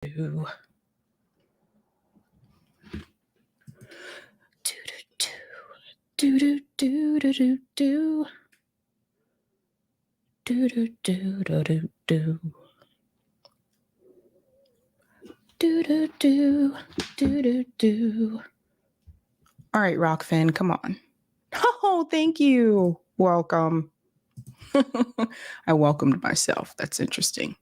Do do do do do do do do do do do do do do do do do do do. All right, Rockfin, come on. Oh, thank you. Welcome. I welcomed myself. That's interesting.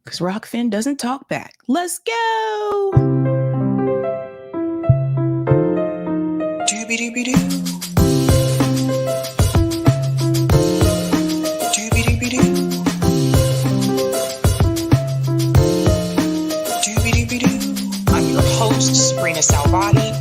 Because Rockfin doesn't talk back. Let's go. Doobie-doobie-doo. I'm your host, sabrinasalvati.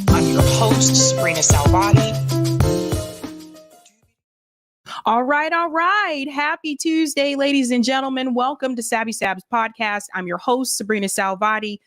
I'm your host, sabrinasalvati. All right. Happy Tuesday, ladies and gentlemen. Welcome to Sabby Sabs podcast. I'm your host, Sabrina Salvati.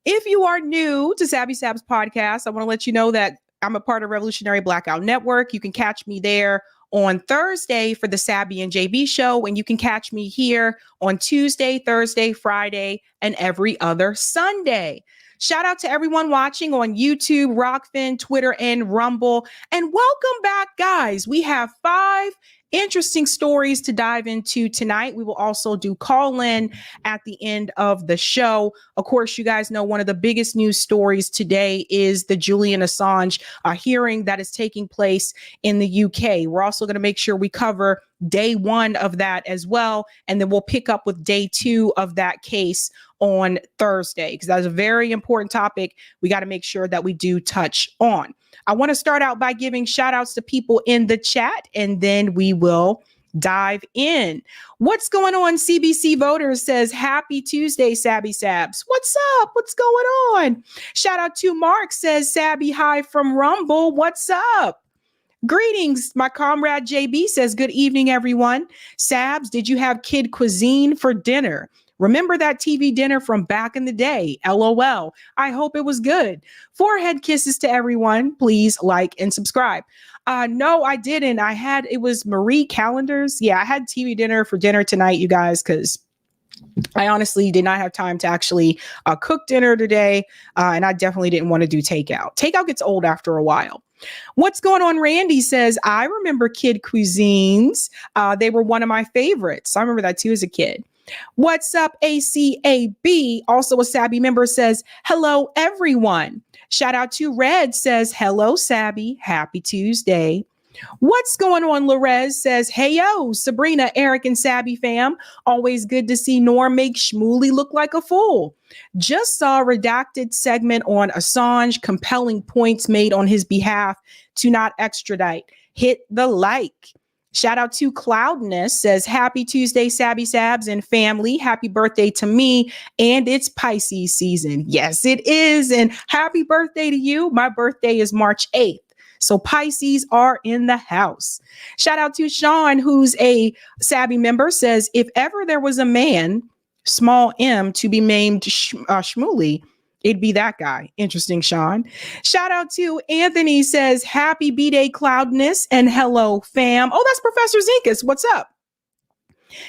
If you are new to Sabby Sabs podcast, I want to let you know that I'm a part of Revolutionary Blackout Network. You can catch me there on Thursday for the Sabby and JB show, and you can catch me here on Tuesday, Thursday, Friday, and every other Sunday. Shout out to everyone watching on YouTube, Rockfin, Twitter, and Rumble. And welcome back, guys. We have 5 interesting stories to dive into tonight. We will also do call-in at the end of the show. Of course, you guys know one of the biggest news stories today is the Julian Assange hearing that is taking place in the UK. We're also going to make sure we cover day 1 of that as well. And then we'll pick up with day 2 of that case on Thursday, because that's a very important topic we got to make sure that we do touch on. I want to start out by giving shout outs to people in the chat, and then we will dive in. What's going on? CBC Voters says, happy Tuesday, Sabby Sabs. What's up? What's going on? Shout out to Mark, says, Sabby, hi from Rumble. What's up? Greetings. My comrade JB says, good evening, everyone. Sabs, did you have kid cuisine for dinner? Remember that TV dinner from back in the day? LOL. I hope it was good. Forehead kisses to everyone. Please like and subscribe. No, I didn't. It was Marie Callender's. Yeah, I had TV dinner for dinner tonight, you guys, because I honestly did not have time to actually cook dinner today. And I definitely didn't want to do takeout. Takeout gets old after a while. What's going on? Randy says, I remember kid cuisines. They were one of my favorites. I remember that too as a kid. What's up, ACAB? Also a Sabby member says, hello, everyone. Shout out to Red says, hello, Sabby. Happy Tuesday. What's going on? Lorez says, hey, yo, Sabrina, Eric, and Sabby fam. Always good to see Norm make Shmuley look like a fool. Just saw a redacted segment on Assange, compelling points made on his behalf to not extradite. Hit the like. Shout out to Cloudness, says, happy Tuesday, Sabby Sabs and family. Happy birthday to me. And it's Pisces season. Yes, it is. And happy birthday to you. My birthday is March 8th. So Pisces are in the house. Shout out to Sean, who's a Sabby member, says, if ever there was a man, small m, to be named Shmuley, it'd be that guy. Interesting, Sean. Shout out to Anthony, says, happy B-Day Cloudness and hello, fam. Oh, that's Professor Zinkus. What's up?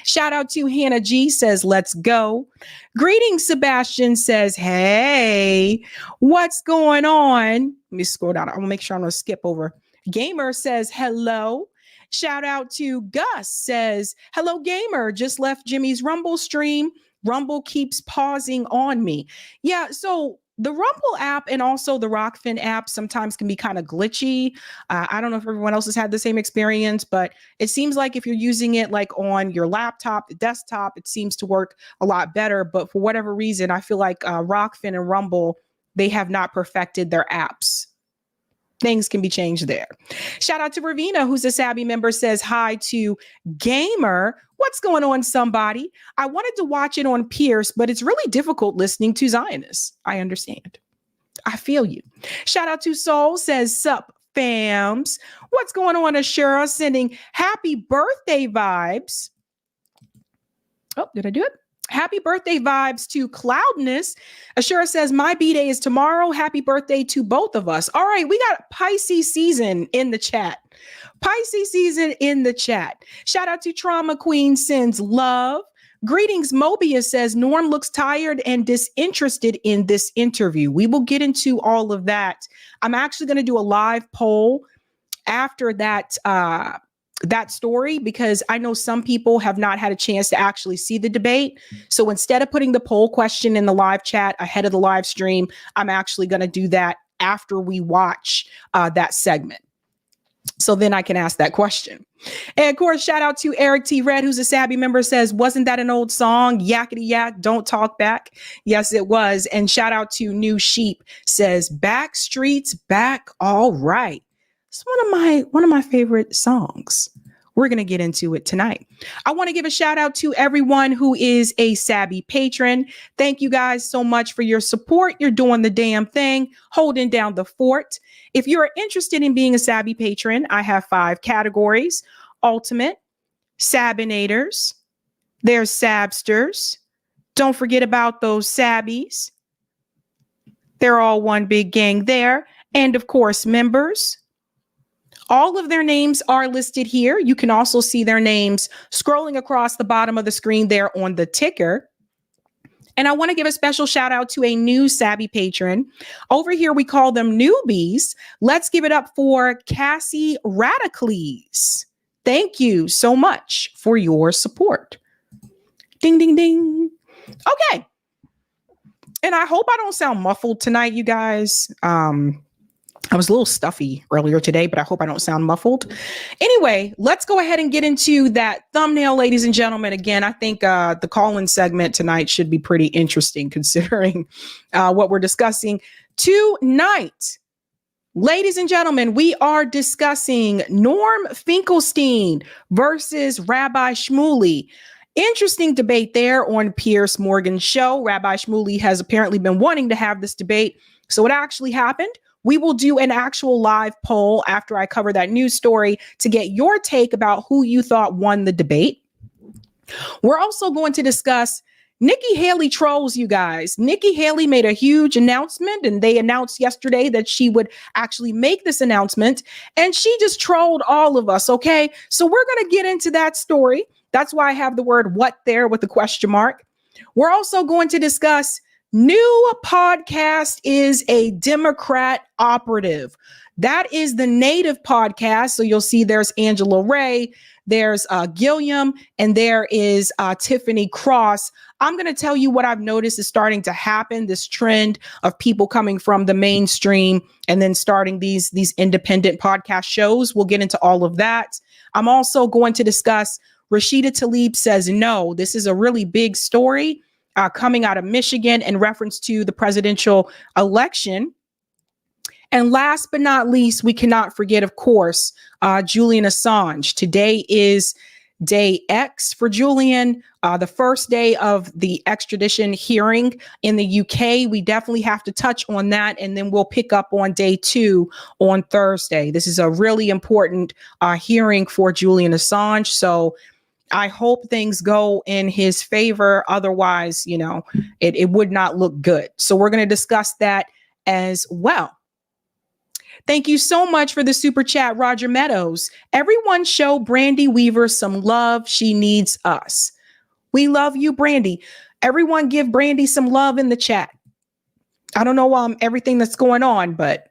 Shout out to Hannah G, says, let's go. Greetings, Sebastian, says, hey, what's going on? Let me scroll down. I'm gonna make sure I'm gonna skip over. Gamer says, hello. Shout out to Gus, says, hello, Gamer. Just left Jimmy's Rumble stream. Rumble keeps pausing on me. Yeah, so the Rumble app and also the Rockfin app sometimes can be kind of glitchy. I don't know if everyone else has had the same experience, but it seems like if you're using it like on your laptop, the desktop, it seems to work a lot better. But for whatever reason, I feel like Rockfin and Rumble, they have not perfected their apps. things can be changed there. Shout out to Ravina, who's a Sabby member, says hi to Gamer. What's going on, somebody? I wanted to watch it on Pierce, but it's really difficult listening to Zionists. I understand. I feel you. Shout out to Soul, says sup, fams. What's going on, Ashura? Sending happy birthday vibes. Oh, did I do it? Happy birthday vibes to Cloudness. Ashura says, my B-Day is tomorrow. Happy birthday to both of us. All right, we got Pisces season in the chat. Pisces season in the chat. Shout out to Trauma Queen sends love. Greetings, Mobius says, Norm looks tired and disinterested in this interview. We will get into all of that. I'm actually going to do a live poll after that story, because I know some people have not had a chance to actually see the debate. So instead of putting the poll question in the live chat ahead of the live stream, I'm actually going to do that after we watch that segment. So then I can ask that question. And of course, shout out to Eric T. Red, who's a Sabby member, says, wasn't that an old song? Yakety yak, don't talk back. Yes, it was. And shout out to New Sheep, says, back streets back. All right. It's one of my favorite songs. We're going to get into it tonight. I want to give a shout out to everyone who is a Sabby patron. Thank you guys so much for your support. You're doing the damn thing, holding down the fort. If you're interested in being a Sabby patron, I have 5 categories: Ultimate, Sabinators, there's Sabsters. Don't forget about those Sabbies. They're all one big gang there. And of course, members. All of their names are listed here. You can also see their names scrolling across the bottom of the screen there on the ticker. And I want to give a special shout out to a new Sabby patron. Over here, we call them newbies. Let's give it up for Cassie Radicles. Thank you so much for your support. Ding, ding, ding. Okay. And I hope I don't sound muffled tonight, you guys. I was a little stuffy earlier today, but I hope I don't sound muffled. Anyway, let's go ahead and get into that thumbnail, ladies and gentlemen. Again, I think the call-in segment tonight should be pretty interesting considering what we're discussing tonight. Ladies and gentlemen, we are discussing Norm Finkelstein versus Rabbi Shmuley. Interesting debate there on Piers Morgan's show. Rabbi Shmuley has apparently been wanting to have this debate, so it actually happened. We will do an actual live poll after I cover that news story to get your take about who you thought won the debate. We're also going to discuss Nikki Haley trolls, you guys. Nikki Haley made a huge announcement, and they announced yesterday that she would actually make this announcement, and she just trolled all of us, okay? So we're going to get into that story. That's why I have the word what there with the question mark. We're also going to discuss new podcast is a Democrat operative. That is the native podcast. So you'll see there's Angela Ray, there's Gilliam, and there is Tiffany Cross. I'm going to tell you what I've noticed is starting to happen, this trend of people coming from the mainstream and then starting these independent podcast shows. We'll get into all of that. I'm also going to discuss Rashida Tlaib says no. This is a really big story coming out of Michigan in reference to the presidential election. And last but not least, we cannot forget, of course, Julian Assange. Today is day X for Julian, the first day of the extradition hearing in the UK. We definitely have to touch on that, and then we'll pick up on day 2 on Thursday. This is a really important hearing for Julian Assange. So I hope things go in his favor. Otherwise, you know, it would not look good. So we're going to discuss that as well. Thank you so much for the super chat, Roger Meadows. Everyone show Brandy Weaver some love. She needs us. We love you, Brandy. Everyone give Brandy some love in the chat. I don't know everything that's going on, but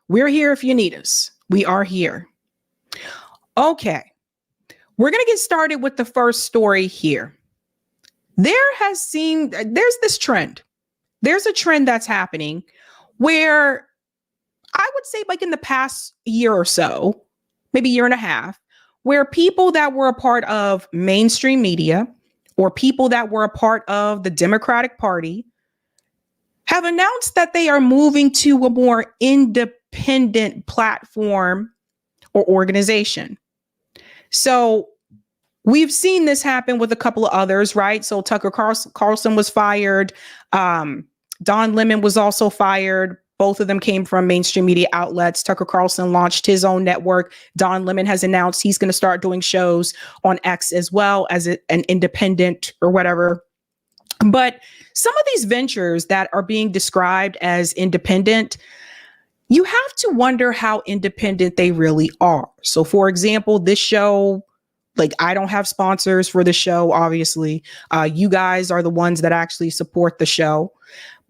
we're here if you need us. We are here. Okay. We're going to get started with the first story here. There's this trend. There's a trend that's happening where I would say like in the past year or so, maybe year and a half, where people that were a part of mainstream media or people that were a part of the Democratic Party have announced that they are moving to a more independent platform or organization. So we've seen this happen with a couple of others, right? So Tucker Carlson was fired. Don Lemon was also fired. Both of them came from mainstream media outlets. Tucker Carlson launched his own network. Don Lemon has announced he's going to start doing shows on X as well as an independent or whatever. But some of these ventures that are being described as independent, you have to wonder how independent they really are. So, for example, this show, like, I don't have sponsors for the show, obviously. You guys are the ones that actually support the show.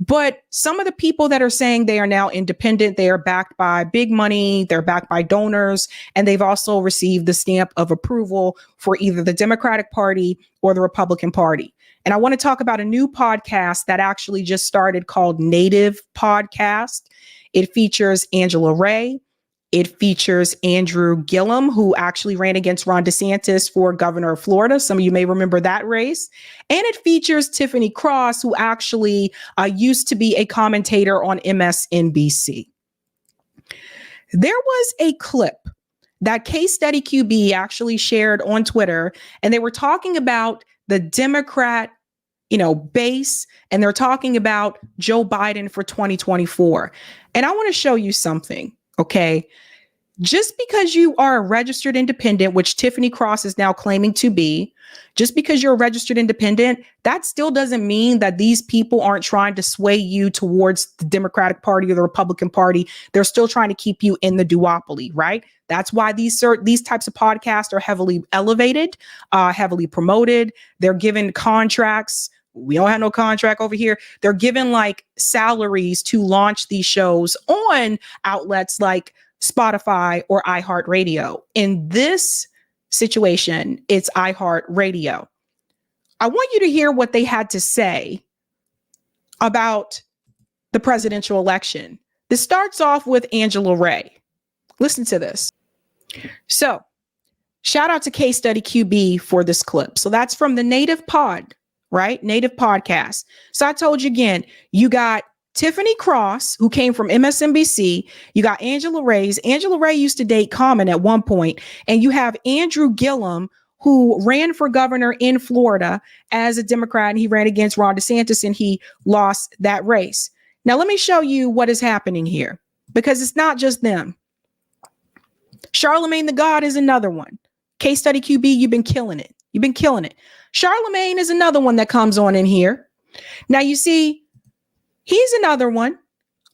But some of the people that are saying they are now independent, they are backed by big money, they're backed by donors, and they've also received the stamp of approval for either the Democratic Party or the Republican Party. And I want to talk about a new podcast that actually just started called Native Podcast. It features Angela Ray. It features Andrew Gillum, who actually ran against Ron DeSantis for governor of Florida. Some of you may remember that race. And it features Tiffany Cross, who actually used to be a commentator on MSNBC. There was a clip that Case Study QB actually shared on Twitter, and they were talking about the Democrat, base, and they're talking about Joe Biden for 2024. And I want to show you something. Okay, just because you are a registered independent, which Tiffany Cross is now claiming to be, just because you're a registered independent, that still doesn't mean that these people aren't trying to sway you towards the Democratic Party or the Republican Party. They're still trying to keep you in the duopoly, right? That's why these types of podcasts are heavily elevated, heavily promoted. They're given contracts. We don't have no contract over here. They're given like salaries to launch these shows on outlets like Spotify or iHeart Radio. In this situation, it's iHeart Radio. I want you to hear what they had to say about the presidential election. This starts off with Angela Ray. Listen to this. So, shout out to Case Study QB for this clip. So that's from the Native Pod. Right? Native Podcast. So I told you again, you got Tiffany Cross, who came from MSNBC. You got Angela Ray. Angela Ray used to date Common at one point. And you have Andrew Gillum, who ran for governor in Florida as a Democrat. And he ran against Ron DeSantis and he lost that race. Now, let me show you what is happening here, because it's not just them. Charlemagne the God is another one. Case Study QB, you've been killing it. You've been killing it. Charlemagne is another one that comes on in here. Now, you see, he's another one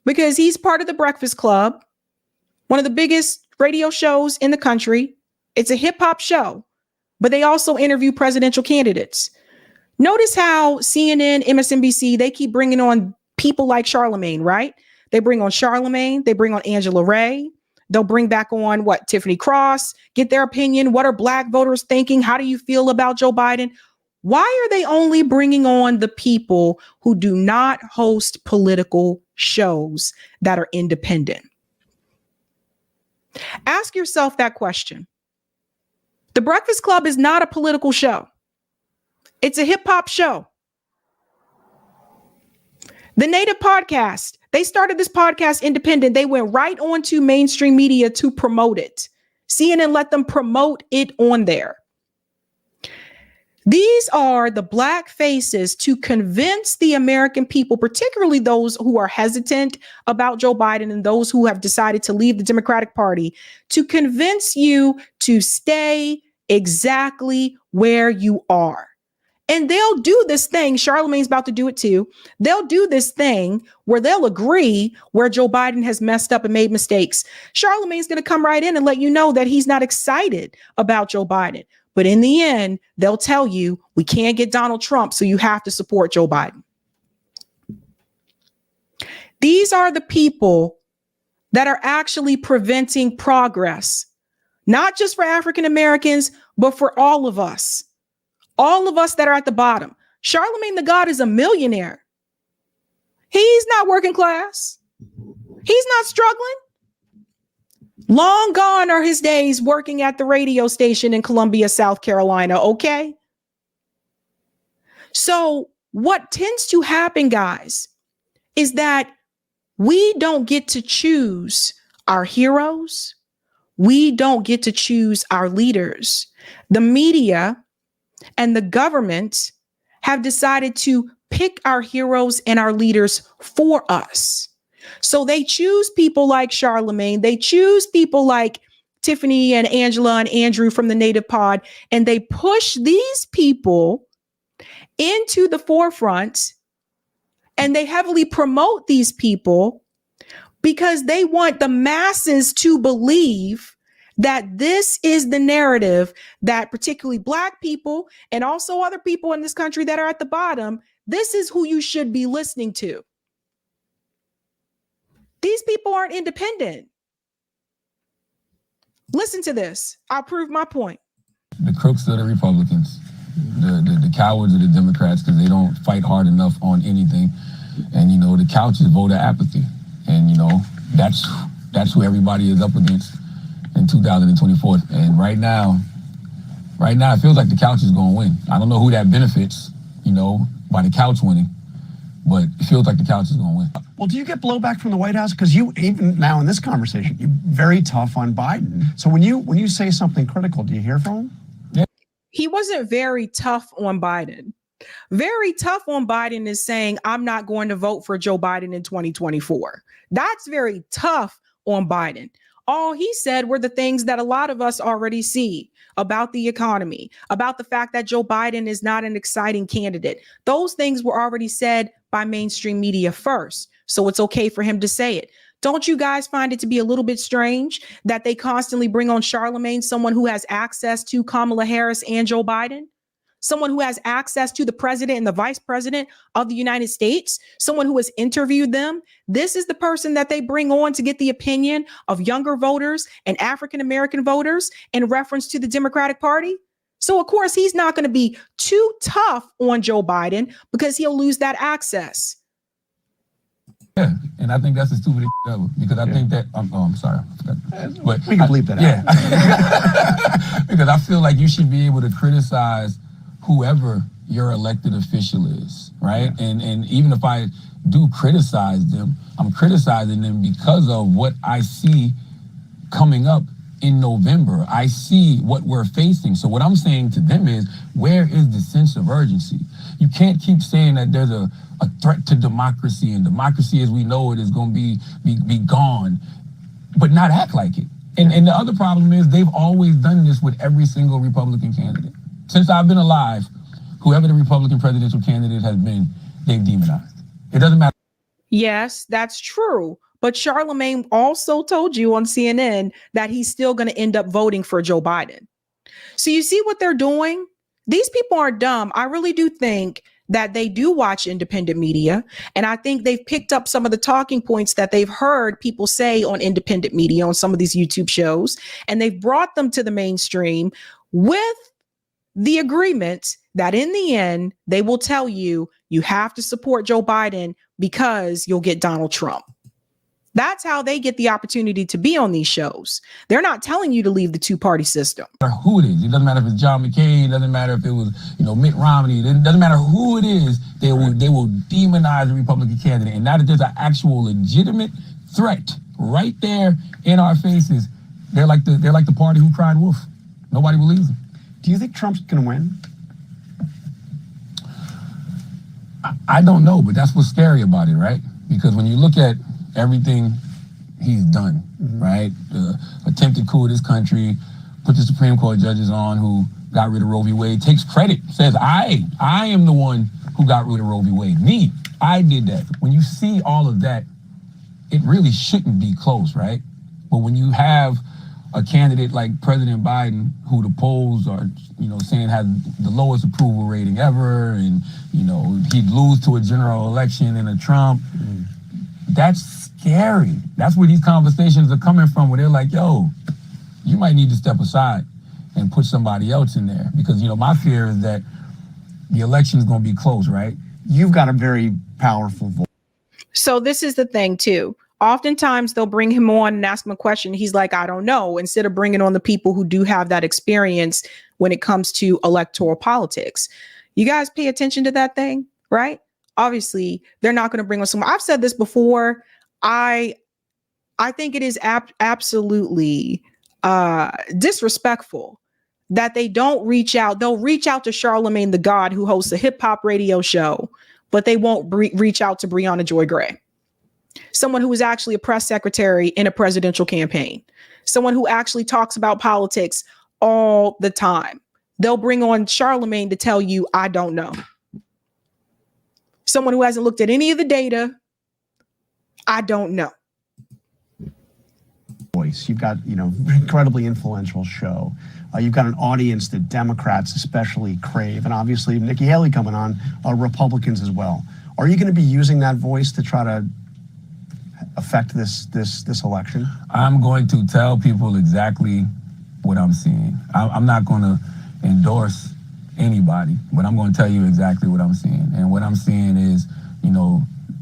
because he's part of the Breakfast Club, one of the biggest radio shows in the country. It's a hip hop show, but they also interview presidential candidates. Notice how CNN, MSNBC, they keep bringing on people like Charlemagne, right? They bring on Charlemagne. They bring on Angela Ray. They'll bring back on Tiffany Cross, get their opinion. What are Black voters thinking? How do you feel about Joe Biden? Why are they only bringing on the people who do not host political shows that are independent? Ask yourself that question. The Breakfast Club is not a political show. It's a hip hop show. The Native Podcast, they started this podcast independent. They went right on to mainstream media to promote it. CNN let them promote it on there. These are the Black faces to convince the American people, particularly those who are hesitant about Joe Biden and those who have decided to leave the Democratic Party, to convince you to stay exactly where you are. And they'll do this thing. Charlemagne's about to do it too. They'll do this thing where they'll agree where Joe Biden has messed up and made mistakes. Charlemagne's going to come right in and let you know that he's not excited about Joe Biden. But in the end, they'll tell you, we can't get Donald Trump, so you have to support Joe Biden. These are the people that are actually preventing progress, not just for African Americans, but for all of us. All of us that are at the bottom. Charlemagne the God is a millionaire. He's not working class. He's not struggling. Long gone are his days working at the radio station in Columbia, South Carolina, okay? So what tends to happen, guys, is that we don't get to choose our heroes. We don't get to choose our leaders. The media and the government have decided to pick our heroes and our leaders for us. So they choose people like Charlemagne. They choose people like Tiffany and Angela and Andrew from the Native Pod, and they push these people into the forefront, and they heavily promote these people because they want the masses to believe that this is the narrative that particularly Black people and also other people in this country that are at the bottom, this is who you should be listening to. These people aren't independent. Listen to this. I'll prove my point. The crooks are the Republicans, the cowards are the Democrats because they don't fight hard enough on anything. And, you know, the couch is voter apathy. And, you know, that's who everybody is up against in 2024. And right now, it feels like the couch is going to win. I don't know who that benefits, you know, by the couch winning, but it feels like the couch is going to win. Well, do you get blowback from the White House? Because you, even now in this conversation, you're very tough on Biden. So when you say something critical, do you hear from him? Yeah. He wasn't very tough on Biden. Very tough on Biden is saying, I'm not going to vote for Joe Biden in 2024. That's very tough on Biden. All he said were the things that a lot of us already see about the economy, about the fact that Joe Biden is not an exciting candidate. Those things were already said by mainstream media first. So it's okay for him to say it. Don't you guys find it to be a little bit strange that they constantly bring on Charlemagne, someone who has access to Kamala Harris and Joe Biden? Someone who has access to the president and the vice president of the United States, someone who has interviewed them. This is the person that they bring on to get the opinion of younger voters and African-American voters in reference to the Democratic Party. So, of course, he's not going to be too tough on Joe Biden because he'll lose that access. Yeah, and I think that's the stupidest ever because I think that, I'm sorry, but we can bleep that out. Yeah, because I feel like you should be able to criticize whoever your elected official is, right? Yeah. And even if I do criticize them, I'm criticizing them because of what I see coming up in November. I see what we're facing. So what I'm saying to them is, where is the sense of urgency? You can't keep saying that there's a threat to democracy and democracy as we know it is going to be gone, but not act like it. And the other problem is they've always done this with every single Republican candidate. Since I've been alive, whoever the Republican presidential candidate has been, they've demonized. It doesn't matter. Yes, that's true. But Charlemagne also told you on CNN that he's still going to end up voting for Joe Biden. So you see what they're doing? These people aren't dumb. I really do think that they do watch independent media. And I think they've picked up some of the talking points that they've heard people say on independent media on some of these YouTube shows. And they've brought them to the mainstream with the agreement that in the end, they will tell you, you have to support Joe Biden because you'll get Donald Trump. That's how they get the opportunity to be on these shows. They're not telling you to leave the two-party system. Who it is. It doesn't matter if it's John McCain. It doesn't matter if it was, Mitt Romney. It doesn't matter who it is. They will demonize the Republican candidate. And now that there's an actual legitimate threat right there in our faces, they're like the party who cried wolf. Nobody believes them. Do you think Trump's going to win? I don't know, but that's what's scary about it, right? Because when you look at everything he's done, right? The attempted coup of this country, put the Supreme Court judges on who got rid of Roe v. Wade, takes credit, says, I am the one who got rid of Roe v. Wade. Me, I did that. When you see all of that, it really shouldn't be close, right? But when you have a candidate like President Biden, who the polls are, saying has the lowest approval rating ever, and, he'd lose to a general election in a Trump, that's scary. That's where these conversations are coming from, where they're like, yo, you might need to step aside and put somebody else in there. Because, my fear is that the election is going to be close, right? You've got a very powerful voice. So this is the thing, too. Oftentimes they'll bring him on and ask him a question. He's like, I don't know, instead of bringing on the people who do have that experience when it comes to electoral politics. You guys pay attention to that thing, right? obviously they're not going to bring on someone. I've said this before. I think it is absolutely disrespectful that they don't reach out. They'll reach out to Charlemagne the God, who hosts a hip hop radio show, but they won't reach out to Breonna Joy Gray, someone who is actually a press secretary in a presidential campaign, someone who actually talks about politics all the time. They'll bring on Charlemagne to tell you, I don't know. Someone who hasn't looked at any of the data, I don't know. Voice. You've got, incredibly influential show. You've got an audience that Democrats especially crave, and obviously Nikki Haley coming on, Republicans as well. Are you going to be using that voice to try to affect this election? I'm going to tell people exactly what I'm seeing. I'm not going to endorse anybody, but I'm going to tell you exactly what I'm seeing. And what I'm seeing is,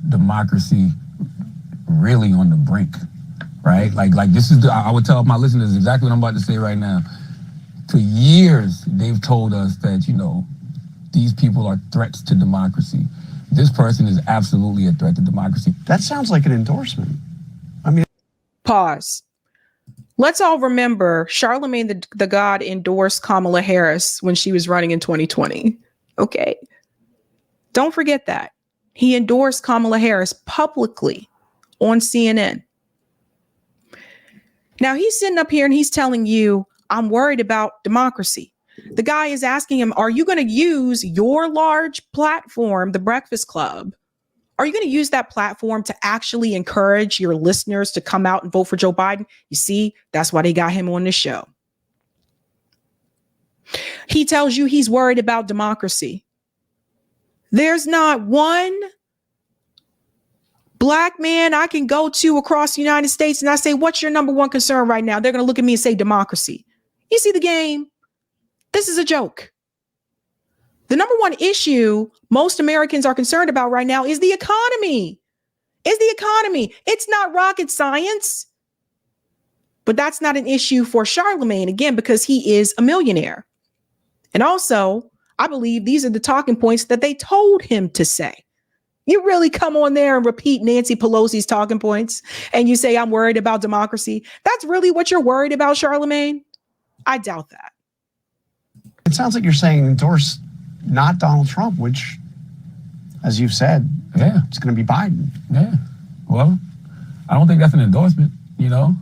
democracy really on the brink, right? Like this is I would tell my listeners exactly what I'm about to say right now. For years, they've told us that, these people are threats to democracy. This person is absolutely a threat to democracy. That sounds like an endorsement. Pause. Let's all remember Charlemagne the God endorsed Kamala Harris when she was running in 2020. Okay. Don't forget that. He endorsed Kamala Harris publicly on CNN. Now he's sitting up here and he's telling you, I'm worried about democracy. The guy is asking him, are you going to use your large platform, The Breakfast Club? Are you going to use that platform to actually encourage your listeners to come out and vote for Joe Biden? You see, that's why they got him on the show. He tells you he's worried about democracy. There's not one Black man I can go to across the United States and I say, what's your number one concern right now? They're going to look at me and say democracy. You see the game? This is a joke. The number one issue most Americans are concerned about right now is the economy. It's not rocket science. But that's not an issue for Charlemagne, again, because he is a millionaire. And also, I believe these are the talking points that they told him to say. You really come on there and repeat Nancy Pelosi's talking points and you say, I'm worried about democracy. That's really what you're worried about, Charlemagne? I doubt that. It sounds like you're saying endorse not Donald Trump, which, as you've said, it's going to be Biden. Yeah. Well, I don't think that's an endorsement.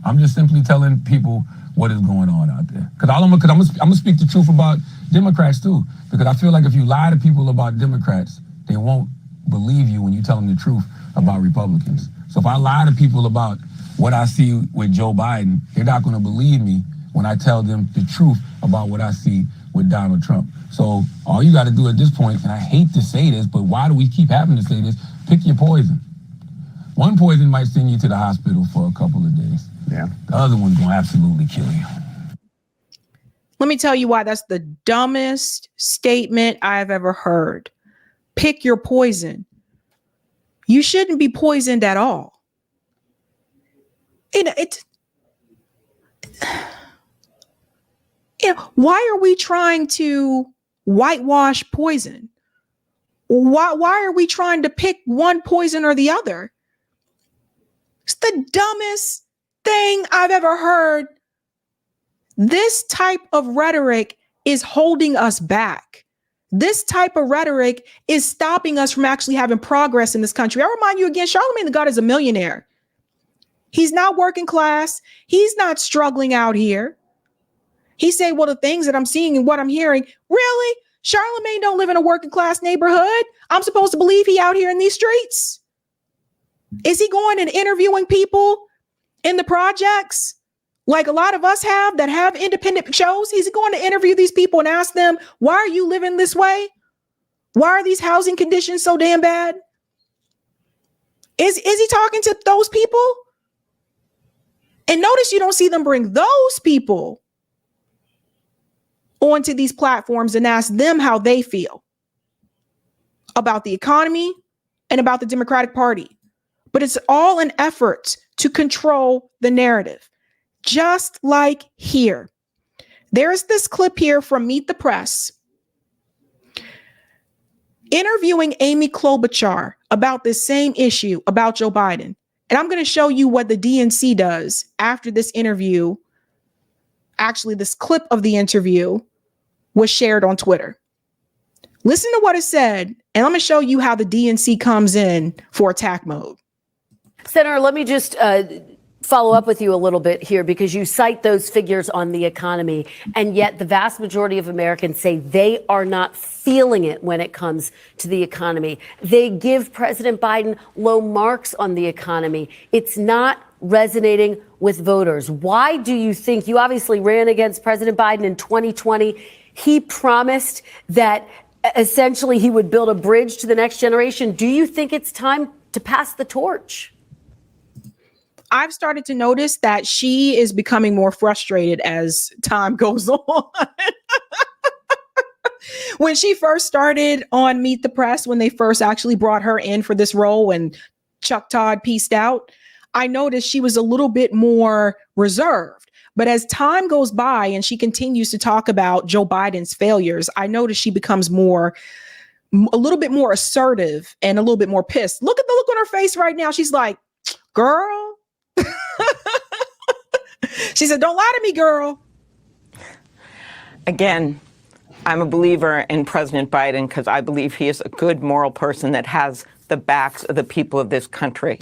I'm just simply telling people what is going on out there. Because I'm gonna speak the truth about Democrats too. Because I feel like if you lie to people about Democrats, they won't believe you when you tell them the truth about Republicans. So if I lie to people about what I see with Joe Biden, they're not going to believe me when I tell them the truth about what I see with Donald Trump. So all you got to do at this point, and I hate to say this, but why do we keep having to say this? Pick your poison. One poison might send you to the hospital for a couple of days. Yeah. The other one's going to absolutely kill you. Let me tell you why that's the dumbest statement I've ever heard. Pick your poison. You shouldn't be poisoned at all. Why are we trying to whitewash poison? Why are we trying to pick one poison or the other? It's the dumbest thing I've ever heard. This type of rhetoric is holding us back. This type of rhetoric is stopping us from actually having progress in this country. I remind you again, Charlemagne the God is a millionaire. He's not working class. He's not struggling out here. He said, well, the things that I'm seeing and what I'm hearing, really? Charlemagne don't live in a working class neighborhood. I'm supposed to believe he out here in these streets. Is he going and interviewing people in the projects like a lot of us have that have independent shows? He's going to interview these people and ask them, why are you living this way? Why are these housing conditions so damn bad? Is he talking to those people? And notice you don't see them bring those people onto these platforms and ask them how they feel about the economy and about the Democratic Party. But it's all an effort to control the narrative. Just like here. There's this clip here from Meet the Press. interviewing Amy Klobuchar about this same issue about Joe Biden. And I'm going to show you what the DNC does after this interview. Actually, this clip of the interview was shared on Twitter. Listen to what it said, and I'm going to show you how the DNC comes in for attack mode. Senator, let me just follow up with you a little bit here, because you cite those figures on the economy, and yet the vast majority of Americans say they are not feeling it when it comes to the economy. They give President Biden low marks on the economy. It's not resonating with voters. Why do you think you obviously ran against President Biden in 2020? He promised that essentially he would build a bridge to the next generation. Do you think it's time to pass the torch? I've started to notice that she is becoming more frustrated as time goes on. When she first started on Meet the Press, when they first actually brought her in for this role and Chuck Todd pieced out, I noticed she was a little bit more reserved. But as time goes by and she continues to talk about Joe Biden's failures, I notice she becomes a little bit more assertive and a little bit more pissed. Look at the look on her face right now. She's like, girl. She said, don't lie to me, girl. Again, I'm a believer in President Biden because I believe he is a good moral person that has the backs of the people of this country.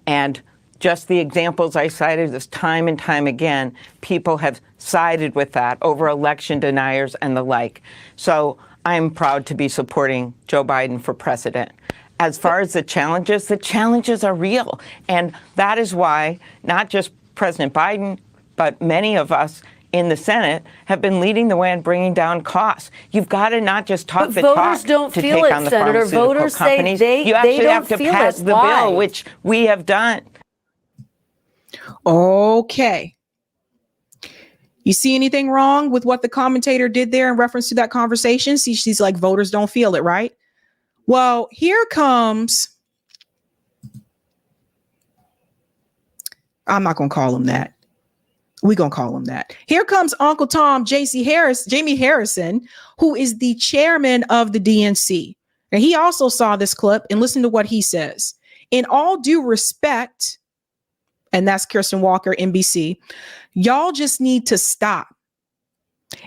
And just the examples I cited this time and time again, people have sided with that over election deniers and the like. So I'm proud to be supporting Joe Biden for president. As far as the challenges are real. And that is why not just President Biden, but many of us in the Senate have been leading the way in bringing down costs. You've got to not just talk the talk voters don't to feel take it, on the Senator. pharmaceutical Voters companies. say You actually they don't have to feel pass it. the Why? bill, which we have done. Okay. You see anything wrong with what the commentator did there in reference to that conversation? See, she's like, voters don't feel it, right? Well, here comes, I'm not going to call him that. We're going to call him that. Here comes Uncle Tom, Jamie Harrison, who is the chairman of the DNC. And he also saw this clip, and listen to what he says. In all due respect, and that's Kirsten Walker, NBC, y'all just need to stop.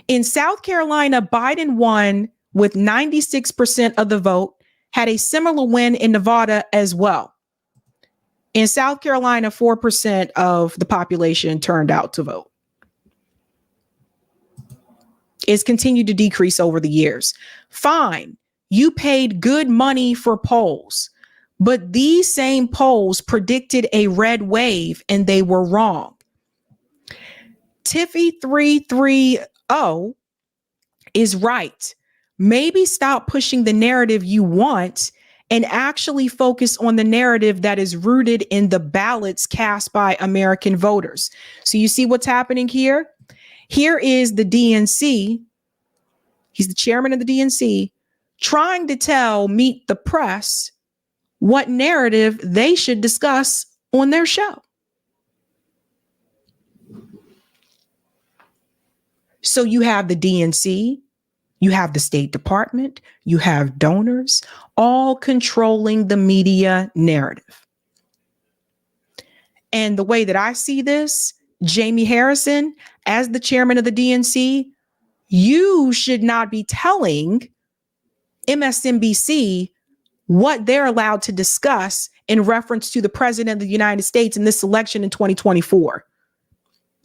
In South Carolina, Biden won with 96% of the vote, had a similar win in Nevada as well. In South Carolina, 4% of the population turned out to vote. It's continued to decrease over the years. Fine, you paid good money for polls, but these same polls predicted a red wave and they were wrong. Tiffy 330 is right. Maybe stop pushing the narrative you want and actually focus on the narrative that is rooted in the ballots cast by American voters. So you see what's happening here? Here is the DNC. He's the chairman of the DNC trying to tell Meet the Press what narrative they should discuss on their show. So you have the DNC, you have the State Department, you have donors, all controlling the media narrative. And the way that I see this, Jamie Harrison, as the chairman of the DNC, you should not be telling MSNBC what they're allowed to discuss in reference to the president of the United States in this election in 2024.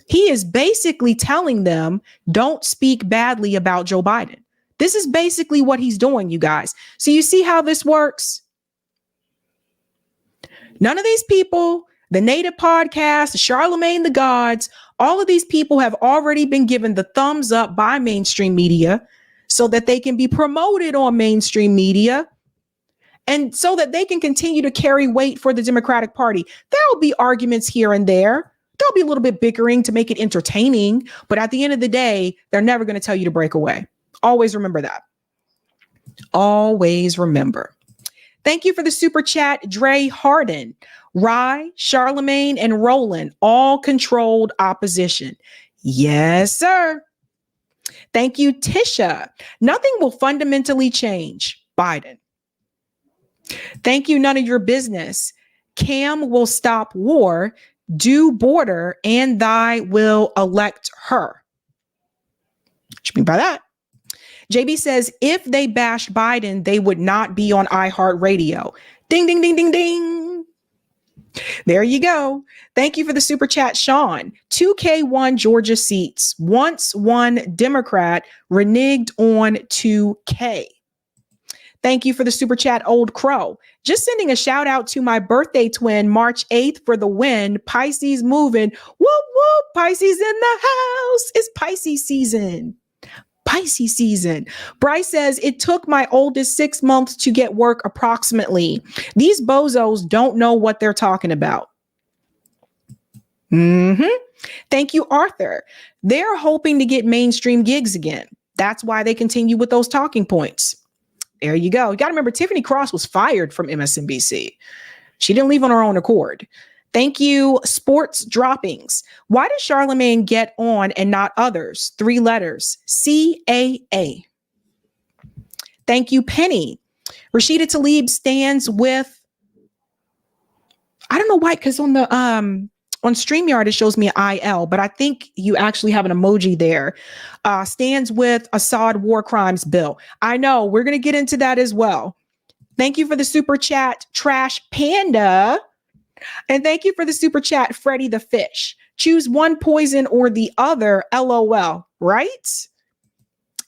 He is basically telling them, don't speak badly about Joe Biden. This is basically what he's doing, you guys. So you see how this works? None of these people, the Native Podcast, Charlemagne the Gods, all of these people have already been given the thumbs up by mainstream media so that they can be promoted on mainstream media and so that they can continue to carry weight for the Democratic Party. There will be arguments here and there. There'll be a little bit bickering to make it entertaining, but at the end of the day, they're never going to tell you to break away. Always remember that. Always remember. Thank you for the super chat, Dre Harden, Rye, Charlemagne, and Roland, all controlled opposition. Yes, sir. Thank you, Tisha. Nothing will fundamentally change Biden. Thank you, none of your business. Cam will stop war, do border, and thy will elect her. What you mean by that? JB says, if they bashed Biden, they would not be on iHeart Radio. Ding, ding, ding, ding, ding. There you go. Thank you for the super chat, Sean. 2K1 Georgia seats. Once one Democrat reneged on 2K. Thank you for the super chat, Old Crow. Just sending a shout out to my birthday twin, March 8th for the win. Pisces moving. Whoop, whoop. Pisces in the house. It's Pisces season. Pisces season. Bryce says, it took my oldest 6 months to get work approximately. These bozos don't know what they're talking about. Thank you, Arthur. They're hoping to get mainstream gigs again. That's why they continue with those talking points. There you go. You got to remember, Tiffany Cross was fired from MSNBC. She didn't leave on her own accord. Thank you, Sports Droppings. Why does Charlemagne get on and not others? 3 letters. CAA. Thank you, Penny. Rashida Tlaib stands with, I don't know why, because on the on StreamYard it shows me IL, but I think you actually have an emoji there. Stands with Assad war crimes bill. I know, we're going to get into that as well. Thank you for the super chat, Trash Panda. And thank you for the super chat, Freddie the Fish. Choose one poison or the other, LOL, right?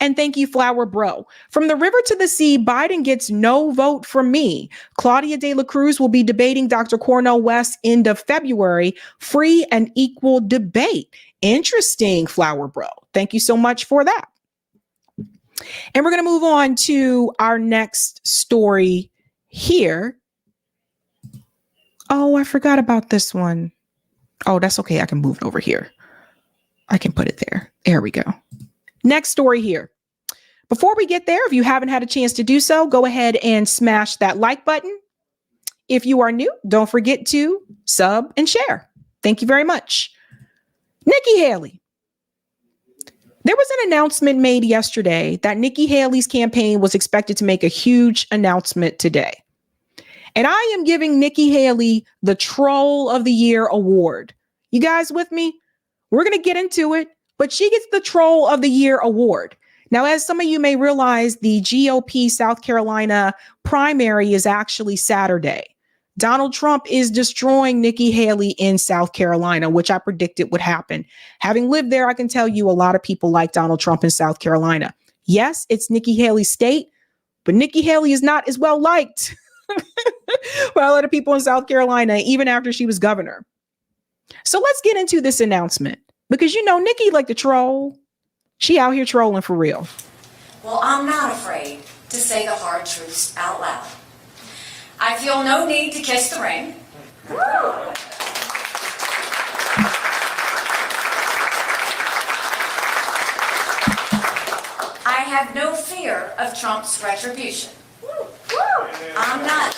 And thank you, Flower Bro. From the river to the sea, Biden gets no vote from me. Claudia De La Cruz will be debating Dr. Cornel West end of February. Free and equal debate. Interesting, Flower Bro. Thank you so much for that. And we're going to move on to our next story here. Oh, I forgot about this one. Oh, that's okay. I can move it over here. I can put it there. There we go. Next story here. Before we get there, if you haven't had a chance to do so, go ahead and smash that like button. If you are new, don't forget to sub and share. Thank you very much. Nikki Haley. There was an announcement made yesterday that Nikki Haley's campaign was expected to make a huge announcement today. And I am giving Nikki Haley the Troll of the Year award. You guys with me? We're going to get into it, but she gets the Troll of the Year award. Now, as some of you may realize, the GOP South Carolina primary is actually Saturday. Donald Trump is destroying Nikki Haley in South Carolina, which I predicted would happen. Having lived there, I can tell you a lot of people like Donald Trump in South Carolina. Yes, it's Nikki Haley's state, but Nikki Haley is not as well liked by a lot of people in South Carolina, even after she was governor. So let's get into this announcement because, you know, Nikki like to troll. She out here trolling for real. Well, I'm not afraid to say the hard truths out loud. I feel no need to kiss the ring. I have no fear of Trump's retribution. I'm not.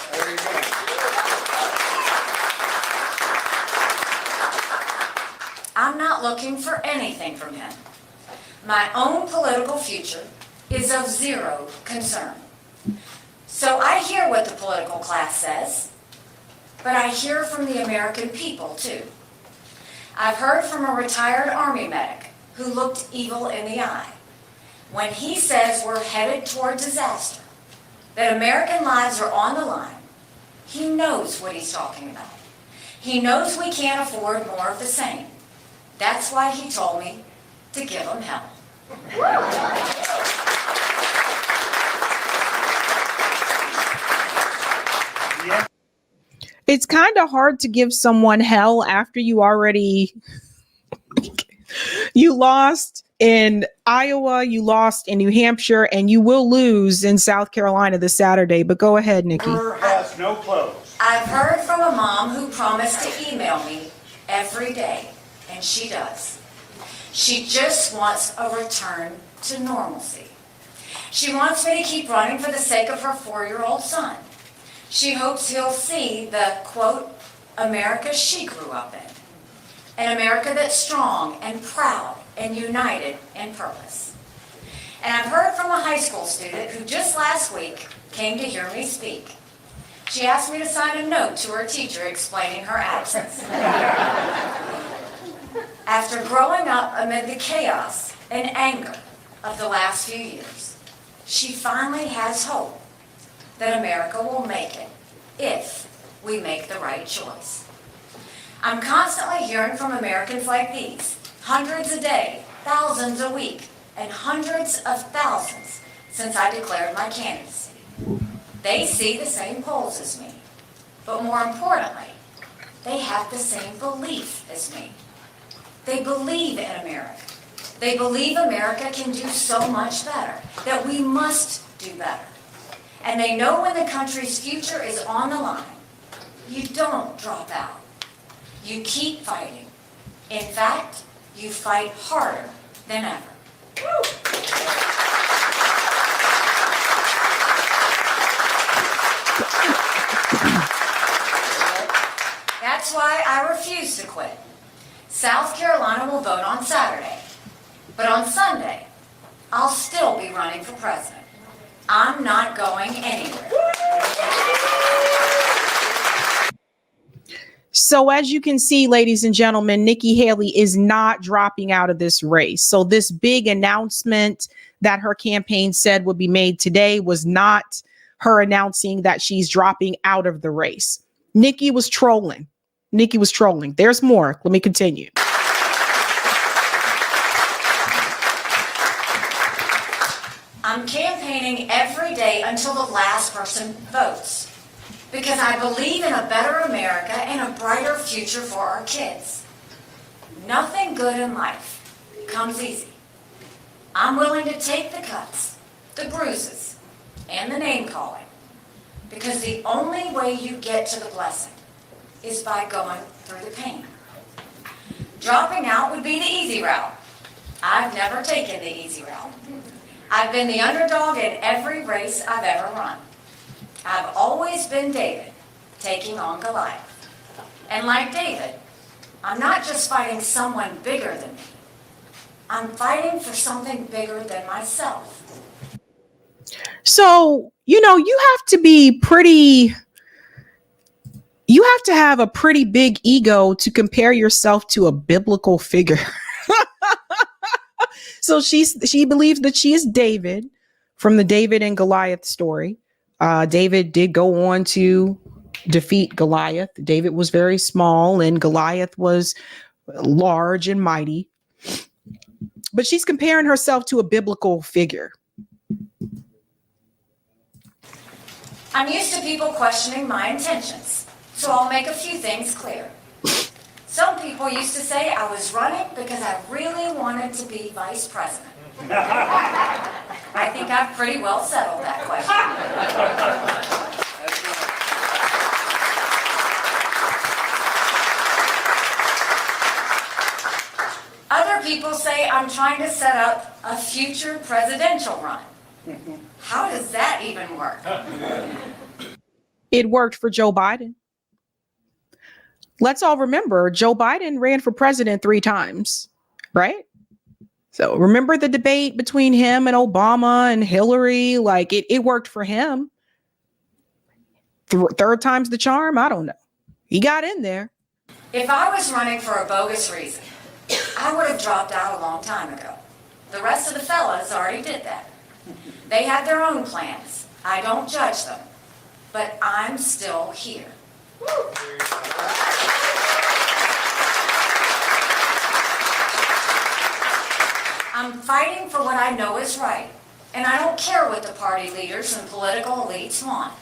I'm not looking for anything from him. My own political future is of zero concern. So I hear what the political class says, but I hear from the American people too. I've heard from a retired Army medic who looked evil in the eye when he says we're headed toward disaster, that American lives are on the line. He knows what he's talking about. He knows we can't afford more of the same. That's why he told me to give him hell. It's kind of hard to give someone hell after you already you lost in Iowa, you lost in New Hampshire, and you will lose in South Carolina this Saturday. But go ahead, Nikki. Has no clothes. I've heard from a mom who promised to email me every day, and she does. She just wants a return to normalcy. She wants me to keep running for the sake of her 4-year-old son. She hopes he'll see the, quote, America she grew up in. An America that's strong and proud and united in purpose. And I've heard from a high school student who just last week came to hear me speak. She asked me to sign a note to her teacher explaining her absence. After growing up amid the chaos and anger of the last few years, she finally has hope that America will make it if we make the right choice. I'm constantly hearing from Americans like these, hundreds a day, thousands a week, and hundreds of thousands since I declared my candidacy. They see the same polls as me, but more importantly, they have the same belief as me. They believe in America. They believe America can do so much better, that we must do better. And they know when the country's future is on the line, you don't drop out. You keep fighting. In fact, you fight harder than ever. That's why I refuse to quit. South Carolina will vote on Saturday, but on Sunday, I'll still be running for president. I'm not going anywhere. So as you can see, ladies and gentlemen, Nikki Haley is not dropping out of this race. So this big announcement that her campaign said would be made today was not her announcing that she's dropping out of the race. Nikki was trolling. Nikki was trolling. There's more. Let me continue. I'm campaigning every day until the last person votes, because I believe in a better America and a brighter future for our kids. Nothing good in life comes easy. I'm willing to take the cuts, the bruises, and the name calling, because the only way you get to the blessing is by going through the pain. Dropping out would be the easy route. I've never taken the easy route. I've been the underdog in every race I've ever run. I've always been David, taking on Goliath. And like David, I'm not just fighting someone bigger than me. I'm fighting for something bigger than myself. So, you have to be you have to have a pretty big ego to compare yourself to a biblical figure. So she believes that she is David from the David and Goliath story. David did go on to defeat Goliath. David was very small and Goliath was large and mighty. But she's comparing herself to a biblical figure. I'm used to people questioning my intentions, so I'll make a few things clear. Some people used to say I was running because I really wanted to be vice president. I think I've pretty well settled that question. Other people say I'm trying to set up a future presidential run. How does that even work? It worked for Joe Biden. Let's all remember, Joe Biden ran for president 3 times, right? So remember the debate between him and Obama and Hillary? Like it worked for him. Third time's the charm? I don't know. He got in there. If I was running for a bogus reason, I would have dropped out a long time ago. The rest of the fellas already did that. They had their own plans. I don't judge them. But I'm still here. I'm fighting for what I know is right, and I don't care what the party leaders and political elites want.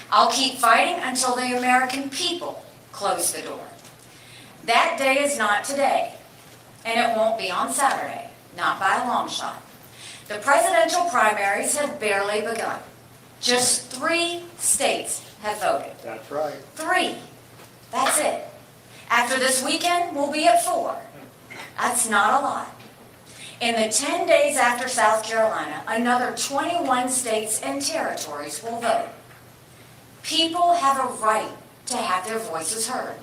I'll keep fighting until the American people close the door. That day is not today, and it won't be on Saturday, not by a long shot. The presidential primaries have barely begun. Just 3 states have voted. That's right. 3. That's it. After this weekend, we'll be at 4. That's not a lot. In the 10 days after South Carolina, another 21 states and territories will vote. People have a right to have their voices heard.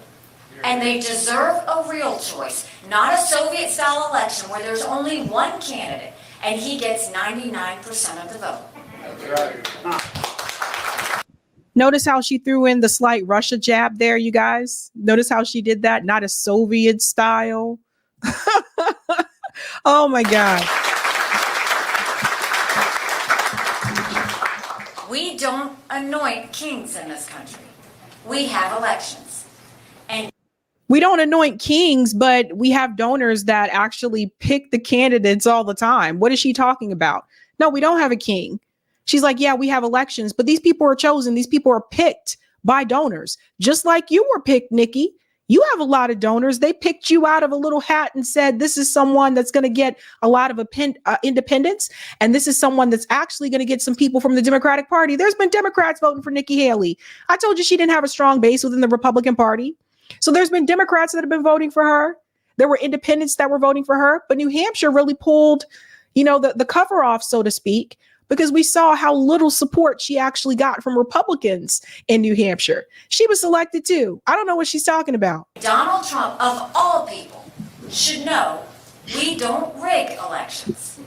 And they deserve a real choice, not a Soviet-style election where there's only one candidate and he gets 99% of the vote. That's right. Notice how she threw in the slight Russia jab there, you guys. Notice how she did that, not a Soviet style. Oh my God. We don't anoint kings in this country. We have elections. And We don't anoint kings, but we have donors that actually pick the candidates all the time. What is she talking about? No, we don't have a king. She's like, yeah, we have elections, but these people are chosen. These people are picked by donors, just like you were picked, Nikki. You have a lot of donors. They picked you out of a little hat and said, this is someone that's going to get a lot of independence. And this is someone that's actually going to get some people from the Democratic Party. There's been Democrats voting for Nikki Haley. I told you she didn't have a strong base within the Republican Party. So there's been Democrats that have been voting for her. There were independents that were voting for her. But New Hampshire really pulled, the cover off, so to speak, because we saw how little support she actually got from Republicans in New Hampshire. She was selected too. I don't know what she's talking about. Donald Trump, of all people, should know we don't rig elections.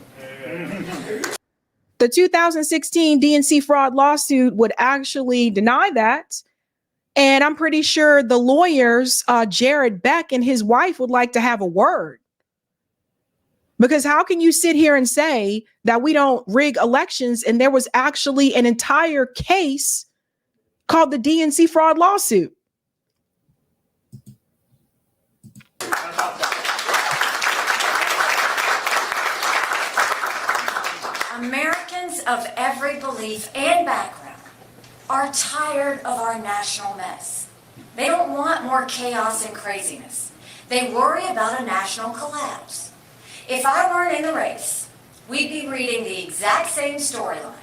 The 2016 DNC fraud lawsuit would actually deny that. And I'm pretty sure the lawyers, Jared Beck and his wife, would like to have a word. Because how can you sit here and say that we don't rig elections? And there was actually an entire case called the DNC fraud lawsuit. Americans of every belief and background are tired of our national mess. They don't want more chaos and craziness. They worry about a national collapse. If I weren't in the race, we'd be reading the exact same storyline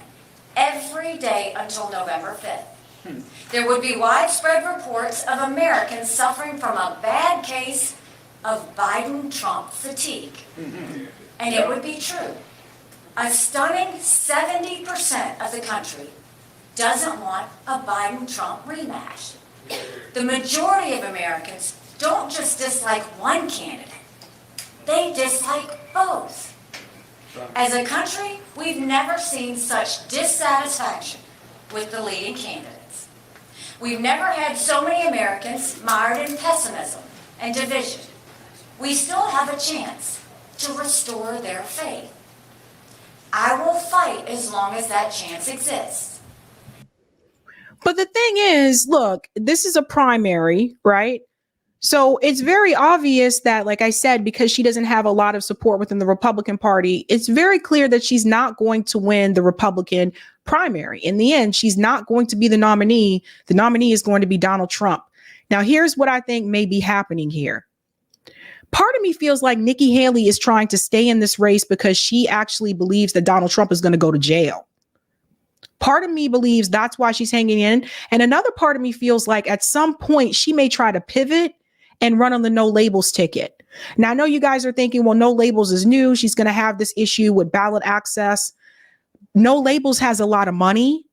every day until November 5th. There would be widespread reports of Americans suffering from a bad case of Biden-Trump fatigue. And it would be true. A stunning 70% of the country doesn't want a Biden-Trump rematch. The majority of Americans don't just dislike one candidate. They dislike both. As a country, we've never seen such dissatisfaction with the leading candidates. We've never had so many Americans mired in pessimism and division. We still have a chance to restore their faith. I will fight as long as that chance exists. But the thing is, look, this is a primary, right? So it's very obvious that, like I said, because she doesn't have a lot of support within the Republican Party, it's very clear that she's not going to win the Republican primary. In the end, she's not going to be the nominee. The nominee is going to be Donald Trump. Now, here's what I think may be happening here. Part of me feels like Nikki Haley is trying to stay in this race because she actually believes that Donald Trump is going to go to jail. Part of me believes that's why she's hanging in. And another part of me feels like at some point she may try to pivot and run on the no labels ticket. Now, I know you guys are thinking, well, no labels is new. She's going to have this issue with ballot access. No labels has a lot of money.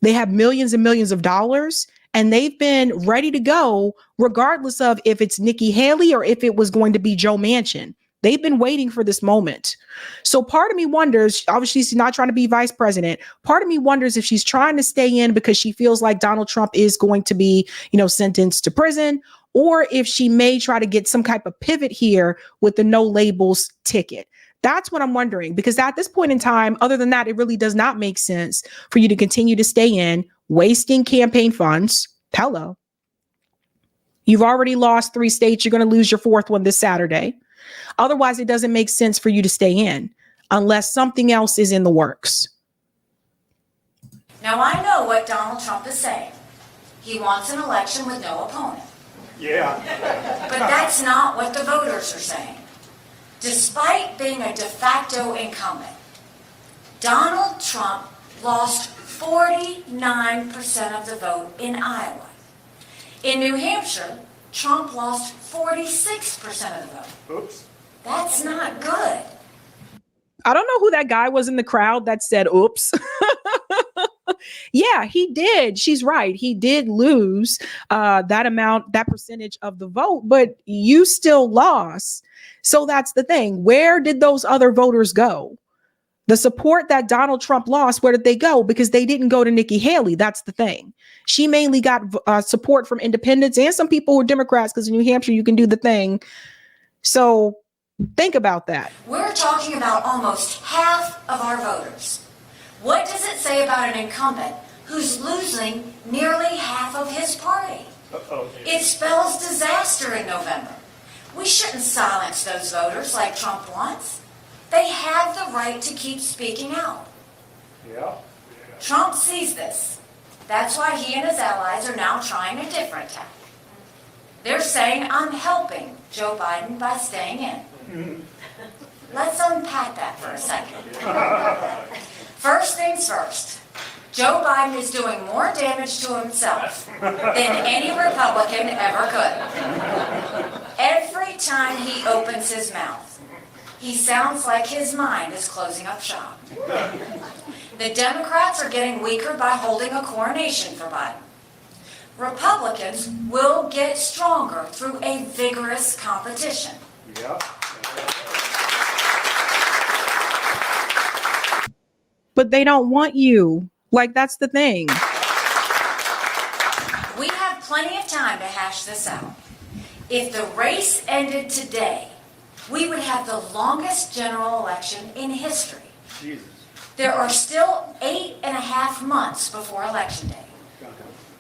They have millions and millions of dollars, and they've been ready to go regardless of if it's Nikki Haley or if it was going to be Joe Manchin. They've been waiting for this moment. So part of me wonders, obviously she's not trying to be vice president. Part of me wonders if she's trying to stay in because she feels like Donald Trump is going to be, sentenced to prison, or if she may try to get some type of pivot here with the no labels ticket. That's what I'm wondering, because at this point in time, other than that, it really does not make sense for you to continue to stay in, wasting campaign funds. Hello. You've already lost 3 states. You're going to lose your 4th one this Saturday. Otherwise, it doesn't make sense for you to stay in unless something else is in the works. Now, I know what Donald Trump is saying. He wants an election with no opponent. Yeah. But that's not what the voters are saying. Despite being a de facto incumbent, Donald Trump lost 49% of the vote in Iowa. In New Hampshire, Trump lost 46% of the vote. Oops. That's not good. I don't know who that guy was in the crowd that said, oops. Yeah, he did. She's right. He did lose that percentage of the vote, but you still lost. So that's the thing. Where did those other voters go? The support that Donald Trump lost, where did they go? Because they didn't go to Nikki Haley. That's the thing. She mainly got support from independents and some people who are Democrats, because in New Hampshire, you can do the thing. So think about that. We're talking about almost half of our voters. What does it say about an incumbent who's losing nearly half of his party? It spells disaster in November. We shouldn't silence those voters like Trump wants. They have the right to keep speaking out. Yeah. Trump sees this. That's why he and his allies are now trying a different tack. They're saying, I'm helping Joe Biden by staying in. Let's unpack that for a second. First things first, Joe Biden is doing more damage to himself than any Republican ever could. Every time he opens his mouth, he sounds like his mind is closing up shop. The Democrats are getting weaker by holding a coronation for Biden. Republicans will get stronger through a vigorous competition. Yeah. But they don't want you. Like, that's the thing. We have plenty of time to hash this out. If the race ended today, we would have the longest general election in history. Jesus. There are still 8.5 months before Election Day.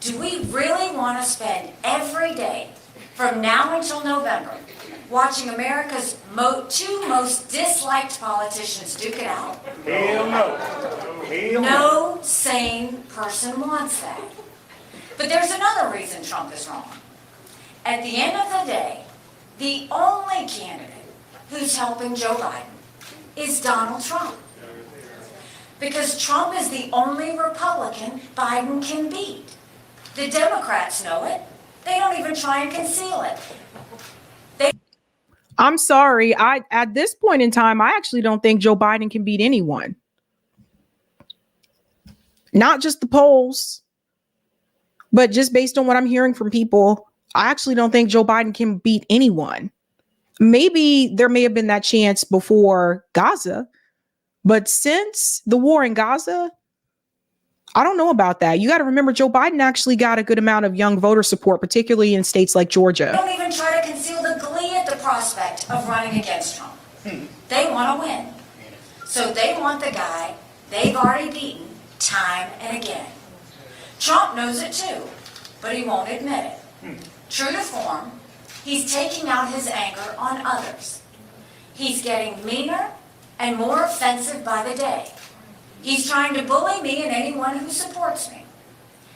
Do we really want to spend every day from now until November watching America's two most disliked politicians duke it out? Hell no. Hell no. No sane person wants that. But there's another reason Trump is wrong. At the end of the day, the only candidate who's helping Joe Biden is Donald Trump. Because Trump is the only Republican Biden can beat. The Democrats know it. They don't even try and conceal it. I'm sorry. At this point in time, I actually don't think Joe Biden can beat anyone. Not just the polls, but just based on what I'm hearing from people, I actually don't think Joe Biden can beat anyone. Maybe there may have been that chance before Gaza, but since the war in Gaza, I don't know about that. You got to remember, Joe Biden actually got a good amount of young voter support, particularly in states like Georgia. They don't even try to conceal the glee at the prospect of running against Trump. They want to win. So they want the guy they've already beaten time and again. Trump knows it too, but he won't admit it. True to form, he's taking out his anger on others. He's getting meaner and more offensive by the day. He's trying to bully me and anyone who supports me.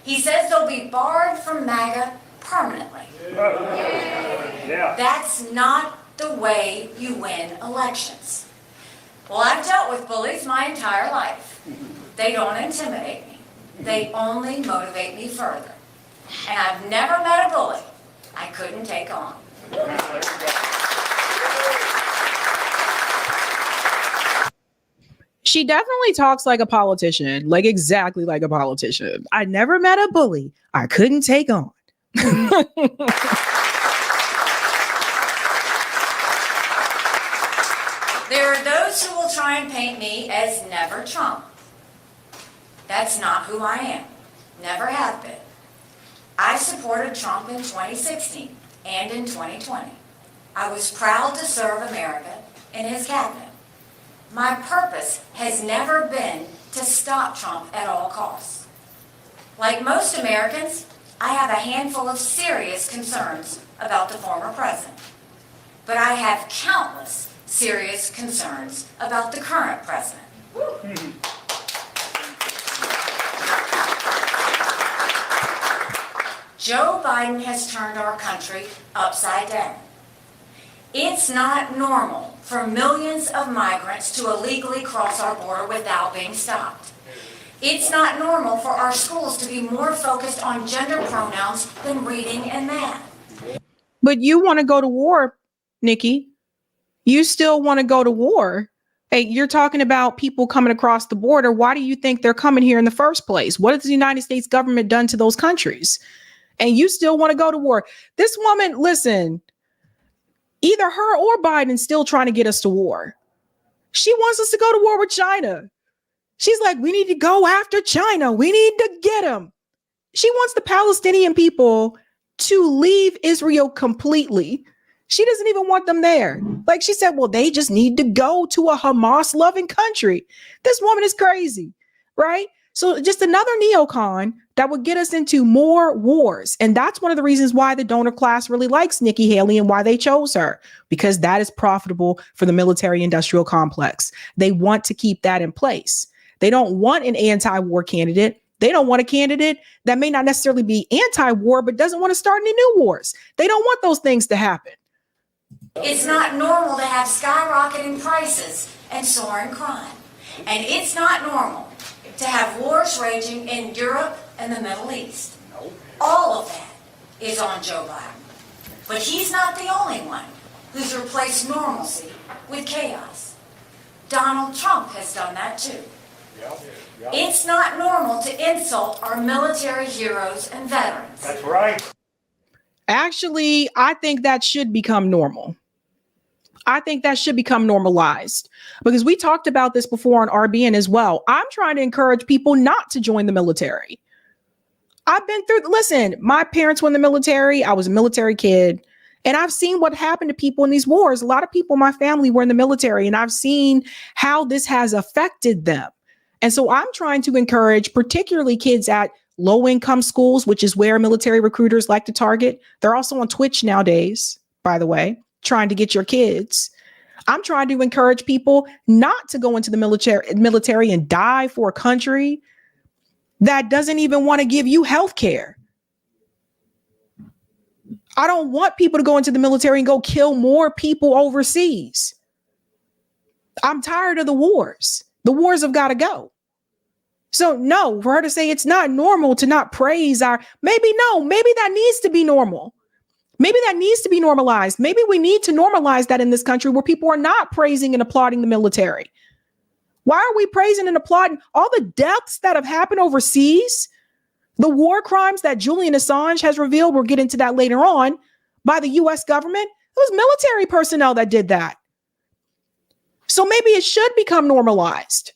He says they'll be barred from MAGA permanently. Yeah. That's not the way you win elections. Well, I've dealt with bullies my entire life. They don't intimidate me. They only motivate me further. And I've never met a bully I couldn't take on. She definitely talks like a politician, like exactly like a politician. I never met a bully I couldn't take on. There are those who will try and paint me as never Trump. That's not who I am. Never have been. I supported Trump in 2016 and in 2020. I was proud to serve America in his cabinet. My purpose has never been to stop Trump at all costs. Like most Americans, I have a handful of serious concerns about the former president. But I have countless serious concerns about the current president. Joe Biden has turned our country upside down. It's not normal for millions of migrants to illegally cross our border without being stopped. It's not normal for our schools to be more focused on gender pronouns than reading and math. But you want to go to war, Nikki. You still want to go to war. Hey, you're talking about people coming across the border. Why do you think they're coming here in the first place? What has the United States government done to those countries? And you still want to go to war. This woman, listen, either her or Biden still trying to get us to war. She wants us to go to war with China. She's like, we need to go after China. We need to get them. She wants the Palestinian people to leave Israel completely. She doesn't even want them there. Like she said, well, they just need to go to a Hamas loving country. This woman is crazy, right? So just another neocon that would get us into more wars. And that's one of the reasons why the donor class really likes Nikki Haley and why they chose her, because that is profitable for the military industrial complex. They want to keep that in place. They don't want an anti-war candidate. They don't want a candidate that may not necessarily be anti-war, but doesn't want to start any new wars. They don't want those things to happen. It's not normal to have skyrocketing prices and soaring crime. And it's not normal to have wars raging in Europe and the Middle East. All of that is on Joe Biden. But he's not the only one who's replaced normalcy with chaos. Donald Trump has done that too. It's not normal to insult our military heroes and veterans. That's right. Actually, I think that should become normal. I think that should become normalized because we talked about this before on RBN as well. I'm trying to encourage people not to join the military. I've been through, listen, my parents were in the military. I was a military kid and I've seen what happened to people in these wars. A lot of people in my family were in the military and I've seen how this has affected them. And so I'm trying to encourage particularly kids at low income schools, which is where military recruiters like to target. They're also on Twitch nowadays, by the way, trying to get your kids. I'm trying to encourage people not to go into the military and die for a country that doesn't even want to give you health care. I don't want people to go into the military and go kill more people overseas. I'm tired of the wars. The wars have got to go. So no, for her to say it's not normal to not praise maybe that needs to be normal. Maybe that needs to be normalized. Maybe we need to normalize that in this country where people are not praising and applauding the military. Why are we praising and applauding all the deaths that have happened overseas? The war crimes that Julian Assange has revealed, we'll get into that later on, by the US government. It was military personnel that did that. So maybe it should become normalized.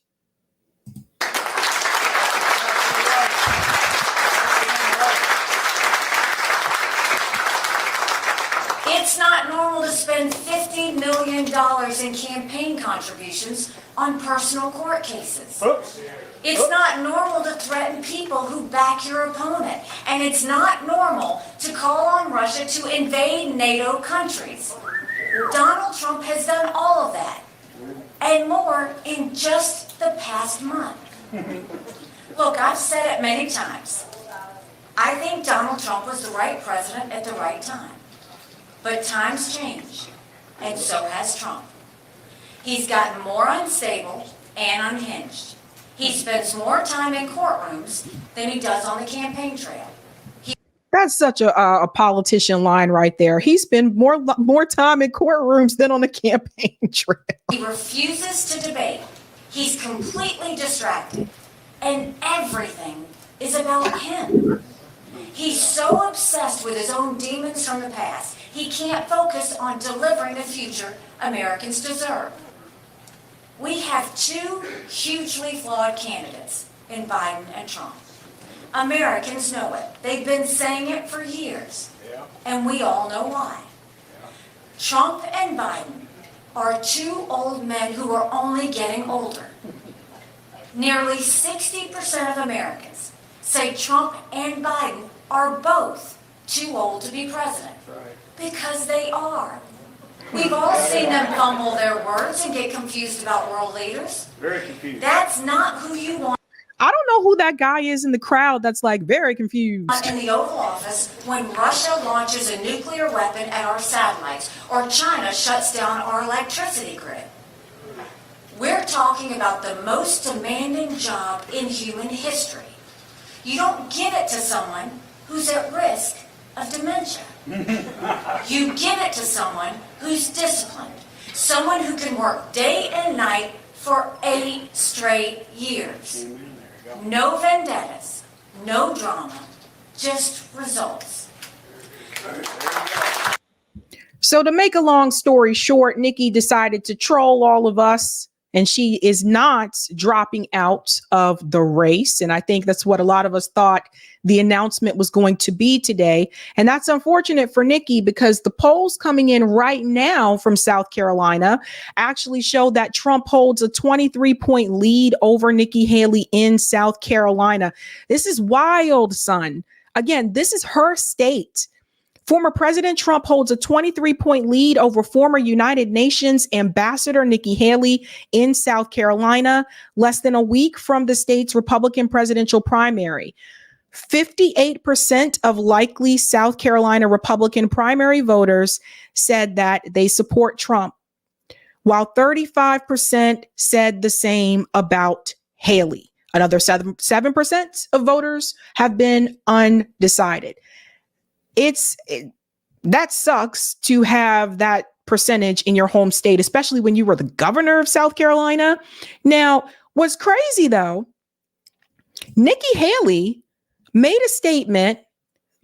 It's not normal to spend $50 million in campaign contributions on personal court cases. Oops. It's not normal to threaten people who back your opponent. And it's not normal to call on Russia to invade NATO countries. Donald Trump has done all of that and more in just the past month. Look, I've said it many times. I think Donald Trump was the right president at the right time. But times change, and so has Trump. He's gotten more unstable and unhinged. He spends more time in courtrooms than he does on the campaign trail. That's such a politician line right there. He spent more time in courtrooms than on the campaign trail. He refuses to debate. He's completely distracted, and everything is about him. He's so obsessed with his own demons from the past, he can't focus on delivering the future Americans deserve. We have two hugely flawed candidates in Biden and Trump. Americans know it. They've been saying it for years, and we all know why. Trump and Biden are two old men who are only getting older. Nearly 60% of Americans say Trump and Biden are both too old to be president. Because they are. We've all seen them fumble their words and get confused about world leaders. Very confused. That's not who you want. I don't know who that guy is in the crowd that's like very confused. In the Oval Office when Russia launches a nuclear weapon at our satellites or China shuts down our electricity grid. We're talking about the most demanding job in human history. You don't give it to someone who's at risk of dementia. You give it to someone who's disciplined, someone who can work day and night for 8 straight years. No vendettas, no drama, just results. So to make a long story short, Nikki decided to troll all of us and she is not dropping out of the race. And I think that's what a lot of us thought the announcement was going to be today. And that's unfortunate for Nikki, because the polls coming in right now from South Carolina actually show that Trump holds a 23-point lead over Nikki Haley in South Carolina. This is wild, son. Again, this is her state. Former President Trump holds a 23-point lead over former United Nations Ambassador Nikki Haley in South Carolina, less than a week from the state's Republican presidential primary. 58% of likely South Carolina Republican primary voters said that they support Trump, while 35% said the same about Haley. Another 7% of voters have been undecided. That sucks to have that percentage in your home state, especially when you were the governor of South Carolina. Now, what's crazy though, Nikki Haley made a statement.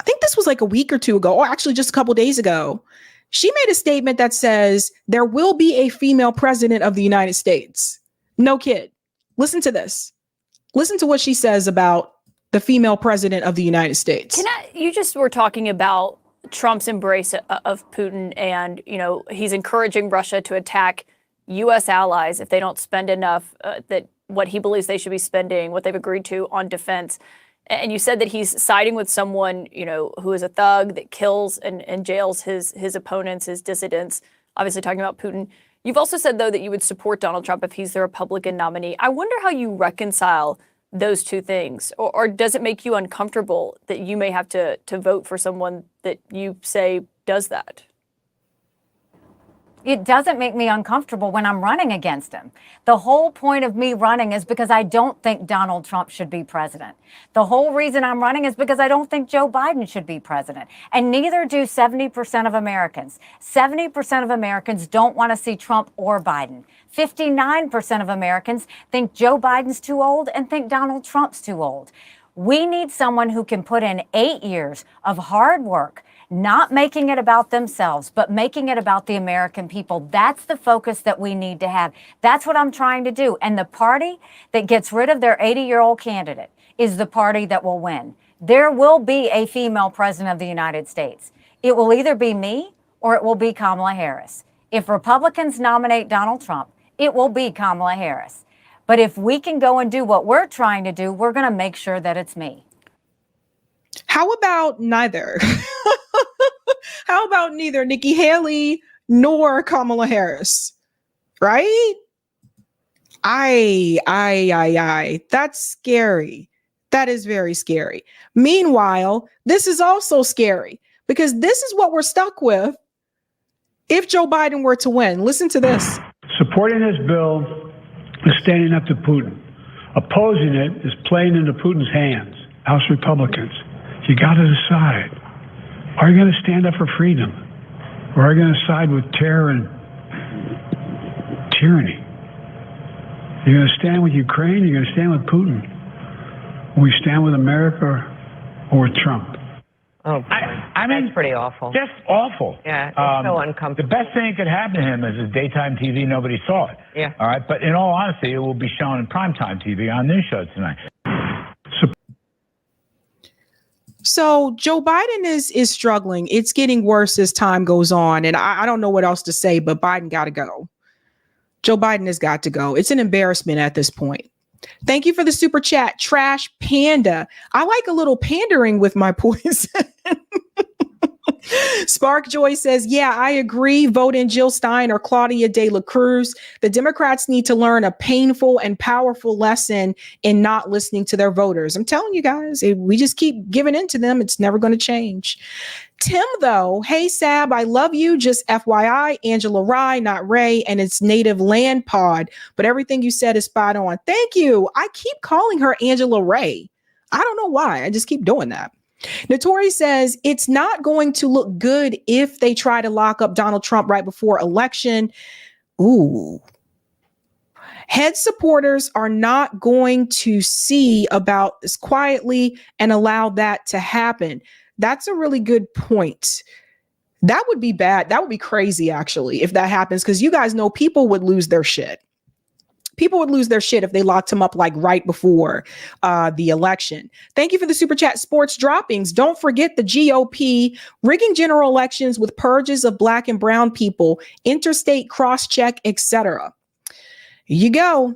I think this was like a week or two ago, or actually just a couple days ago. She made a statement that says there will be a female president of the United States. No kid. Listen to this. Listen to what she says about the female president of the United States. You just were talking about Trump's embrace of Putin, and, you know, he's encouraging Russia to attack U.S. allies if they don't spend enough, that what he believes they should be spending, what they've agreed to on defense. And you said that he's siding with someone, you know, who is a thug that kills and jails his opponents, his dissidents, obviously talking about Putin. You've also said, though, that you would support Donald Trump if he's the Republican nominee. I wonder how you reconcile those two things, or does it make you uncomfortable that you may have to vote for someone that you say does that? It doesn't make me uncomfortable when I'm running against him. The whole point of me running is because I don't think Donald Trump should be president. The whole reason I'm running is because I don't think Joe Biden should be president. And neither do 70% of Americans. 70% of Americans don't want to see Trump or Biden. 59% of Americans think Joe Biden's too old and think Donald Trump's too old. We need someone who can put in 8 years of hard work, not making it about themselves, but making it about the American people. That's the focus that we need to have. That's what I'm trying to do. And the party that gets rid of their 80-year-old candidate is the party that will win. There will be a female president of the United States. It will either be me or it will be Kamala Harris. If Republicans nominate Donald Trump, it will be Kamala Harris. But if we can go and do what we're trying to do, we're going to make sure that it's me. How about neither? How about neither Nikki Haley nor Kamala Harris? Right? That's scary. That is very scary. Meanwhile, this is also scary because this is what we're stuck with if Joe Biden were to win. Listen to this. Supporting this bill is standing up to Putin. Opposing it is playing into Putin's hands. House Republicans, you got to decide. Are you going to stand up for freedom? Or are you going to side with terror and tyranny? You're going to stand with Ukraine? You're going to stand with Putin? Will we stand with America or with Trump? Oh, I mean, that's pretty awful. Just awful. Yeah, it's so uncomfortable. The best thing that could happen to him is his daytime TV, nobody saw it. Yeah. All right, but in all honesty, it will be shown in primetime TV on this show tonight. So Joe Biden is struggling. It's getting worse as time goes on. And I don't know what else to say, but Biden got to go. Joe Biden has got to go. It's an embarrassment at this point. Thank you for the super chat, Trash Panda. I like a little pandering with my poison. Spark Joy says, yeah, I agree. Vote in Jill Stein or Claudia de la Cruz. The Democrats need to learn a painful and powerful lesson in not listening to their voters. I'm telling you guys, if we just keep giving in to them, it's never going to change. Tim, though, hey, Sab, I love you. Just FYI, Angela Rye, not Ray, and it's Native Land Pod. But everything you said is spot on. Thank you. I keep calling her Angela Ray. I don't know why. I just keep doing that. Notori says it's not going to look good if they try to lock up Donald Trump right before election. Ooh. Head supporters are not going to see about this quietly and allow that to happen. That's a really good point. That would be bad. That would be crazy, actually, if that happens, because you guys know people would lose their shit. People would lose their shit if they locked him up like right before the election. Thank you for the super chat. Sports droppings. Don't forget the GOP rigging general elections with purges of black and brown people, interstate cross-check, etc. Here you go.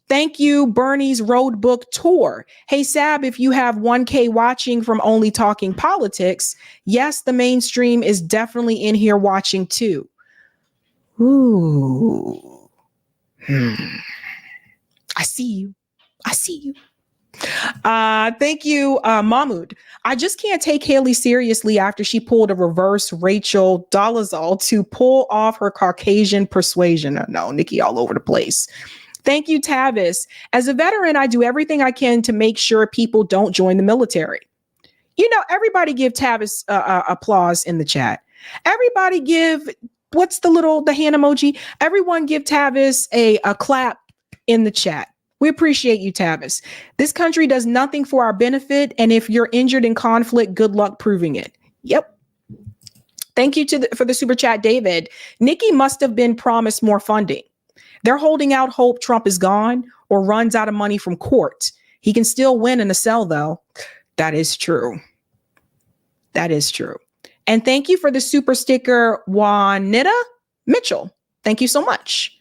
Thank you, Bernie's Road Book Tour. Hey, Sab, if you have 1K watching from Only Talking Politics, yes, the mainstream is definitely in here watching too. Ooh. I see you. I see you. Thank you, Mahmoud. I just can't take Haley seriously after she pulled a reverse Rachel Dolezal to pull off her Caucasian persuasion. No, Nikki all over the place. Thank you, Tavis. As a veteran, I do everything I can to make sure people don't join the military. You know, everybody give Tavis applause in the chat. Everybody give, what's the hand emoji? Everyone give Tavis a clap in the chat. We appreciate you, Tavis. This country does nothing for our benefit. And if you're injured in conflict, good luck proving it. Yep. Thank you for the super chat, David. Nikki must have been promised more funding. They're holding out hope Trump is gone or runs out of money from court. He can still win in a cell, though. That is true. That is true. And thank you for the super sticker, Juanita Mitchell. Thank you so much.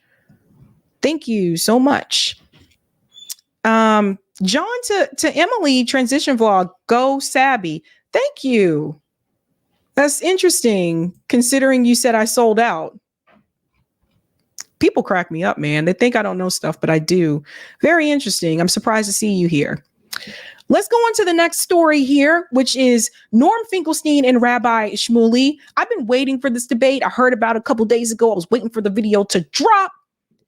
Thank you so much. John to Emily transition vlog, go Sabby. Thank you. That's interesting considering you said I sold out. People crack me up, man. They think I don't know stuff, but I do. Very interesting. I'm surprised to see you here. Let's go on to the next story here, which is Norm Finkelstein and Rabbi Shmuley. I've been waiting for this debate. I heard about it a couple days ago. I was waiting for the video to drop.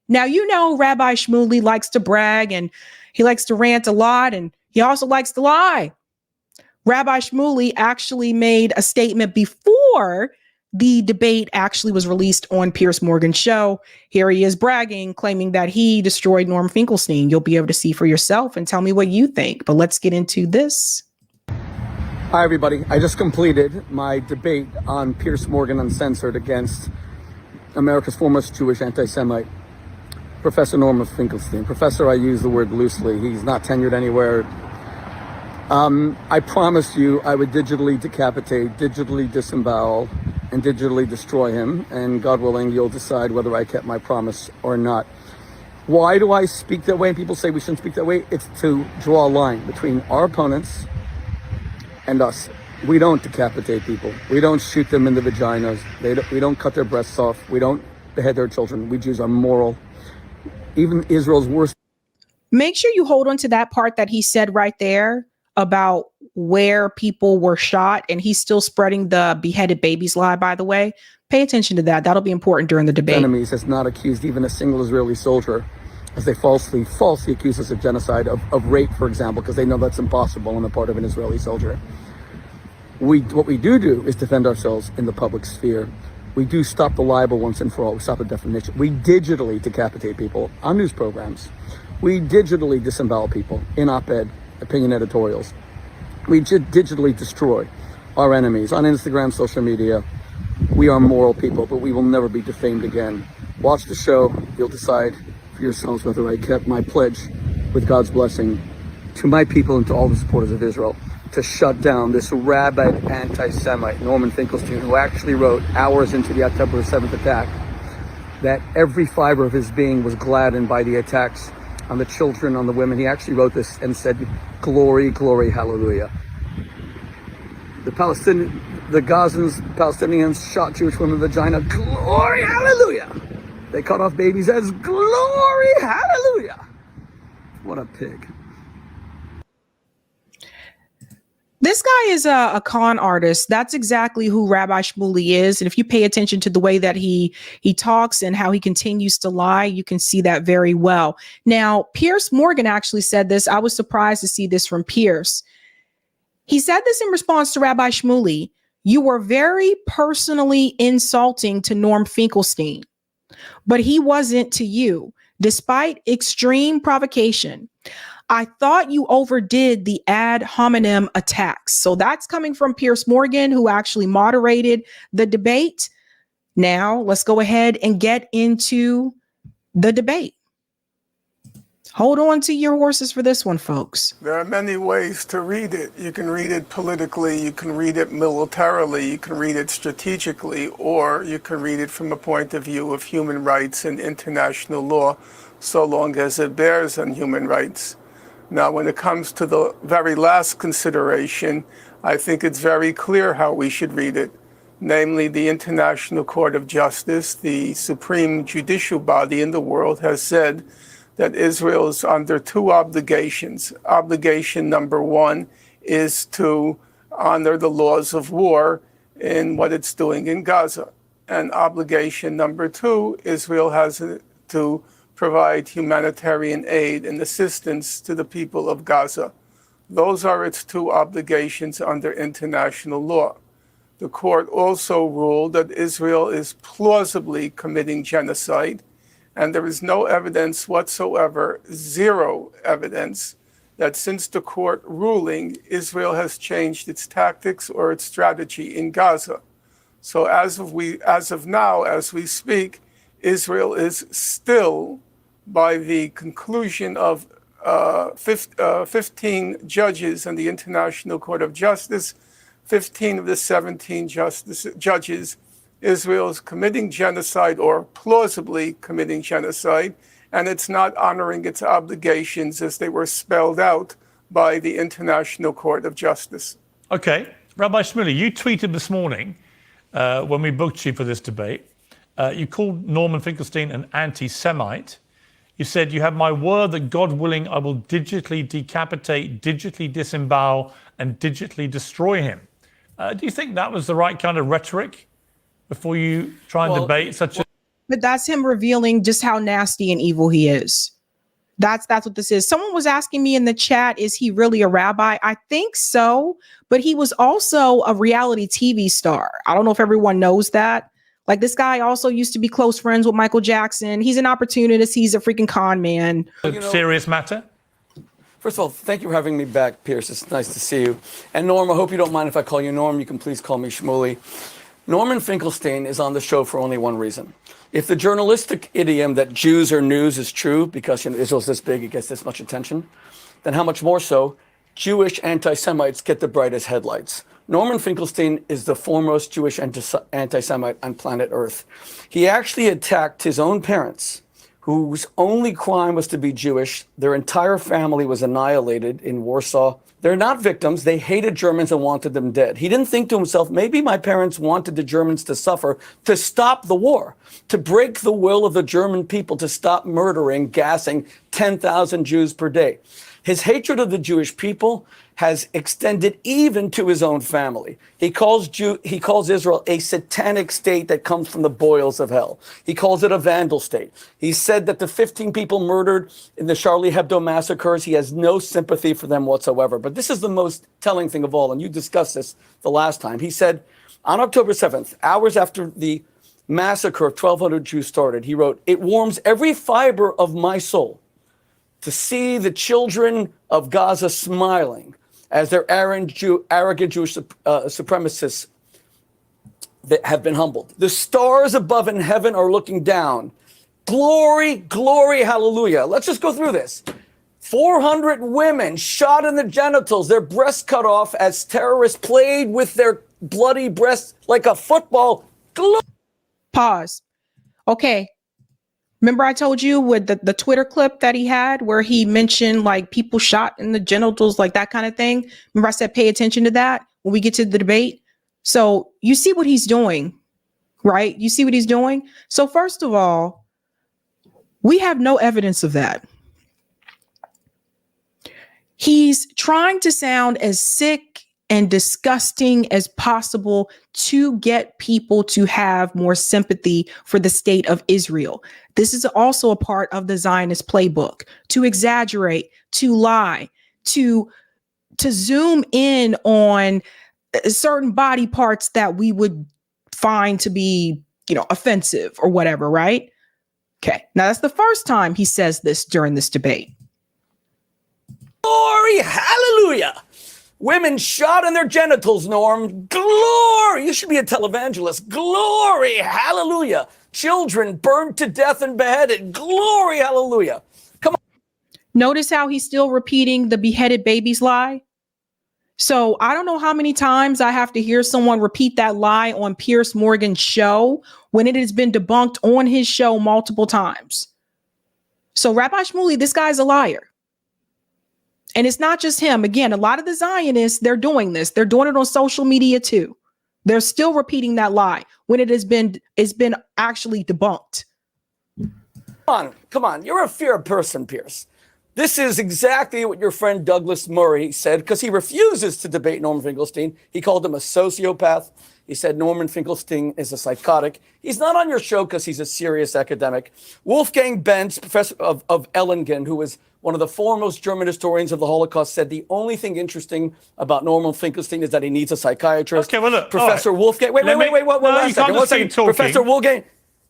Now, you know, Rabbi Shmuley likes to brag and he likes to rant a lot, and he also likes to lie. Rabbi Shmuley actually made a statement before the debate actually was released on Piers Morgan's show. Here he is bragging, claiming that he destroyed Norm Finkelstein. You'll be able to see for yourself and tell me what you think. But let's get into this. Hi, everybody. I just completed my debate on Piers Morgan Uncensored against America's foremost Jewish anti-Semite, Professor Norman Finkelstein. Professor, I use the word loosely. He's not tenured anywhere. I promised you I would digitally decapitate, digitally disembowel, and digitally destroy him. And God willing, you'll decide whether I kept my promise or not. Why do I speak that way? And people say we shouldn't speak that way. It's to draw a line between our opponents and us. We don't decapitate people. We don't shoot them in the vaginas. We don't cut their breasts off. We don't behead their children. We Jews are moral. Even Israel's worst. Make sure you hold on to that part that he said right there about where people were shot, and he's still spreading the beheaded babies lie, by the way. Pay attention to that. That'll be important during the debate. Enemies has not accused even a single Israeli soldier, as they falsely accuse us of genocide, of rape, for example, because they know that's impossible on the part of an Israeli soldier. What we do is defend ourselves in the public sphere. We do stop the libel once and for all. We stop the defamation. We digitally decapitate people on news programs. We digitally disembowel people in op-ed, opinion editorials. We digitally destroy our enemies on Instagram, social media. We are moral people, but we will never be defamed again. Watch the show. You'll decide for yourselves whether I kept my pledge, with God's blessing, to my people and to all the supporters of Israel, to shut down this rabid anti-Semite, Norman Finkelstein, who actually wrote hours into the October 7th attack that every fiber of his being was gladdened by the attacks on the children, on the women. He actually wrote this and said, glory, glory, hallelujah. The Palestinians shot Jewish women in the vagina, glory, hallelujah. They cut off babies as glory, hallelujah. What a pig. This guy is a con artist. That's exactly who Rabbi Shmuley is. And if you pay attention to the way that he talks and how he continues to lie, you can see that very well. Now, Piers Morgan actually said this. I was surprised to see this from Piers. He said this in response to Rabbi Shmuley. You were very personally insulting to Norm Finkelstein, but he wasn't to you, despite extreme provocation. I thought you overdid the ad hominem attacks. So that's coming from Piers Morgan, who actually moderated the debate. Now let's go ahead and get into the debate. Hold on to your horses for this one, folks. There are many ways to read it. You can read it politically, you can read it militarily, you can read it strategically, or you can read it from a point of view of human rights and international law, so long as it bears on human rights. Now, when it comes to the very last consideration, I think it's very clear how we should read it. Namely, the International Court of Justice, the supreme judicial body in the world, has said that Israel is under two obligations. Obligation number one is to honor the laws of war in what it's doing in Gaza. And obligation number two, Israel has to provide humanitarian aid and assistance to the people of Gaza. Those are its two obligations under international law. The court also ruled that Israel is plausibly committing genocide, and there is no evidence whatsoever, zero evidence, that since the court ruling, Israel has changed its tactics or its strategy in Gaza. So as of now, as we speak, Israel is still, by the conclusion of 15 judges in the International Court of Justice, 15 of the 17 judges, Israel is committing genocide or plausibly committing genocide, and it's not honoring its obligations as they were spelled out by the International Court of Justice. Okay. Rabbi Shmuley, you tweeted this morning when we booked you for this debate. You called Norman Finkelstein an anti-Semite. You said, "You have my word that God willing, I will digitally decapitate, digitally disembowel, and digitally destroy him." Do you think that was the right kind of rhetoric before you try and debate such a... But that's him revealing just how nasty and evil he is. That's what this is. Someone was asking me in the chat, is he really a rabbi? I think so, but he was also a reality TV star. I don't know if everyone knows that. Like, this guy also used to be close friends with Michael Jackson. He's an opportunist. He's a freaking con man. Serious matter? First of all, thank you for having me back, Pierce. It's nice to see you. And Norm, I hope you don't mind if I call you Norm. You can please call me Shmuley. Norman Finkelstein is on the show for only one reason. If the journalistic idiom that Jews are news is true, because Israel's this big, it gets this much attention, then how much more so Jewish anti-Semites get the brightest headlights. Norman Finkelstein is the foremost Jewish anti-Semite on planet Earth. He actually attacked his own parents, whose only crime was to be Jewish. Their entire family was annihilated in Warsaw. They're not victims. They hated Germans and wanted them dead. He didn't think to himself, maybe my parents wanted the Germans to suffer to stop the war, to break the will of the German people, to stop murdering, gassing 10,000 Jews per day. His hatred of the Jewish people has extended even to his own family. He calls Israel a satanic state that comes from the boils of hell. He calls it a vandal state. He said that the 15 people murdered in the Charlie Hebdo massacres, he has no sympathy for them whatsoever. But this is the most telling thing of all, and you discussed this the last time. He said, on October 7th, hours after the massacre of 1,200 Jews started, he wrote, "It warms every fiber of my soul to see the children of Gaza smiling as their arrogant Jewish supremacists that have been humbled. The stars above in heaven are looking down. Glory, glory, hallelujah." Let's just go through this. 400 women shot in the genitals, their breasts cut off as terrorists played with their bloody breasts like a football. Pause. Okay. Remember I told you with the Twitter clip that he had where he mentioned like people shot in the genitals, like that kind of thing? Remember I said pay attention to that when we get to the debate? So you see what he's doing, right? You see what he's doing? So first of all, we have no evidence of that. He's trying to sound as sick and disgusting as possible to get people to have more sympathy for the state of Israel. This is also a part of the Zionist playbook, to exaggerate, to lie, to zoom in on certain body parts that we would find to be, offensive or whatever, right? Okay. Now that's the first time he says this during this debate. Glory, hallelujah. Women shot in their genitals, Norm. Glory. You should be a televangelist. Glory, hallelujah. Children burned to death and beheaded. Glory, hallelujah. Come on. Notice how he's still repeating the beheaded babies lie. So I don't know how many times I have to hear someone repeat that lie on Piers Morgan's show when it has been debunked on his show multiple times. So Rabbi Shmuley, this guy's a liar. And it's not just him. Again, a lot of the Zionists, they're doing this. They're doing it on social media too. They're still repeating that lie when it's been actually debunked. Come on. You're a fair person, Pierce. This is exactly what your friend Douglas Murray said, because he refuses to debate Norman Finkelstein. He called him a sociopath. He said Norman Finkelstein is a psychotic. He's not on your show because he's a serious academic. Wolfgang Benz, professor of Ellingen, who was one of the foremost German historians of the Holocaust, said the only thing interesting about Norman Finkelstein is that he needs a psychiatrist. Okay, well, look, Professor Wolfgang. Wait, one second. Professor Wolfgang.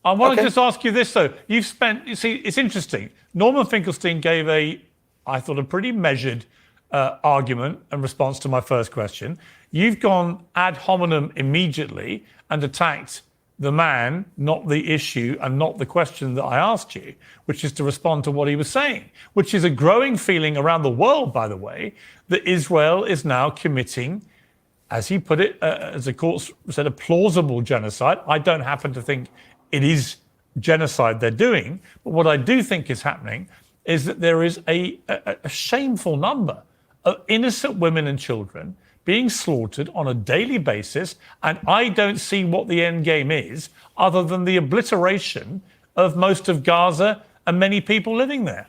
I want to just ask you this, though. You see, it's interesting. Norman Finkelstein gave I thought, a pretty measured argument in response to my first question. You've gone ad hominem immediately and attacked the man, not the issue, and not the question that I asked you, which is to respond to what he was saying, which is a growing feeling around the world, by the way, that Israel is now committing, as he put it, as the court said, a plausible genocide. I don't happen to think it is genocide they're doing, but what I do think is happening is that there is a shameful number of innocent women and children being slaughtered on a daily basis, and I don't see what the end game is other than the obliteration of most of Gaza and many people living there.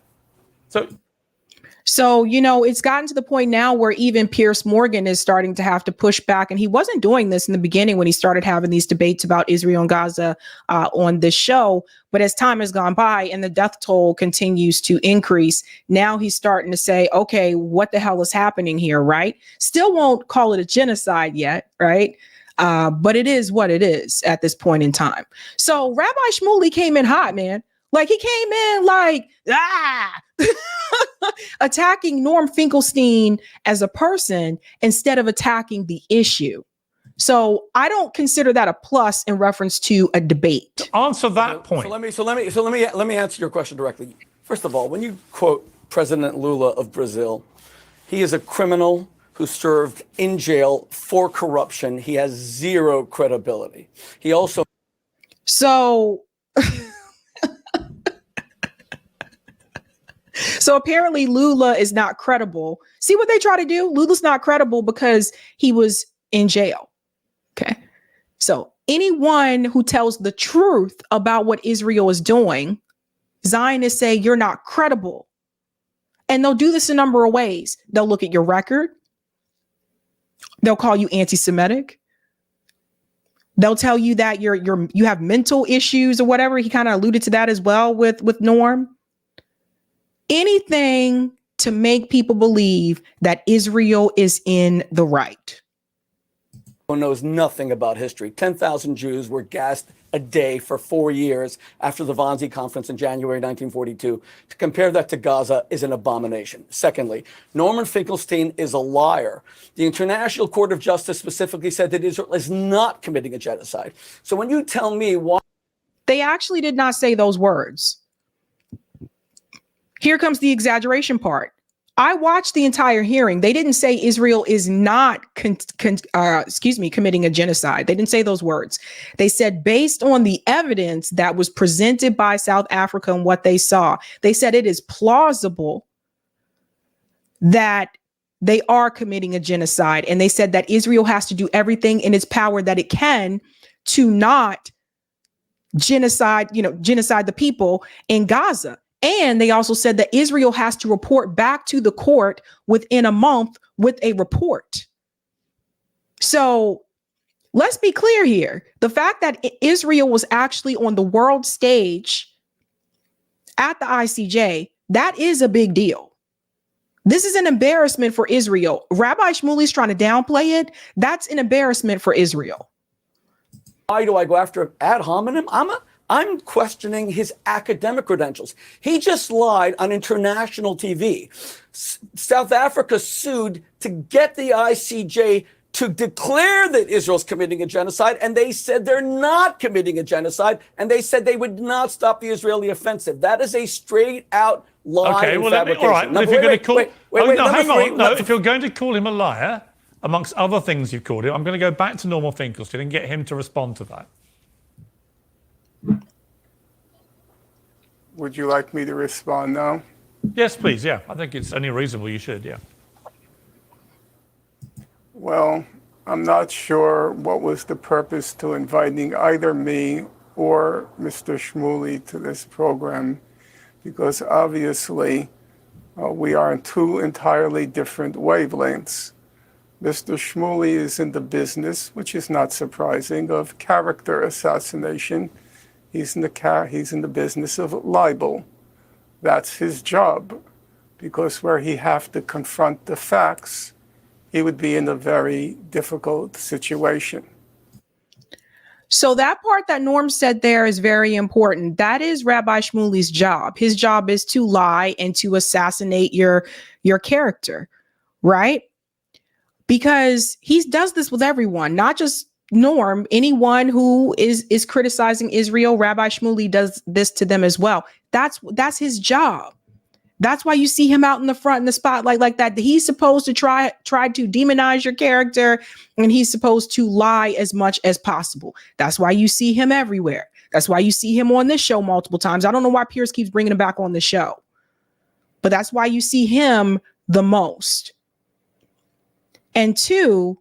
So, you know, it's gotten to the point now where even Piers Morgan is starting to have to push back. And he wasn't doing this in the beginning when he started having these debates about Israel and Gaza on this show. But as time has gone by and the death toll continues to increase, now he's starting to say, OK, what the hell is happening here? Right. Still won't call it a genocide yet. Right. But it is what it is at this point in time. So Rabbi Shmuley came in hot, man. Like he came in like, attacking Norm Finkelstein as a person instead of attacking the issue. So I don't consider that a plus in reference to a debate. To answer that point. So let me answer your question directly. First of all, when you quote President Lula of Brazil, he is a criminal who served in jail for corruption. He has zero credibility. He also. So apparently Lula is not credible. See what they try to do? Lula's not credible because he was in jail. Okay. So anyone who tells the truth about what Israel is doing, Zionists say you're not credible. And they'll do this a number of ways. They'll look at your record. They'll call you anti-Semitic. They'll tell you that you have mental issues or whatever. He kind of alluded to that as well with Norm. Anything to make people believe that Israel is in the right. Knows nothing about history. 10,000 Jews were gassed a day for 4 years after the Wannsee Conference in January 1942. To compare that to Gaza is an abomination. Secondly, Norman Finkelstein is a liar. The International Court of Justice specifically said that Israel is not committing a genocide. So when you tell me why... They actually did not say those words. Here comes the exaggeration part. I watched the entire hearing. They didn't say Israel is not committing a genocide. They didn't say those words. They said based on the evidence that was presented by South Africa and what they saw, they said it is plausible that they are committing a genocide. And they said that Israel has to do everything in its power that it can to not genocide the people in Gaza. And they also said that Israel has to report back to the court within a month with a report. So let's be clear here. The fact that Israel was actually on the world stage at the ICJ, that is a big deal. This is an embarrassment for Israel. Rabbi Shmuley's trying to downplay it. That's an embarrassment for Israel. Why do I go after ad hominem? I'm questioning his academic credentials. He just lied on international TV. South Africa sued to get the ICJ to declare that Israel's committing a genocide, and they said they're not committing a genocide, and they said they would not stop the Israeli offensive. That is a straight out lie Okay, and well, fabrication. all right. Well, if you're going to call, hang on. No, if you're going to call him a liar, amongst other things you've called him, I'm going to go back to Norman Finkelstein and get him to respond to that. Would you like me to respond now? Yes, please. Yeah, I think it's only reasonable you should. Yeah. Well, I'm not sure what was the purpose to inviting either me or Mr. Shmuley to this program, because obviously we are on two entirely different wavelengths. Mr. Shmuley is in the business, which is not surprising, of character assassination. He's in the business of libel. That's his job, because where he have to confront the facts, he would be in a very difficult situation. So that part that Norm said there is very important. That is Rabbi Shmuley's job. His job is to lie and to assassinate your character, right? Because he does this with everyone, not just Norm. Anyone who is criticizing Israel, Rabbi Shmuley does this to them as well. That's his job. That's why you see him out in the front in the spotlight like that. He's supposed to try to demonize your character, and he's supposed to lie as much as possible. That's why you see him everywhere. That's why you see him on this show multiple times. I don't know why Pierce keeps bringing him back on the show, but that's why you see him the most. And two,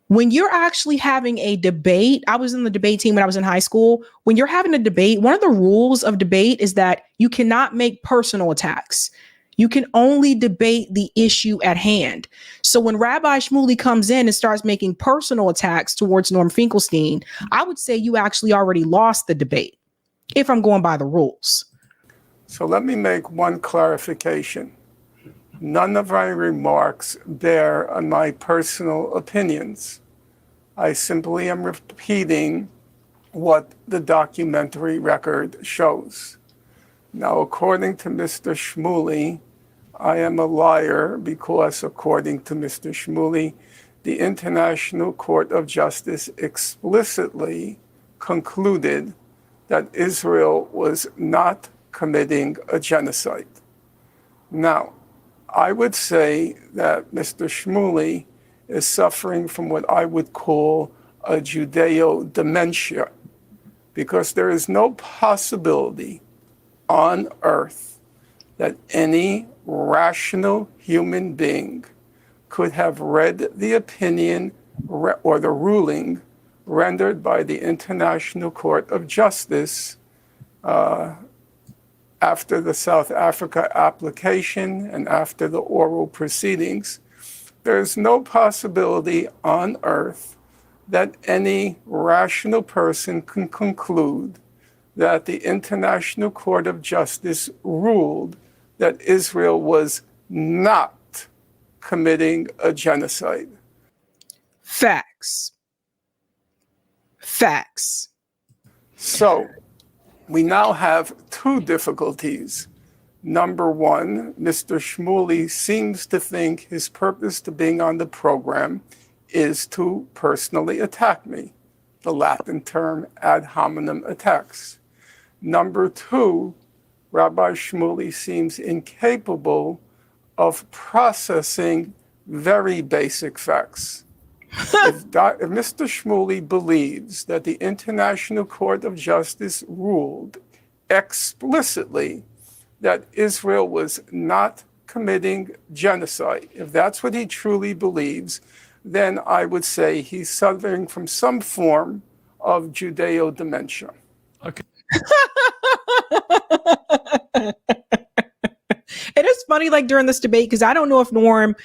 when you're actually having a debate, I was in the debate team when I was in high school. When you're having a debate, one of the rules of debate is that you cannot make personal attacks. You can only debate the issue at hand. So when Rabbi Shmuley comes in and starts making personal attacks towards Norm Finkelstein, I would say you actually already lost the debate, if I'm going by the rules. So let me make one clarification. None of my remarks bear on my personal opinions. I simply am repeating what the documentary record shows. Now, according to Mr. Shmuley, I am a liar because, according to Mr. Shmuley, the International Court of Justice explicitly concluded that Israel was not committing a genocide. Now, I would say that Mr. Shmuley is suffering from what I would call a Judeo-dementia, because there is no possibility on earth that any rational human being could have read the opinion or the ruling rendered by the International Court of Justice after the South Africa application and after the oral proceedings. There is no possibility on earth that any rational person can conclude that the International Court of Justice ruled that Israel was not committing a genocide. Facts. Facts. So we now have two difficulties. Number one, Mr. Shmuley seems to think his purpose to being on the program is to personally attack me, the Latin term ad hominem attacks. Number two, Rabbi Shmuley seems incapable of processing very basic facts. If Mr. Shmuley believes that the International Court of Justice ruled explicitly that Israel was not committing genocide, if that's what he truly believes, then I would say he's suffering from some form of Judeo-dementia. Okay. It is funny, like during this debate, because I don't know if Norm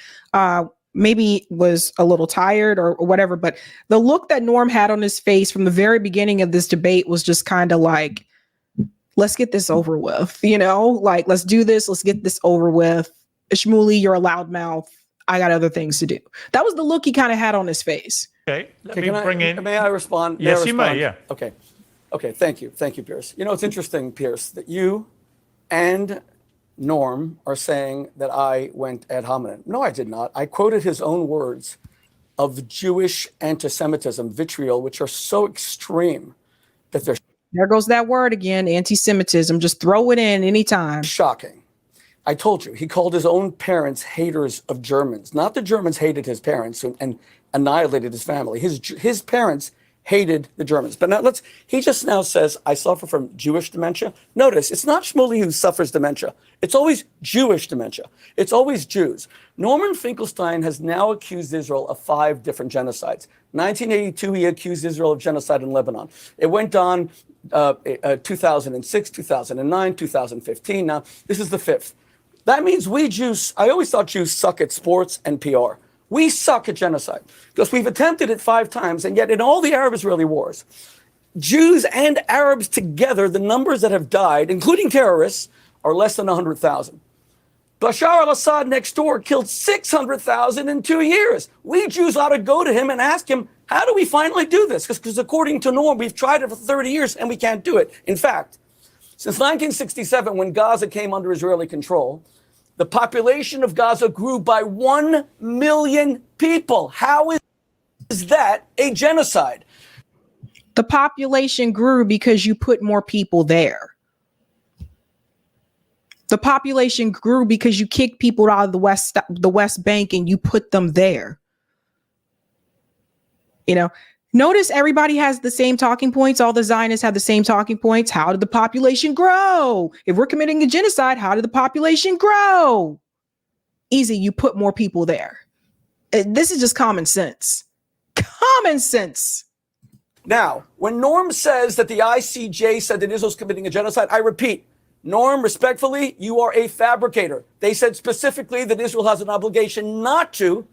maybe was a little tired or whatever, but the look that Norm had on his face from the very beginning of this debate was just kind of like, let's get this over with, you know, like, let's do this. Let's get this over with. Shmuley, you're a loudmouth. I got other things to do. That was the look he kind of had on his face. Okay. Let me bring in. May I respond? Yes, you may. Yeah. Okay. Okay. Thank you. Thank you, Pierce. You know, it's interesting, Pierce, that you and Norm are saying that I went ad hominem. No, I did not. I quoted his own words of Jewish anti-Semitism, vitriol, which are so extreme that they're There goes that word again, anti-Semitism. Just throw it in anytime. shocking. I told you, he called his own parents haters of Germans. Not the Germans hated his parents and annihilated his family. His parents hated the Germans. But now he just now says, I suffer from Jewish dementia. Notice, it's not Shmuley who suffers dementia. It's always Jewish dementia. It's always Jews. Norman Finkelstein has now accused Israel of 5 different genocides. 1982, he accused Israel of genocide in Lebanon. It went on 2006, 2009, 2015. Now, this is the 5th. That means we Jews, I always thought Jews suck at sports and PR. We suck at genocide because we've attempted it 5 times, and yet in all the Arab-Israeli wars, Jews and Arabs together, the numbers that have died, including terrorists, are less than 100,000. Bashar al-Assad next door killed 600,000 in 2 years. We Jews ought to go to him and ask him, how do we finally do this? Because according to Norm, we've tried it for 30 years and we can't do it. In fact, since 1967, when Gaza came under Israeli control, the population of Gaza grew by 1 million people. How is that a genocide? The population grew because you put more people there. The population grew because you kicked people out of the West Bank and you put them there. You know, notice everybody has the same talking points. All the Zionists have the same talking points. How did the population grow? If we're committing a genocide, how did the population grow? Easy, you put more people there. This is just common sense. Common sense. Now, when Norm says that the ICJ said that Israel's committing a genocide, I repeat, Norm, respectfully, you are a fabricator. They said specifically that Israel has an obligation not to.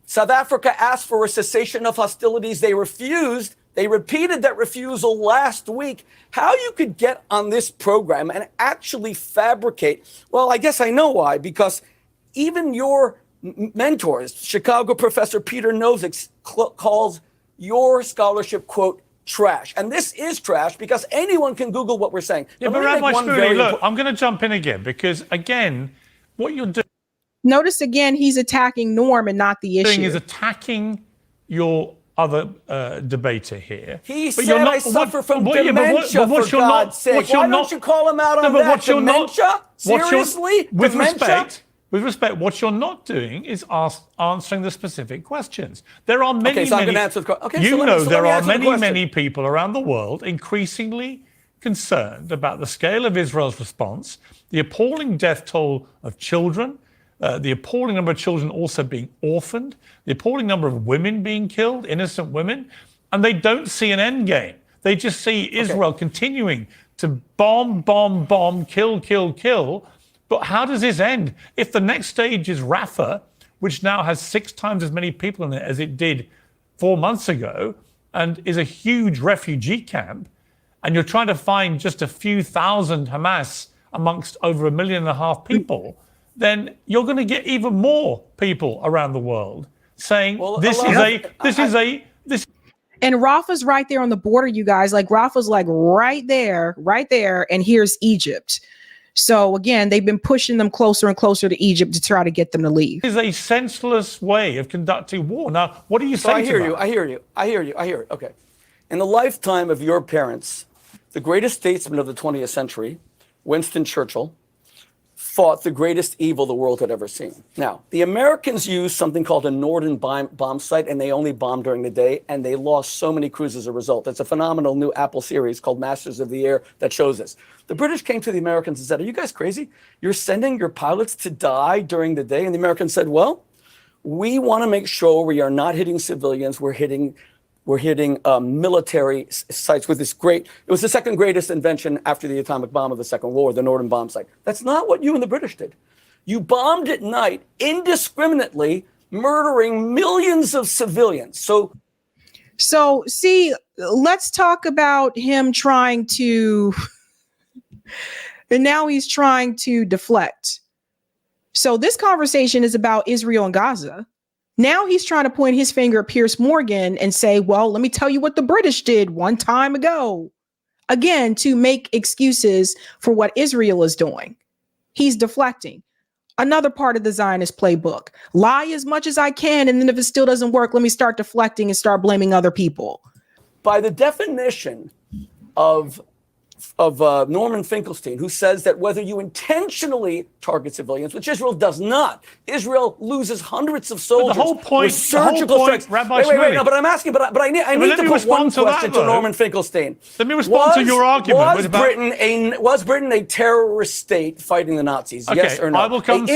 South Africa asked for a cessation of hostilities. They refused. They repeated that refusal last week. How you could get on this program and actually fabricate? Well, I guess I know why, because even your mentors, Chicago professor Peter Nozick, calls your scholarship, quote, trash. And this is trash because anyone can Google what we're saying. Yeah, but Rabbi Shmuley, look, I'm going to jump in again because, again, what you're doing. Notice again, he's attacking Norm and not the issue. Is attacking your other debater here. He said I suffer from dementia, for God's sake. Why don't you call him out on that? Dementia? Seriously? With respect, what you're not doing is answering the specific questions. There are many, okay, so I'm going to answer the question. You know there are many people around the world increasingly concerned about the scale of Israel's response, the appalling death toll of children, the appalling number of children also being orphaned, the appalling number of women being killed, innocent women, and they don't see an end game. They just see Israel continuing to bomb, kill. But how does this end? If the next stage is Rafah, which now has 6 times as many people in it as it did 4 months ago, and is a huge refugee camp, and you're trying to find just a few thousand Hamas amongst over 1.5 million people, then you're going to get even more people around the world saying this is. And Rafah's right there on the border, you guys. Like Rafah's like right there, and here's Egypt. So again, they've been pushing them closer and closer to Egypt to try to get them to leave. It is a senseless way of conducting war. Now, what do you say I hear you. Okay. In the lifetime of your parents, the greatest statesman of the 20th century, Winston Churchill, fought the greatest evil the world had ever seen. Now, the Americans used something called a Norden bomb sight, and they only bombed during the day, and they lost so many crews as a result. It's a phenomenal new Apple series called Masters of the Air that shows this. The British came to the Americans and said, are you guys crazy? You're sending your pilots to die during the day? And the Americans said, well, we want to make sure we are not hitting civilians. We're hitting military sites with this it was the second greatest invention after the atomic bomb of the Second World War, the Norden bomb sight. That's not what you and the British did. You bombed at night indiscriminately, murdering millions of civilians. So see, let's talk about him trying to, and now he's trying to deflect. So this conversation is about Israel and Gaza. Now he's trying to point his finger at Piers Morgan and say, well, let me tell you what the British did one time ago. Again, to make excuses for what Israel is doing. He's deflecting. Another part of the Zionist playbook. Lie as much as I can, and then if it still doesn't work, let me start deflecting and start blaming other people. By the definition of Norman Finkelstein, who says that whether you intentionally target civilians, which Israel does not, Israel loses hundreds of soldiers. But the whole point, with surgical strikes. Rabbi wait, no, but I'm asking, but I need to put one question to Norman Finkelstein. Let me respond to your argument. Was Britain a terrorist state fighting the Nazis? Okay, yes or no? I will come.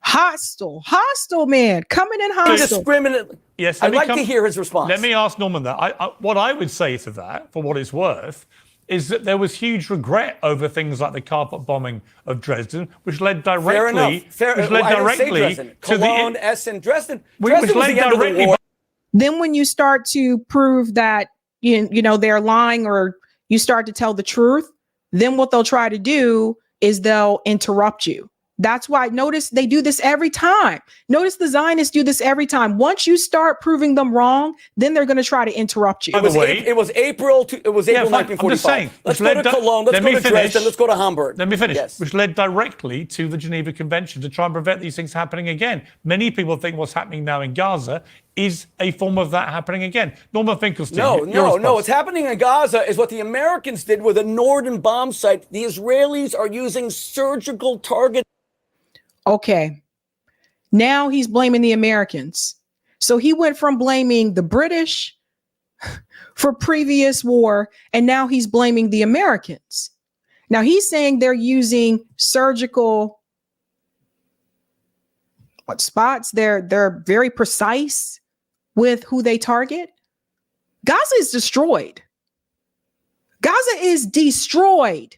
Hostile man, coming in hostile. Indiscriminately. Yes, I'd like to hear his response. Let me ask Norman that. What I would say to that, for what it's worth, is that there was huge regret over things like the carpet bombing of Dresden, which led directly, to Cologne, Essen, Dresden. Which led directly. Then when you start to prove that you know they're lying, or you start to tell the truth, then what they'll try to do is they'll interrupt you. That's why, notice they do this every time. Notice the Zionists do this every time. Once you start proving them wrong, then they're going to try to interrupt you. It was April 1945. Let's go to Cologne. Let's go to Dresden. Let's go to Hamburg. Let me finish. Yes. Which led directly to the Geneva Convention to try and prevent these things happening again. Many people think what's happening now in Gaza is a form of that happening again. Norman Finkelstein. No. What's happening in Gaza is what the Americans did with the Norden bomb site. The Israelis are using surgical target. Okay, now he's blaming the Americans. So he went from blaming the British for previous war, and now he's blaming the Americans. Now he's saying they're using surgical spots. They're very precise with who they target. Gaza is destroyed. Gaza is destroyed.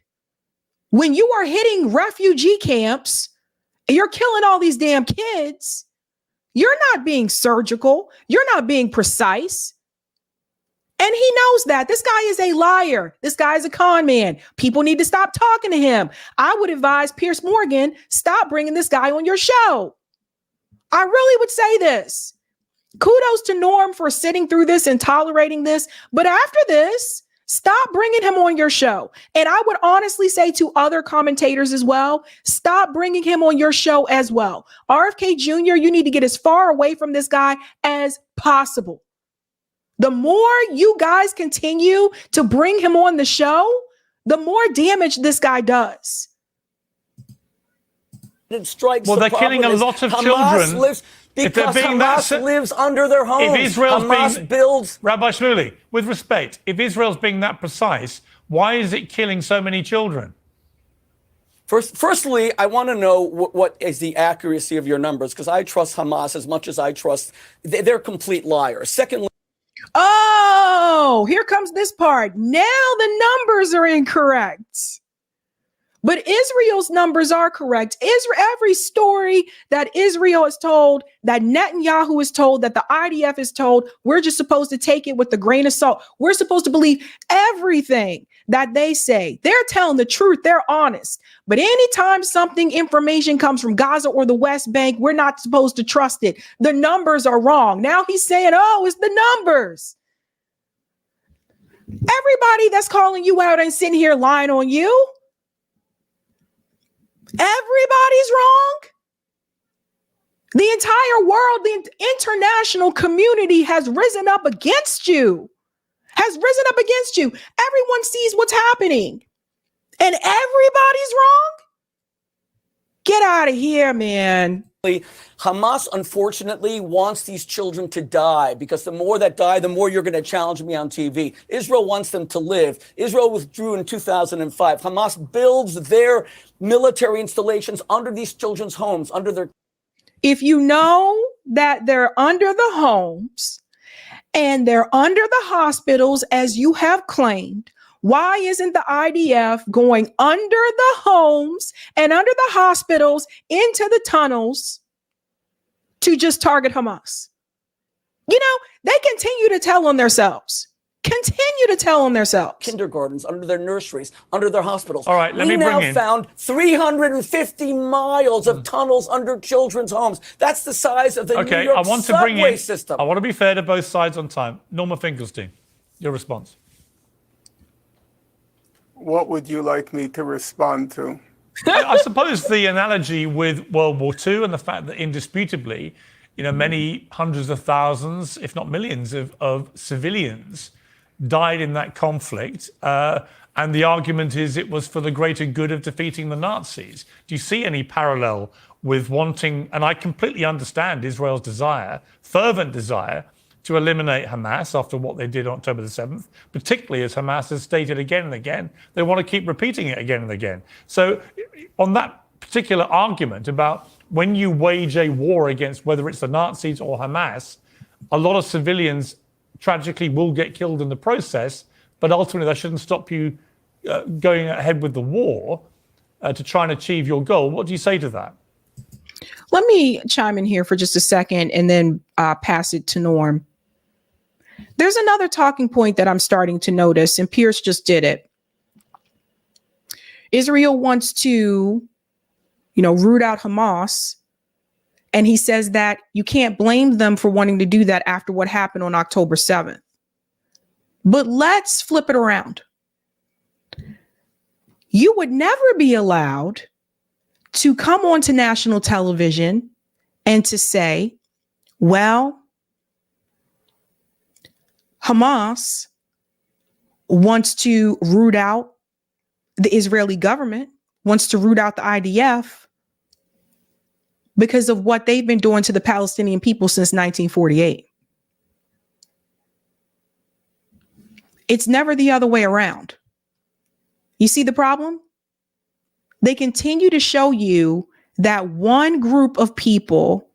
When you are hitting refugee camps, you're killing all these damn kids. You're not being surgical. You're not being precise. And he knows that. This guy is a liar. This guy is a con man. People need to stop talking to him. I would advise Piers Morgan, stop bringing this guy on your show. I really would say this. Kudos to Norm for sitting through this and tolerating this. But after this, stop bringing him on your show. And I would honestly say to other commentators as well, stop bringing him on your show as well. RFK Jr., you need to get as far away from this guy as possible. The more you guys continue to bring him on the show, the more damage this guy does. It strikes well, they're killing a lot of children. Because Hamas lives under their homes. If Israel's Hamas builds. Rabbi Shmuley, with respect, if Israel's being that precise, why is it killing so many children? Firstly, I want to know what is the accuracy of your numbers, because I trust Hamas as much as I trust. They're complete liars. Secondly. Oh, here comes this part. Now the numbers are incorrect. But Israel's numbers are correct. Every story that Israel is told, that Netanyahu is told, that the IDF is told, we're just supposed to take it with a grain of salt. We're supposed to believe everything that they say. They're telling the truth. They're honest. But anytime information comes from Gaza or the West Bank, we're not supposed to trust it. The numbers are wrong. Now he's saying, oh, it's the numbers. Everybody that's calling you out and sitting here lying on you. Everybody's wrong. The entire world, the international community has risen up against you. Everyone sees what's happening. And everybody's wrong? Get out of here, man. Hamas, unfortunately, wants these children to die, because the more that die, the more you're going to challenge me on TV. Israel wants them to live. Israel withdrew in 2005. Hamas builds their military installations under these children's homes, under their... If you know that they're under the homes and they're under the hospitals, as you have claimed, why isn't the IDF going under the homes and under the hospitals into the tunnels to just target Hamas? You know, they continue to tell on themselves. Kindergartens, under their nurseries, under their hospitals. All right, we now found 350 miles of tunnels under children's homes. That's the size of the New York subway system. I want to be fair to both sides on time. Norma Finkelstein, your response. What would you like me to respond to? I suppose the analogy with World War II and the fact that indisputably, many hundreds of thousands, if not millions of civilians died in that conflict. And the argument is it was for the greater good of defeating the Nazis. Do you see any parallel with wanting, and I completely understand Israel's desire, fervent desire, to eliminate Hamas after what they did on October the 7th, particularly as Hamas has stated again and again, they want to keep repeating it again and again. So on that particular argument about when you wage a war against whether it's the Nazis or Hamas, a lot of civilians tragically will get killed in the process, but ultimately that shouldn't stop you going ahead with the war to try and achieve your goal. What do you say to that? Let me chime in here for just a second and then pass it to Norm. There's another talking point that I'm starting to notice, and Pierce just did it. Israel wants to, root out Hamas. And he says that you can't blame them for wanting to do that after what happened on October 7th. But let's flip it around. You would never be allowed to come onto national television and to say, well, Hamas wants to root out the Israeli government, wants to root out the IDF because of what they've been doing to the Palestinian people since 1948. It's never the other way around. You see the problem? They continue to show you that one group of people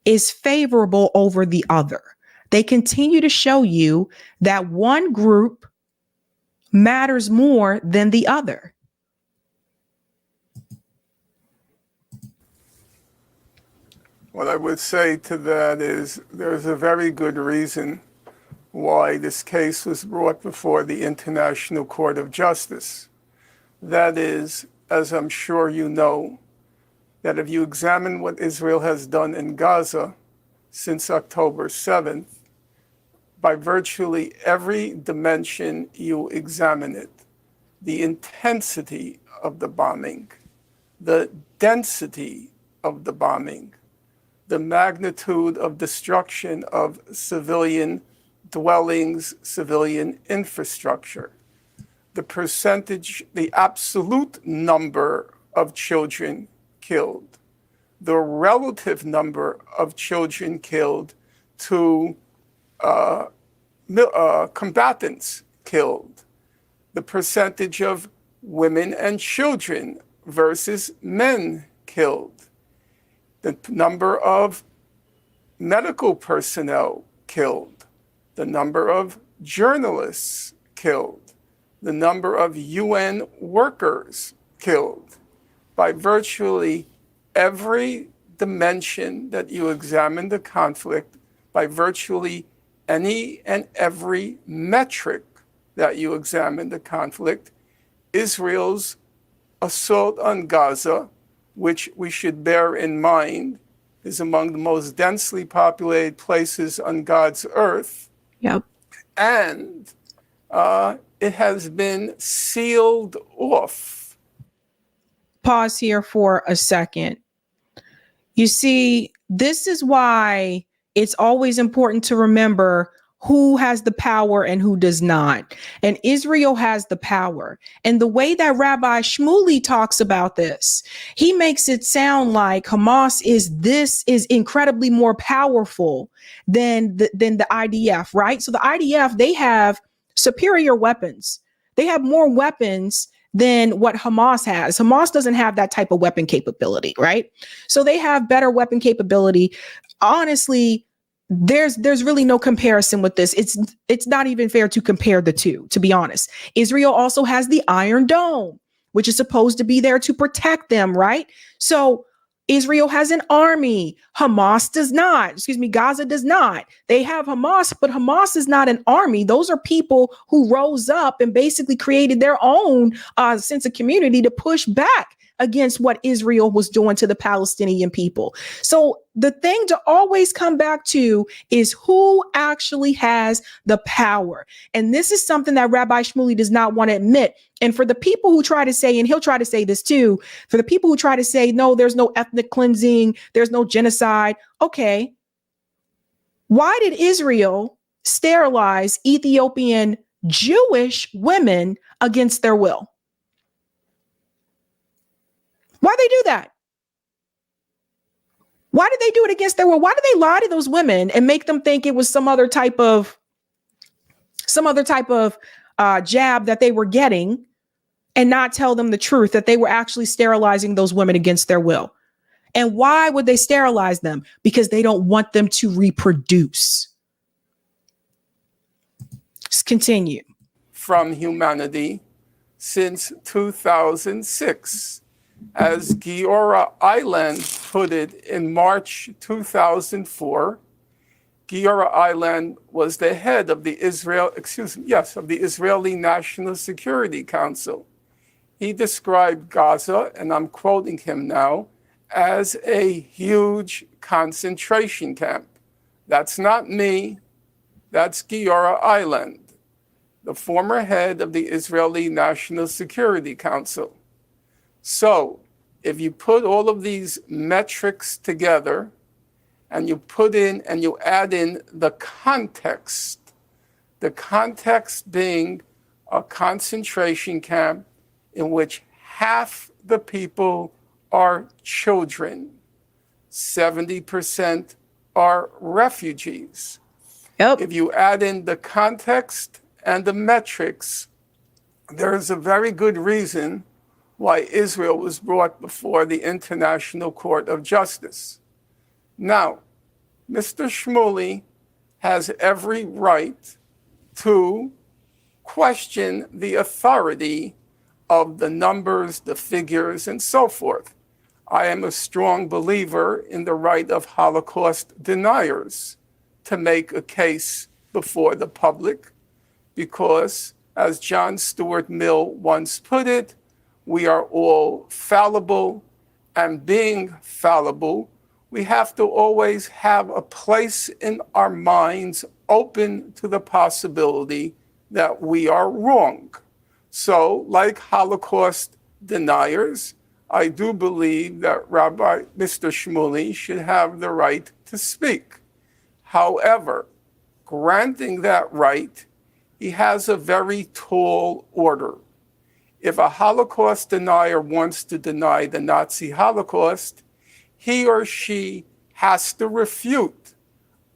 is favorable over the other. They continue to show you that one group matters more than the other. What I would say to that is there's a very good reason why this case was brought before the International Court of Justice. That is, as I'm sure you know, that if you examine what Israel has done in Gaza since October 7th, by virtually every dimension you examine it, the intensity of the bombing, the density of the bombing, the magnitude of destruction of civilian dwellings, civilian infrastructure, the percentage, the absolute number of children killed, the relative number of children killed to combatants killed, the percentage of women and children versus men killed, the number of medical personnel killed, the number of journalists killed, the number of UN workers killed. By virtually every dimension that you examine the conflict, by virtually any and every metric that you examine the conflict, Israel's assault on Gaza, which we should bear in mind is among the most densely populated places on God's earth. Yep. And it has been sealed off. Pause here for a second. You see, this is why it's always important to remember who has the power and who does not. And Israel has the power. And the way that Rabbi Shmuley talks about this, he makes it sound like Hamas is incredibly more powerful than the IDF, right? So the IDF, they have superior weapons. They have more weapons than what Hamas has. Hamas doesn't have that type of weapon capability, right? So they have better weapon capability. Honestly, there's really no comparison with this. It's not even fair to compare the two, to be honest. Israel also has the Iron Dome, which is supposed to be there to protect them, right? So Israel has an army. Hamas does not. Gaza does not. They have Hamas, but Hamas is not an army. Those are people who rose up and basically created their own sense of community to push back against what Israel was doing to the Palestinian people. So the thing to always come back to is who actually has the power. And this is something that Rabbi Shmuley does not want to admit. And for the people who try to say, and he'll try to say this too, for the people who try to say, no, there's no ethnic cleansing, there's no genocide. Okay. Why did Israel sterilize Ethiopian Jewish women against their will. Why they do that? Why did they do it against their will? Why did they lie to those women and make them think it was some other type of jab that they were getting, and not tell them the truth that they were actually sterilizing those women against their will? And why would they sterilize them? Because they don't want them to reproduce. Let's continue. From humanity since 2006. As Giora Eiland put it in March 2004, Giora Eiland was the head of the Israeli National Security Council. He described Gaza, and I'm quoting him now, as a huge concentration camp. That's not me, that's Giora Eiland, the former head of the Israeli National Security Council. So if you put all of these metrics together and you add in the context being a concentration camp in which half the people are children, 70% are refugees. Yep. If you add in the context and the metrics, there is a very good reason why Israel was brought before the International Court of Justice. Now, Mr. Shmuley has every right to question the authority of the numbers, the figures, and so forth. I am a strong believer in the right of Holocaust deniers to make a case before the public because, as John Stuart Mill once put it, we are all fallible, and being fallible, we have to always have a place in our minds open to the possibility that we are wrong. So, like Holocaust deniers, I do believe that Rabbi Mr. Shmuley should have the right to speak. However, granting that right, he has a very tall order. If a Holocaust denier wants to deny the Nazi Holocaust, he or she has to refute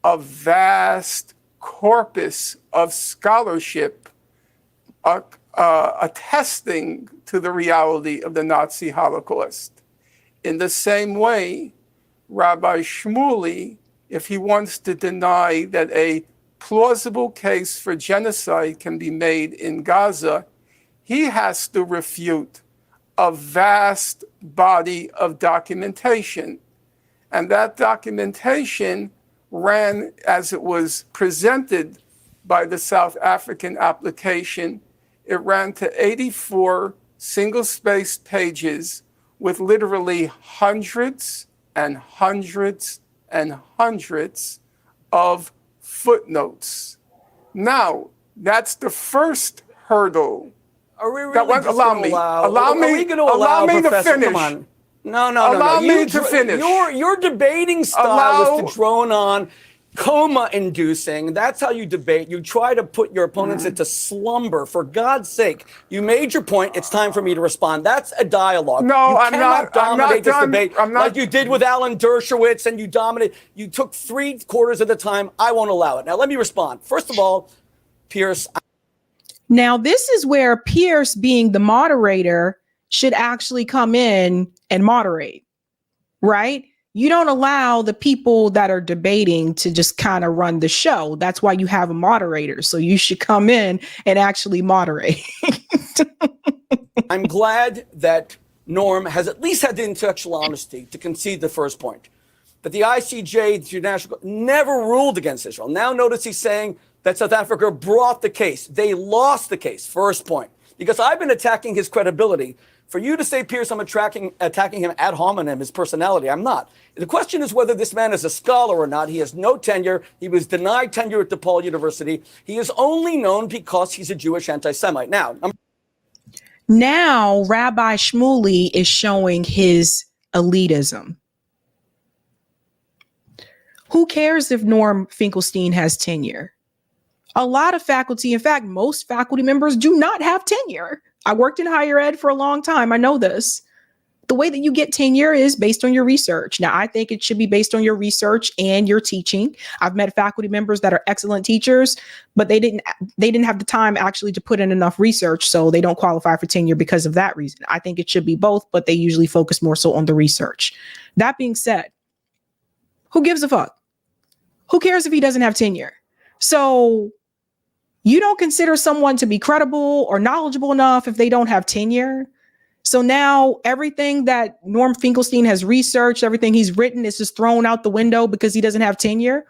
a vast corpus of scholarship attesting to the reality of the Nazi Holocaust. In the same way, Rabbi Shmuley, if he wants to deny that a plausible case for genocide can be made in Gaza, he has to refute a vast body of documentation. And that documentation ran, as it was presented by the South African application, it ran to 84 single-spaced pages with literally hundreds and hundreds and hundreds of footnotes. Now, that's the first hurdle. Are we really allow me to finish. Come on. No. Allow me to finish. Your debating style was to drone on, coma-inducing. That's how you debate. You try to put your opponents into slumber. For God's sake, you made your point. It's time for me to respond. That's a dialogue. No, I'm not dominate this debate like you did with Alan Dershowitz, and you dominate. You took 3/4 of the time. I won't allow it. Now, let me respond. First of all, Pierce. Now, this is where Pierce, being the moderator, should actually come in and moderate, right? You don't allow the people that are debating to just kind of run the show. That's why you have a moderator. So you should come in and actually moderate. I'm glad that Norm has at least had the intellectual honesty to concede the first point, that the ICJ, the International Court, never ruled against Israel. Now notice he's saying that South Africa brought the case. They lost the case, first point. Because I've been attacking his credibility. For you to say, Pierce, I'm attacking him ad hominem, his personality, I'm not. The question is whether this man is a scholar or not. He has no tenure. He was denied tenure at DePaul University. He is only known because he's a Jewish anti-Semite. Now, Rabbi Shmuley is showing his elitism. Who cares if Norm Finkelstein has tenure? A lot of faculty, in fact, most faculty members do not have tenure. I worked in higher ed for a long time. I know this. The way that you get tenure is based on your research. Now, I think it should be based on your research and your teaching. I've met faculty members that are excellent teachers, but they didn't have the time actually to put in enough research, so they don't qualify for tenure because of that reason. I think it should be both, but they usually focus more so on the research. That being said, who gives a fuck? Who cares if he doesn't have tenure? So you don't consider someone to be credible or knowledgeable enough if they don't have tenure. So now everything that Norm Finkelstein has researched, everything he's written is just thrown out the window because he doesn't have tenure.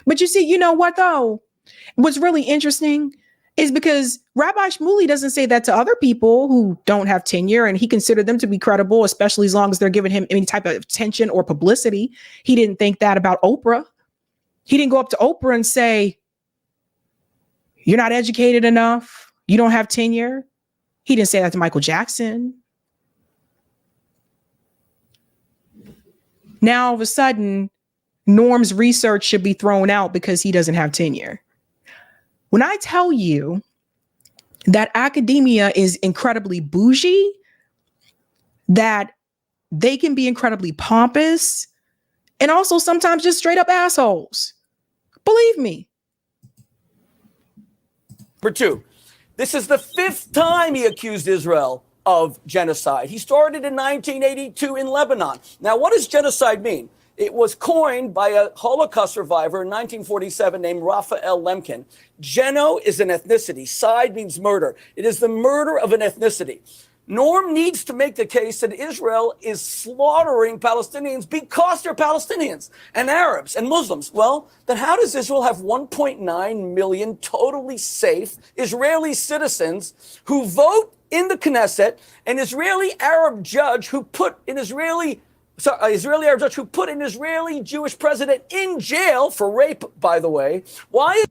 But you see, you know what though? What's really interesting is because Rabbi Shmuley doesn't say that to other people who don't have tenure, and he considered them to be credible, especially as long as they're giving him any type of attention or publicity. He didn't think that about Oprah. He didn't go up to Oprah and say, "You're not educated enough. You don't have tenure." He didn't say that to Michael Jackson. Now, all of a sudden, Norm's research should be thrown out because he doesn't have tenure. When I tell you that academia is incredibly bougie, that they can be incredibly pompous, and also sometimes just straight up assholes, believe me. Number two, this is the 5th time he accused Israel of genocide. He started in 1982 in Lebanon. Now, what does genocide mean? It was coined by a Holocaust survivor in 1947 named Raphael Lemkin. Geno is an ethnicity. Side means murder. It is the murder of an ethnicity. Norm needs to make the case that Israel is slaughtering Palestinians because they're Palestinians and Arabs and Muslims. Well, then how does Israel have 1.9 million totally safe Israeli citizens who vote in the Knesset, an Israeli Arab judge who put an Israeli Jewish president in jail for rape, by the way? Why?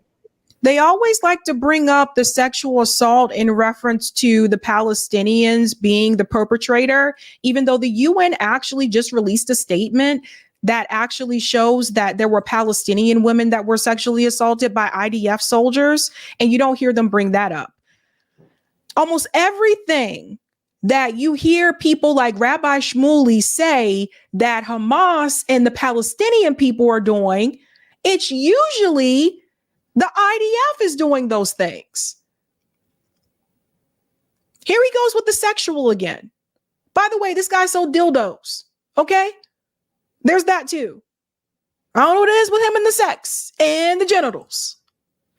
They always like to bring up the sexual assault in reference to the Palestinians being the perpetrator, even though the UN actually just released a statement that actually shows that there were Palestinian women that were sexually assaulted by IDF soldiers, and you don't hear them bring that up. Almost everything that you hear people like Rabbi Shmuley say that Hamas and the Palestinian people are doing, it's usually the IDF is doing those things. Here he goes with the sexual again. By the way, this guy sold dildos. Okay? There's that too. I don't know what it is with him and the sex and the genitals.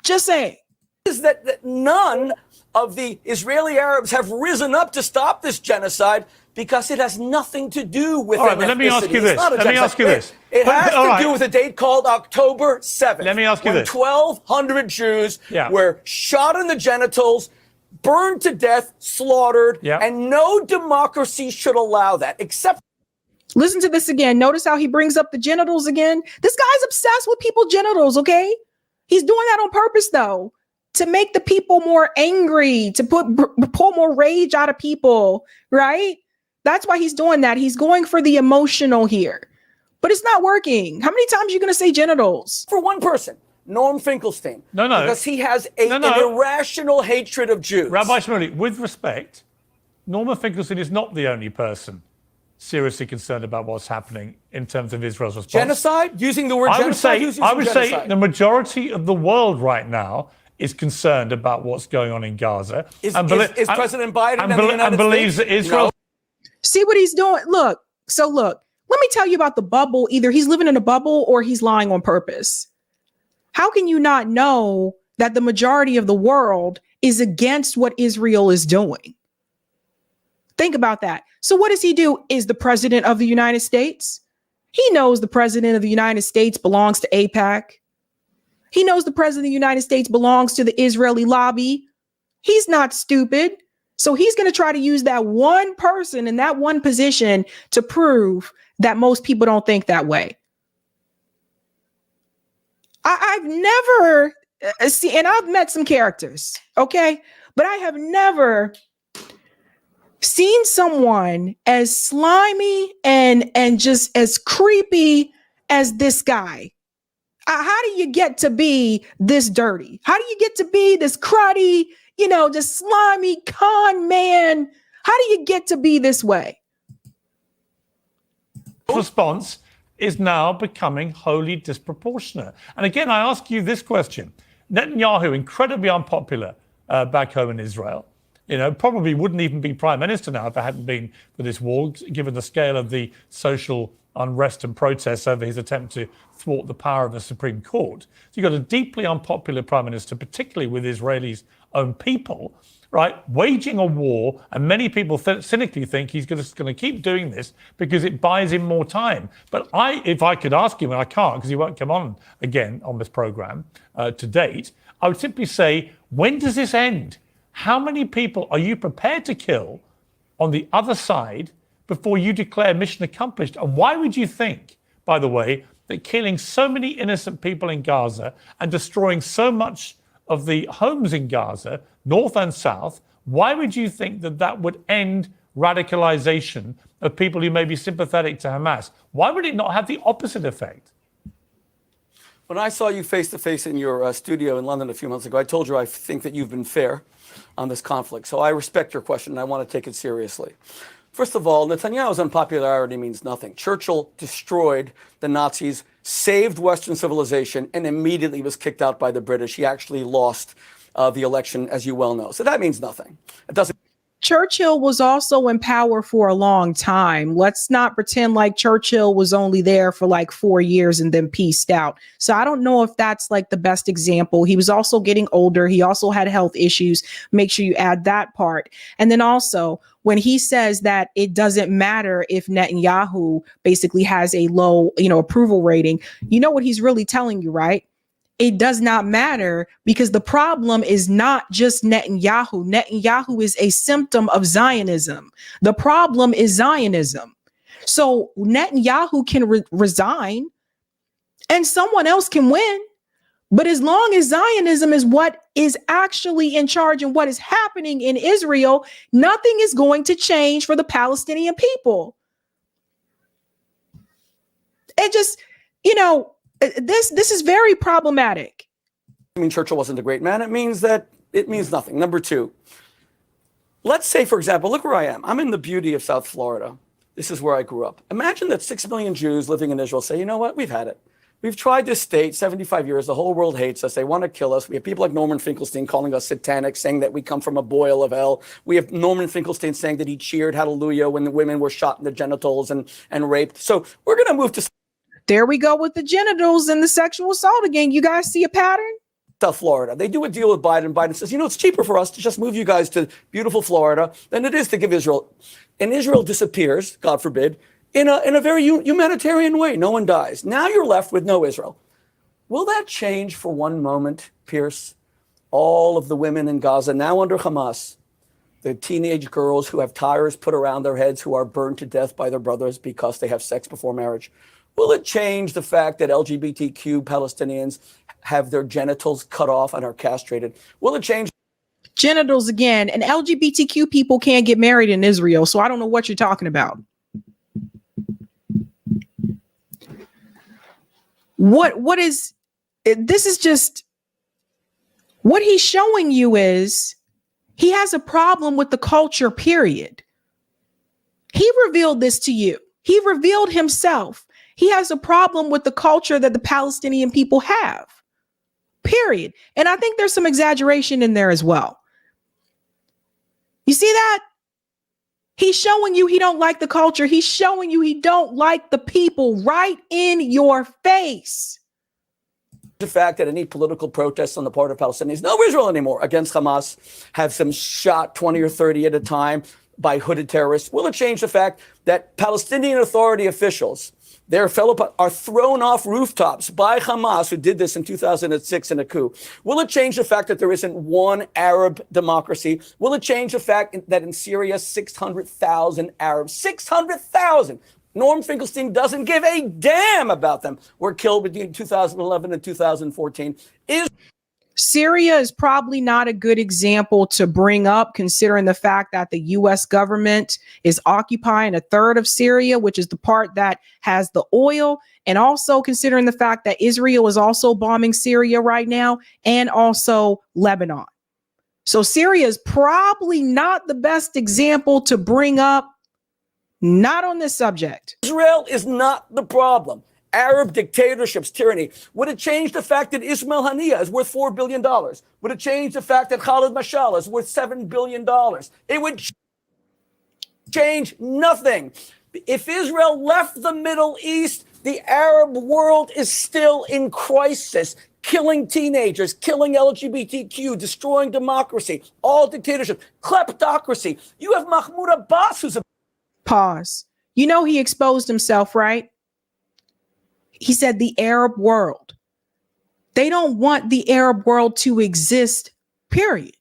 Just saying. Is that none of the Israeli Arabs have risen up to stop this genocide because it has nothing to do with all right, but let me ask you this. Let me ask you this. It has to do with a date called October 7th. Let me ask you this. 1,200 Jews were shot in the genitals, burned to death, slaughtered, and no democracy should allow that, except... Listen to this again. Notice how he brings up the genitals again. This guy's obsessed with people's genitals, okay? He's doing that on purpose, though, to make the people more angry, to pull more rage out of people, right? That's why he's doing that. He's going for the emotional here. But it's not working. How many times are you going to say genitals? For one person, Norm Finkelstein. No. Because he has an irrational hatred of Jews. Rabbi Shmuley, with respect, Norman Finkelstein is not the only person seriously concerned about what's happening in terms of Israel's response. Genocide? Using the word genocide? I would say the majority of the world right now is concerned about what's going on in Gaza. Is President Biden and believes that Israel... See what he's doing? Look, let me tell you about the bubble. Either he's living in a bubble or he's lying on purpose. How can you not know that the majority of the world is against what Israel is doing? Think about that. So what does he do? Is the president of the United States? He knows the president of the United States belongs to AIPAC. He knows the president of the United States belongs to the Israeli lobby. He's not stupid. So he's going to try to use that one person in that one position to prove that most people don't think that way. I've never seen, and I've met some characters, okay? But I have never seen someone as slimy and just as creepy as this guy. How do you get to be this dirty? How do you get to be this cruddy, this slimy con man? How do you get to be this way? Response is now becoming wholly disproportionate. And again, I ask you this question. Netanyahu, incredibly unpopular back home in Israel, probably wouldn't even be prime minister now if it hadn't been for this war, given the scale of the social unrest and protests over his attempt to thwart the power of the Supreme Court. So you've got a deeply unpopular prime minister, particularly with Israelis' own people, right, waging a war, and many people cynically think he's just going to keep doing this because it buys him more time. But if I could ask him, and I can't because he won't come on again on this program to date, I would simply say, when does this end? How many people are you prepared to kill on the other side before you declare mission accomplished? And why would you think, by the way, that killing so many innocent people in Gaza and destroying so much of the homes in Gaza, north and south, why would you think that that would end radicalization of people who may be sympathetic to Hamas? Why would it not have the opposite effect? When I saw you face to face in your studio in London a few months ago, I told you I think that you've been fair on this conflict. So I respect your question and I want to take it seriously. First of all, Netanyahu's unpopularity means nothing. Churchill destroyed the Nazis, saved Western civilization, and immediately was kicked out by the British. He actually lost the election, as you well know. So that means nothing. It doesn't. Churchill was also in power for a long time. Let's not pretend like Churchill was only there for like 4 years and then peaced out. So I don't know if that's like the best example. He was also getting older. He also had health issues. Make sure you add that part. And then also, when he says that it doesn't matter if Netanyahu basically has a low, approval rating, you know what he's really telling you, right? It does not matter because the problem is not just Netanyahu. Netanyahu is a symptom of Zionism. The problem is Zionism. So Netanyahu can resign and someone else can win. But as long as Zionism is what is actually in charge and what is happening in Israel, nothing is going to change for the Palestinian people. It just, this is very problematic. I mean, Churchill wasn't a great man. It means nothing. Number two, let's say, for example, look where I am. I'm in the beauty of South Florida. This is where I grew up. Imagine that 6 million Jews living in Israel say, you know what, we've had it. We've tried this state 75 years. The whole world hates us. They want to kill us. We have people like Norman Finkelstein calling us satanic, saying that we come from a boil of hell. We have Norman Finkelstein saying that he cheered hallelujah when the women were shot in the genitals and raped. So we're going to move to... There we go with the genitals and the sexual assault again. You guys see a pattern? South Florida. They do a deal with Biden. Biden says, it's cheaper for us to just move you guys to beautiful Florida than it is to give Israel. And Israel disappears, God forbid, in a very humanitarian way. No one dies. Now you're left with no Israel. Will that change for one moment, Pierce? All of the women in Gaza now under Hamas, the teenage girls who have tires put around their heads, who are burned to death by their brothers because they have sex before marriage. Will it change the fact that LGBTQ Palestinians have their genitals cut off and are castrated? Will it change? Genitals again, and LGBTQ people can't get married in Israel, so I don't know what you're talking about. What is this? Is just what he's showing you is he has a problem with the culture, period. He revealed this to you. He revealed himself. He has a problem with the culture that the Palestinian people have, period. And I think there's some exaggeration in there as well. You see that? He's showing you he don't like the culture. He's showing you he don't like the people right in your face. The fact that any political protests on the part of Palestinians, no Israel anymore, against Hamas, have them shot 20 or 30 at a time by hooded terrorists. Will it change the fact that Palestinian Authority officials, their fellow are thrown off rooftops by Hamas, who did this in 2006 in a coup? Will it change the fact that there isn't one Arab democracy? Will it change the fact that in Syria, 600,000 Arabs, 600,000, Norm Finkelstein doesn't give a damn about them, were killed between 2011 and 2014? Syria is probably not a good example to bring up, considering the fact that the U.S. government is occupying a third of Syria, which is the part that has the oil, and also considering the fact that Israel is also bombing Syria right now and also Lebanon. So Syria is probably not the best example to bring up, not on this subject. Israel is not the problem. Arab dictatorships, tyranny. Would it change the fact that Ismail Haniyeh is worth $4 billion? Would it change the fact that Khalid Mashal is worth $7 billion? It would change nothing. If Israel left the Middle East, the Arab world is still in crisis, killing teenagers, killing LGBTQ, destroying democracy, all dictatorship, kleptocracy. You have Mahmoud Abbas, who's a... Pause. You know he exposed himself, right? He said the Arab world. They don't want the Arab world to exist, period.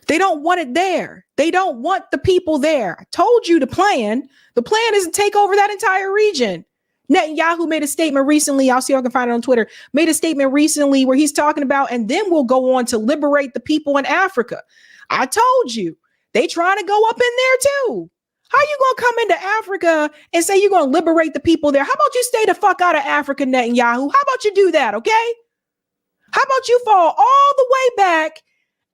They don't want it there. They don't want the people there. I told you the plan. The plan is to take over that entire region. Netanyahu made a statement recently. I'll see if I can find it on Twitter. Made a statement recently where he's talking about, and then we'll go on to liberate the people in Africa. I told you, they trying to go up in there too. How you going to come into Africa and say you're going to liberate the people there? How about you stay the fuck out of Africa, Netanyahu? How about you do that, okay? How about you fall all the way back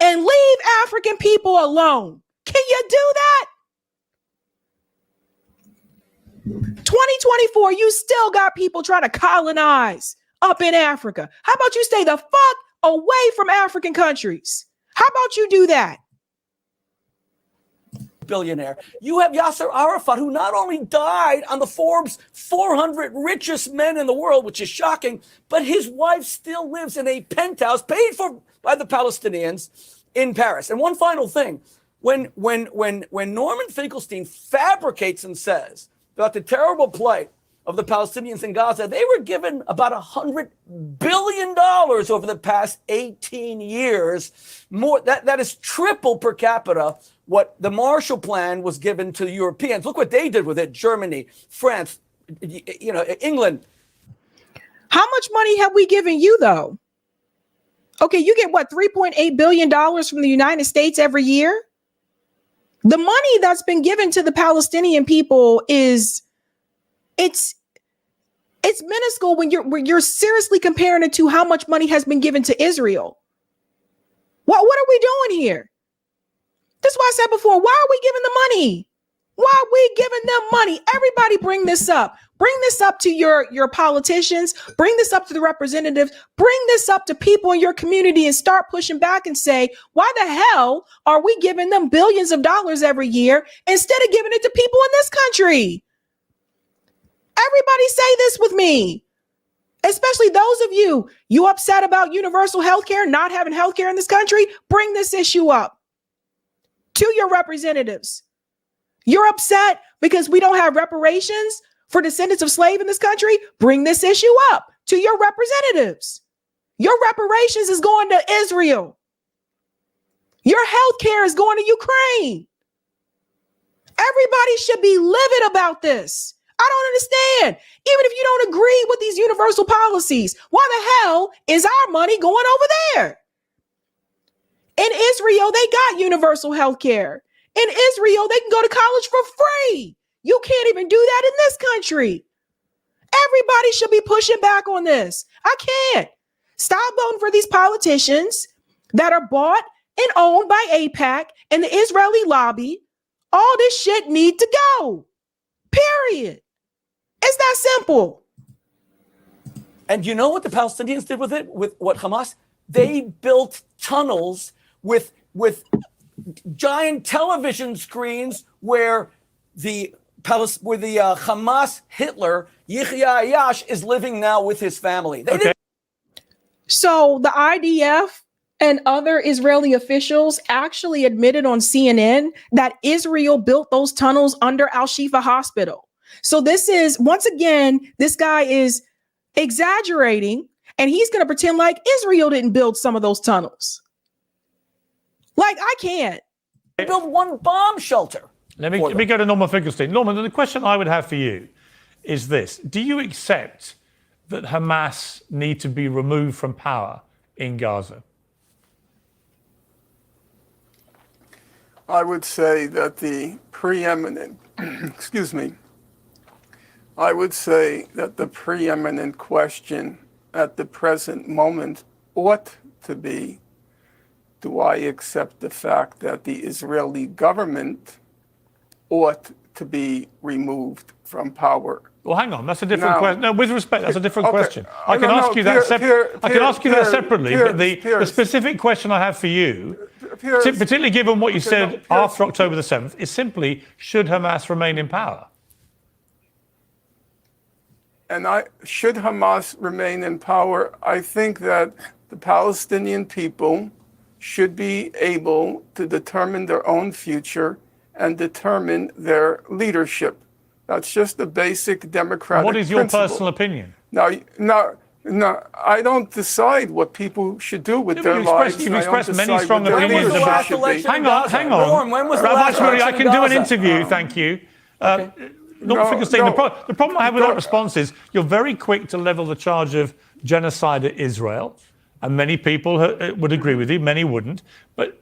and leave African people alone? Can you do that? 2024, you still got people trying to colonize up in Africa. How about you stay the fuck away from African countries? How about you do that? Billionaire. You have Yasser Arafat, who not only died on the Forbes 400 richest men in the world, which is shocking, but his wife still lives in a penthouse paid for by the Palestinians in Paris. And one final thing, when Norman Finkelstein fabricates and says about the terrible plight of the Palestinians in Gaza, they were given about $100 billion over the past 18 years. More that is triple per capita what the Marshall Plan was given to the Europeans. Look what they did with it. Germany, France, England. How much money have we given you, though? Okay, you get what, $3.8 billion from the United States every year? The money that's been given to the Palestinian people it's minuscule when you're seriously comparing it to how much money has been given to Israel. What are we doing here? That's why I said before, why are we giving the money? Why are we giving them money? Everybody bring this up. Bring this up to your politicians. Bring this up to the representatives. Bring this up to people in your community and start pushing back and say, why the hell are we giving them billions of dollars every year instead of giving it to people in this country? Everybody say this with me, especially those of you upset about universal health care, not having health care in this country. Bring this issue up to your representatives. You're upset because we don't have reparations for descendants of slaves in this country. Bring this issue up to your representatives. Your reparations is going to Israel. Your health care is going to Ukraine. Everybody should be livid about this. I don't understand. Even if you don't agree with these universal policies, why the hell is our money going over there? In Israel, they got universal health care. In Israel, they can go to college for free. You can't even do that in this country. Everybody should be pushing back on this. I can't. Stop voting for these politicians that are bought and owned by AIPAC and the Israeli lobby. All this shit need to go. Period. It's that simple. And you know what the Palestinians did with it? With what Hamas? They built tunnels with giant television screens where the Hamas Hitler, Yahya Ayash, is living now with his family. So the IDF and other Israeli officials actually admitted on CNN that Israel built those tunnels under Al-Shifa Hospital. So this is, once again, this guy is exaggerating and he's going to pretend like Israel didn't build some of those tunnels. Like, I can't. They built one bomb shelter. Let me go to Norman Finkelstein. Norman, the question I would have for you is this. Do you accept that Hamas need to be removed from power in Gaza? I would say that the preeminent, excuse me, I would say that the preeminent question at the present moment ought to be, do I accept the fact that the Israeli government ought to be removed from power? Well, hang on, that's a different question. No, with respect, that's a different Okay. question. I can ask you that separately, but the specific question I have for you, particularly given what you said after October the 7th, is simply, should Hamas remain in power? And should Hamas remain in power, I think that the Palestinian people should be able to determine their own future and determine their leadership. That's just a basic democratic What is your principle. personal opinion? No, I don't decide what people should do with their lives. You've expressed many strong opinions about. Hang on. Norm, when was the Rabbi last Shmuley, election I can in do an Gaza? interview, thank you. Finkelstein, the problem I have with that response is you're very quick to level the charge of genocide at Israel, and many people would agree with you, many wouldn't. But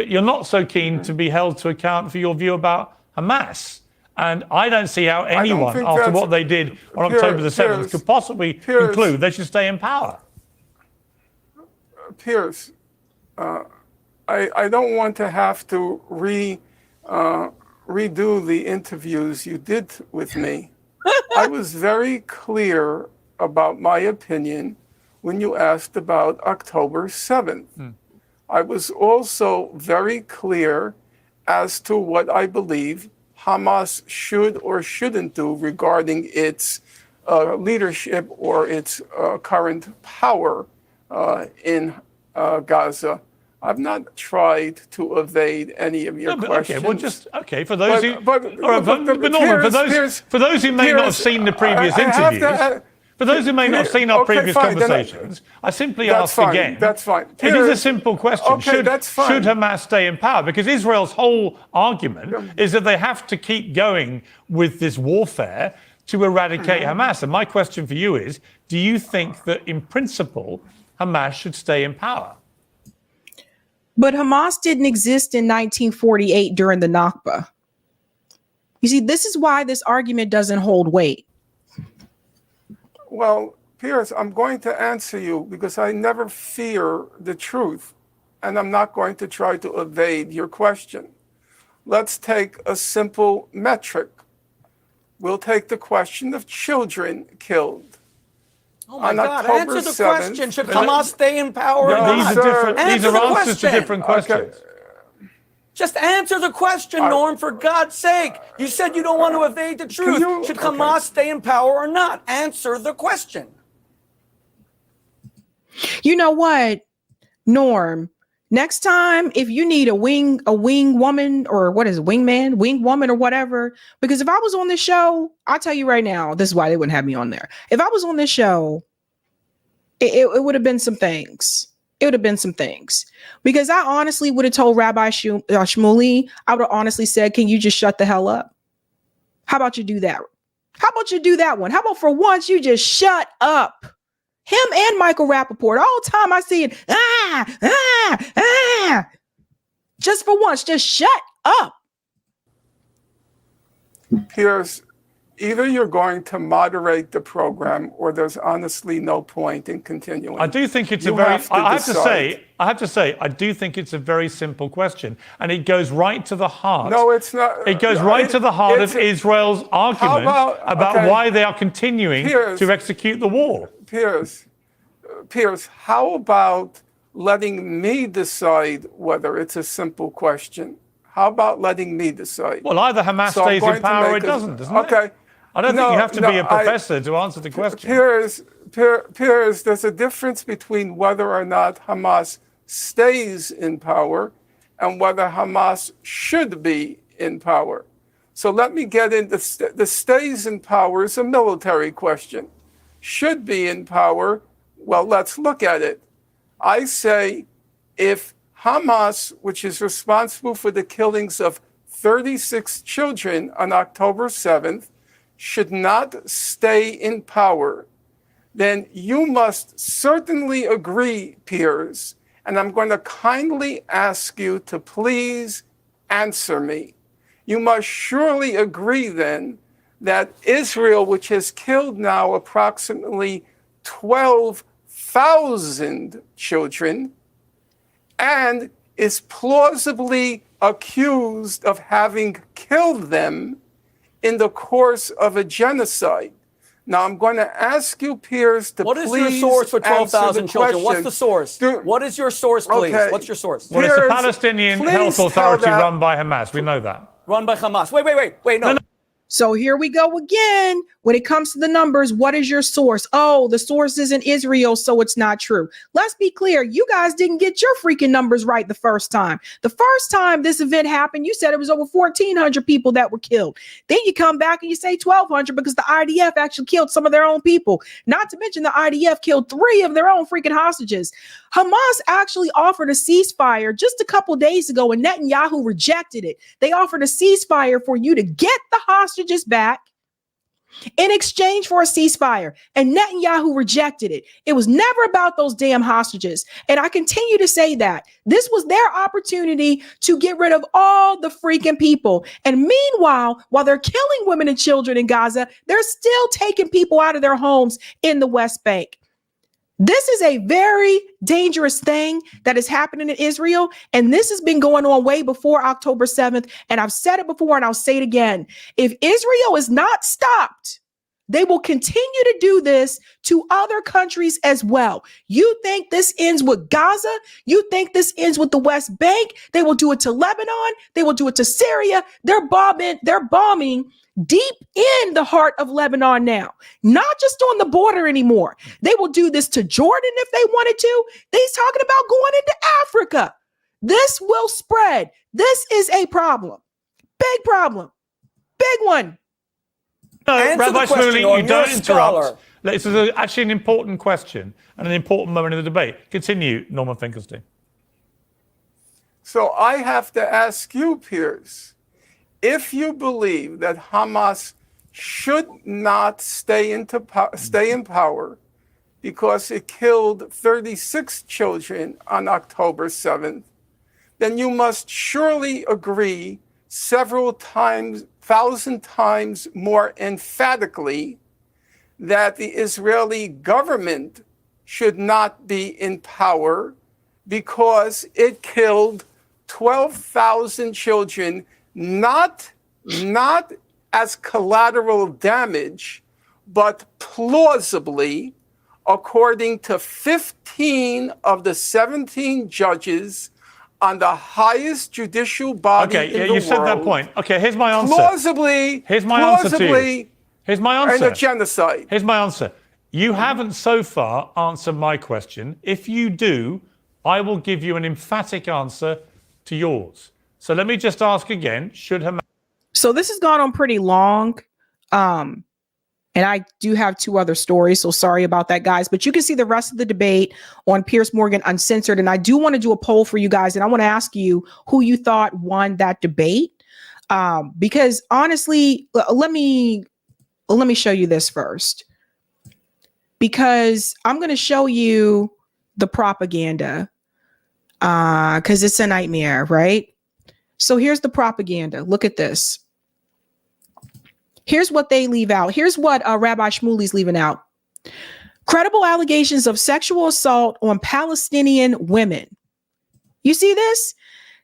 you're not so keen to be held to account for your view about Hamas. And I don't see how anyone, after what they did on October the 7th, could possibly conclude they should stay in power. Piers, I don't want to have to redo the interviews you did with me. I was very clear about my opinion when you asked about October 7th. I was also very clear as to what I believe Hamas should or shouldn't do regarding its leadership or its current power in Gaza. I've not tried to evade any of your questions. For those who, for those who may not have seen the previous interviews, for those who may not have seen our previous conversations, I simply ask again. That's fine. It is a simple question. Should fine. Hamas stay in power? Because Israel's whole argument is that they have to keep going with this warfare to eradicate Hamas. And my question for you is, do you think that in principle, Hamas should stay in power? But Hamas didn't exist in 1948 during the Nakba. You see, this is why this argument doesn't hold weight. Well, Piers, I'm going to answer you because I never fear the truth, and I'm not going to try to evade your question. Let's take a simple metric. We'll take the question of children killed. Oh my God, answer the 7th, question. Should Hamas stay in power or No, not? These are answers to different questions. Just answer the question, Norm, for God's sake. You said you don't want to evade the truth. Should Hamas stay in power or not? Answer the question. You know what, Norm? Next time, if you need a wing woman, or what is it, wingman, wing woman, or whatever, because if I was on this show, I'll tell you right now, this is why they wouldn't have me on there. If I was on this show, it would have been some things. It would have been some things, because I honestly would have told Rabbi Shmuley, I would have honestly said, can you just shut the hell up? How about you do that? How about you do that one? How about for once you just shut up? Him and Michael Rappaport, all the time I see it, just for once, just shut up. Piers, either you're going to moderate the program or there's honestly no point in continuing. I do think it's I have to say, I do think it's a very simple question, and it goes right to the heart. No, it's not. It goes right to the heart of Israel's argument about why they are continuing to execute the war. Piers, how about letting me decide whether it's a simple question? How about letting me decide? Well, either Hamas stays in power or it doesn't, doesn't it? I don't think you have to be a professor to answer the question. Piers, there's a difference between whether or not Hamas stays in power and whether Hamas should be in power. So let me get into the stays in power is a military question. Should be in power, well, let's look at it. I say if Hamas, which is responsible for the killings of 36 children on October 7th, should not stay in power, then you must certainly agree, Piers, and I'm going to kindly ask you to please answer me. You must surely agree then that Israel, which has killed now approximately 12,000 children and is plausibly accused of having killed them in the course of a genocide. Now, I'm going to ask you, Piers, to What please is your source for 12,000 children? What's the source? Dude, What is your source, please? okay. What's your source? Well, it's the Piers, Palestinian please Health tell Authority that- run by Hamas. We know that. Run by Hamas. Wait, no. So here we go again. When it comes to the numbers, what is your source? Oh, the source is in Israel, so it's not true. Let's be clear. You guys didn't get your freaking numbers right the first time. The first time this event happened, you said it was over 1,400 people that were killed. Then you come back and you say 1,200 because the IDF actually killed some of their own people. Not to mention the IDF killed 3 of their own freaking hostages. Hamas actually offered a ceasefire just a couple days ago and Netanyahu rejected it. They offered a ceasefire for you to get the hostages back in exchange for a ceasefire, and Netanyahu rejected it. It was never about those damn hostages. And I continue to say that this was their opportunity to get rid of all the freaking people. And meanwhile, while they're killing women and children in Gaza, they're still taking people out of their homes in the West Bank. This is a very dangerous thing that is happening in Israel. And this has been going on way before October 7th. And I've said it before and I'll say it again. If Israel is not stopped, they will continue to do this to other countries as well. You think this ends with Gaza? You think this ends with the West Bank? They will do it to Lebanon. They will do it to Syria. They're bombing deep in the heart of Lebanon now, not just on the border anymore. They will do this to Jordan if they wanted to. They're talking about going into Africa. This will spread. This is a problem. Big problem. Big one. No, Answer Rabbi the question, Shmuley, Norm. you You're a don't scholar. interrupt. This is actually an important question and an important moment in the debate. Continue, Norman Finkelstein. So I have to ask you, Piers, if you believe that Hamas should not stay in power because it killed 36 children on October 7th, then you must surely agree several times, 1,000 times more emphatically that the Israeli government should not be in power because it killed 12,000 children, not as collateral damage, but plausibly, according to 15 of the 17 judges on the highest judicial body in the world. Okay, you said that point. Okay, here's my answer. Plausibly, here's my answer to you. Here's my answer. And a genocide. Here's my answer. You haven't so far answered my question. If you do, I will give you an emphatic answer to yours. So let me just ask again, should Hamas... So this has gone on pretty long. And I do have 2 other stories, so sorry about that, guys. But you can see the rest of the debate on Piers Morgan Uncensored. And I do want to do a poll for you guys. And I want to ask you who you thought won that debate. Because honestly, let me show you this first. Because I'm going to show you the propaganda. Because it's a nightmare, right? So here's the propaganda. Look at this. Here's what they leave out. Here's what Rabbi Shmuley's leaving out. Credible allegations of sexual assault on Palestinian women. You see this?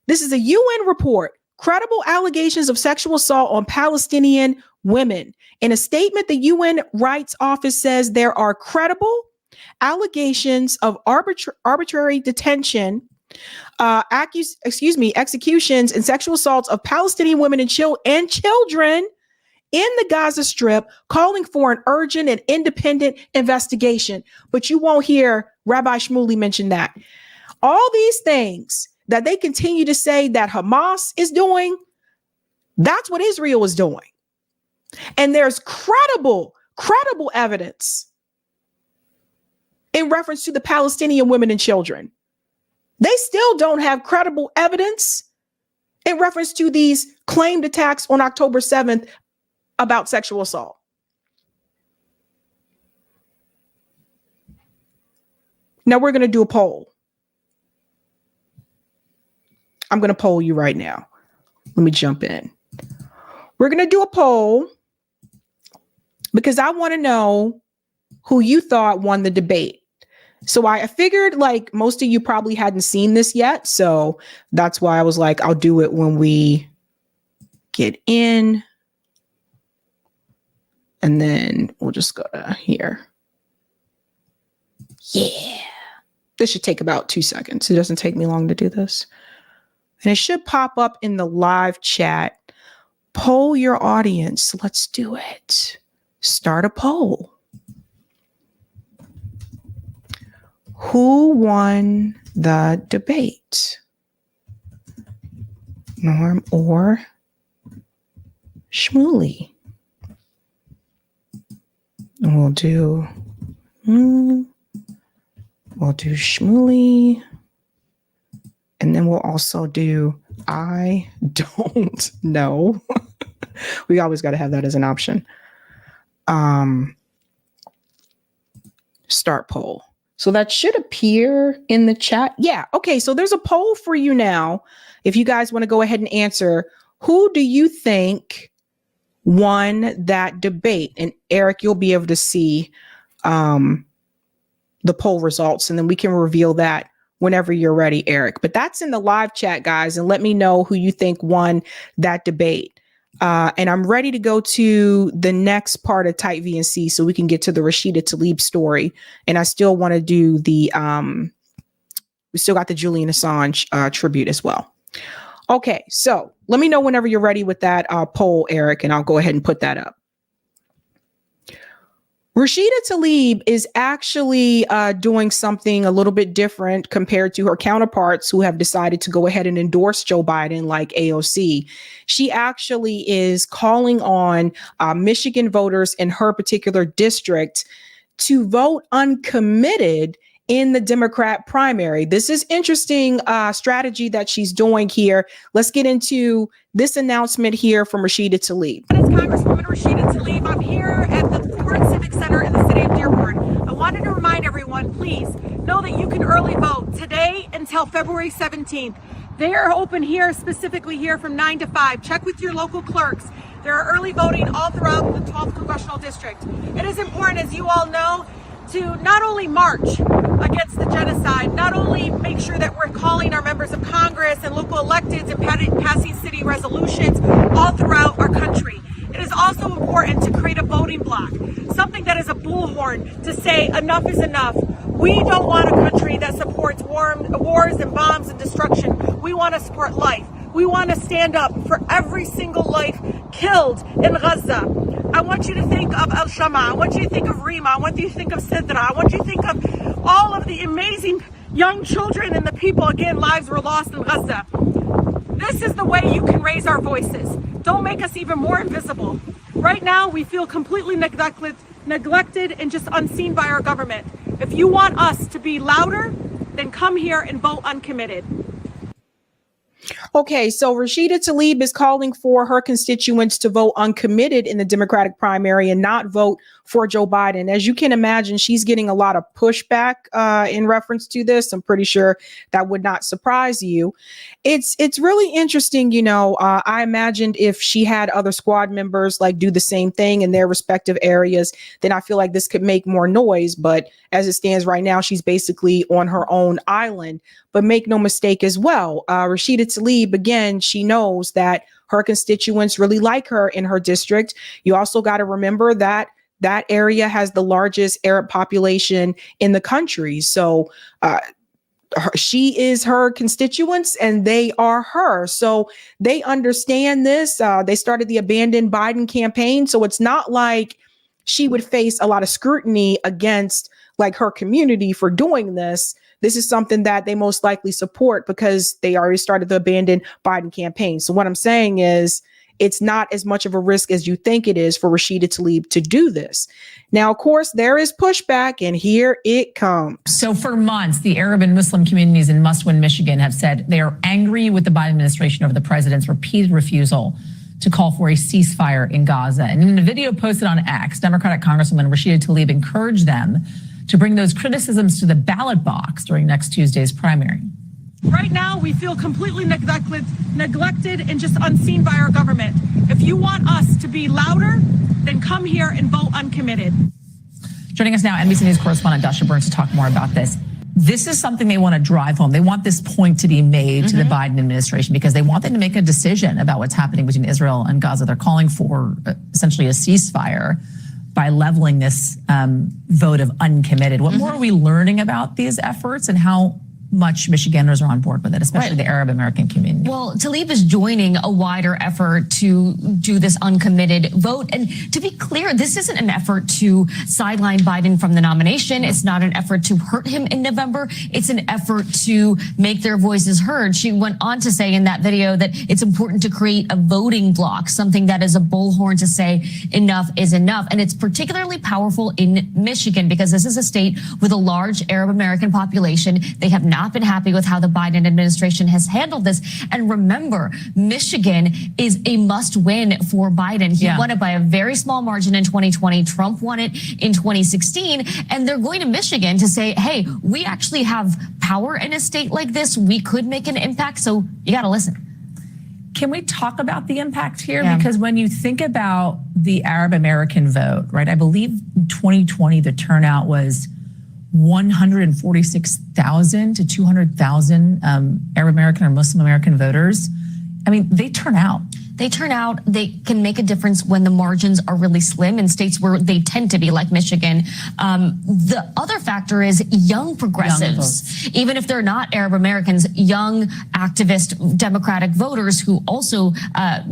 This is a UN report. Credible allegations of sexual assault on Palestinian women. In a statement, the UN Rights Office says there are credible allegations of arbitrary detention, executions and sexual assaults of Palestinian women and children in the Gaza Strip, calling for an urgent and independent investigation. But you won't hear Rabbi Shmuley mention that. All these things that they continue to say that Hamas is doing, that's what Israel is doing. And there's credible evidence in reference to the Palestinian women and children. They still don't have credible evidence in reference to these claimed attacks on October 7th about sexual assault. Now we're going to do a poll. I'm going to poll you right now. Let me jump in. We're going to do a poll because I want to know who you thought won the debate. So I figured like most of you probably hadn't seen this yet. So that's why I was like, I'll do it when we get in. And then we'll just go to here. Yeah. This should take about 2 seconds. It doesn't take me long to do this. And it should pop up in the live chat. Poll your audience. Let's do it. Start a poll. Who won the debate? Norm or Shmuley? We'll do Shmuley. And then we'll also do I don't know. We always got to have that as an option. Start poll. So that should appear in the chat. Yeah. Okay. So there's a poll for you now. If you guys want to go ahead and answer, who do you think won that debate? And Eric, you'll be able to see the poll results, and then we can reveal that whenever you're ready, Eric. But that's in the live chat, guys, and let me know who you think won that debate. And I'm ready to go to the next part of Type V and C so we can get to the Rashida Tlaib story. And I still want to do the, we still got the Julian Assange tribute as well. Okay, so let me know whenever you're ready with that poll, Eric, and I'll go ahead and put that up. Rashida Tlaib is actually doing something a little bit different compared to her counterparts who have decided to go ahead and endorse Joe Biden like AOC. She actually is calling on Michigan voters in her particular district to vote uncommitted in the Democrat primary. This is interesting strategy that she's doing here. Let's get into this announcement here from Rashida Tlaib. It's Congresswoman Rashida Tlaib. I'm here at the Ford Civic Center in the city of Dearborn. I wanted to remind everyone, please know that you can early vote today until February 17th. They are open here, specifically here from 9 to 5. Check with your local clerks. There are early voting all throughout the 12th Congressional District. It is important, as you all know, to not only march against the genocide, not only make sure that we're calling our members of Congress and local electeds and passing city resolutions all throughout our country. It is also important to create a voting bloc, something that is a bullhorn to say enough is enough. We don't want a country that supports wars and bombs and destruction. We want to support life. We want to stand up for every single life killed in Gaza. I want you to think of El Shama. I want you to think of Rima. I want you to think of Sidra. I want you to think of all of the amazing young children and the people, again, lives were lost in Gaza. This is the way you can raise our voices. Don't make us even more invisible. Right now, we feel completely neglected and just unseen by our government. If you want us to be louder, then come here and vote uncommitted. Okay, so Rashida Tlaib is calling for her constituents to vote uncommitted in the Democratic primary and not vote for Joe Biden. As you can imagine, she's getting a lot of pushback in reference to this. I'm pretty sure that would not surprise you. It's really interesting. You know, I imagined if she had other squad members like do the same thing in their respective areas, then I feel like this could make more noise. But as it stands right now, she's basically on her own island. But make no mistake as well, Rashida Tlaib, again, she knows that her constituents really like her in her district. You also got to remember that that area has the largest Arab population in the country. So she is her constituents and they are her. So they understand this. They started the Abandon Biden campaign. So it's not like she would face a lot of scrutiny against like her community for doing this. This is something that they most likely support because they already started the Abandon Biden campaign. So what I'm saying is it's not as much of a risk as you think it is for Rashida Tlaib to do this. Now, of course, there is pushback, and here it comes. So for months, the Arab and Muslim communities in Must-Win, Michigan have said they are angry with the Biden administration over the president's repeated refusal to call for a ceasefire in Gaza. And in a video posted on X, Democratic Congresswoman Rashida Tlaib encouraged them to bring those criticisms to the ballot box during next Tuesday's primary. Right now, we feel completely neglected and just unseen by our government. If you want us to be louder, then come here and vote uncommitted. Joining us now, NBC News correspondent Dasha Burns to talk more about this. This is something they want to drive home. They want this point to be made to the Biden administration because they want them to make a decision about what's happening between Israel and Gaza. They're calling for essentially a ceasefire by leveling this vote of uncommitted. What more are we learning about these efforts and how much Michiganders are on board with it, especially the Arab American community? Well, Tlaib is joining a wider effort to do this uncommitted vote. And to be clear, this isn't an effort to sideline Biden from the nomination. It's not an effort to hurt him in November. It's an effort to make their voices heard. She went on to say in that video that it's important to create a voting bloc, something that is a bullhorn to say enough is enough. And it's particularly powerful in Michigan because this is a state with a large Arab American population. They have not been happy with how the Biden administration has handled this. And remember, Michigan is a must-win for Biden. He won it by a very small margin in 2020. Trump won it in 2016. And they're going to Michigan to say, hey, we actually have power in a state like this. We could make an impact. So you got to listen. Can we talk about the impact here? Because when you think about the Arab American vote, right, I believe in 2020, the turnout was 146,000 to 200,000 Arab American or Muslim American voters. I mean, they turn out. They turn out. They can make a difference when the margins are really slim in states where they tend to be, like Michigan. The other factor is young progressives, even if they're not Arab Americans, young activist Democratic voters who also,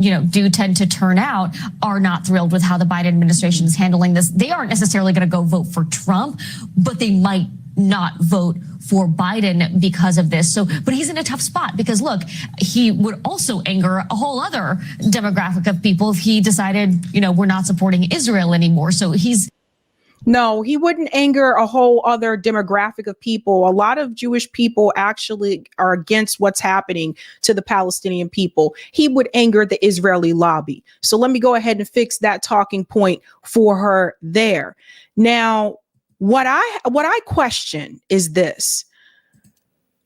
do tend to turn out, are not thrilled with how the Biden administration is handling this. They aren't necessarily going to go vote for Trump, but they might not vote for Biden because of this. But he's in a tough spot because look, he would also anger a whole other demographic of people if he decided, we're not supporting Israel anymore. No, he wouldn't anger a whole other demographic of people. A lot of Jewish people actually are against what's happening to the Palestinian people. He would anger the Israeli lobby. So let me go ahead and fix that talking point for her there. Now, what I question is this.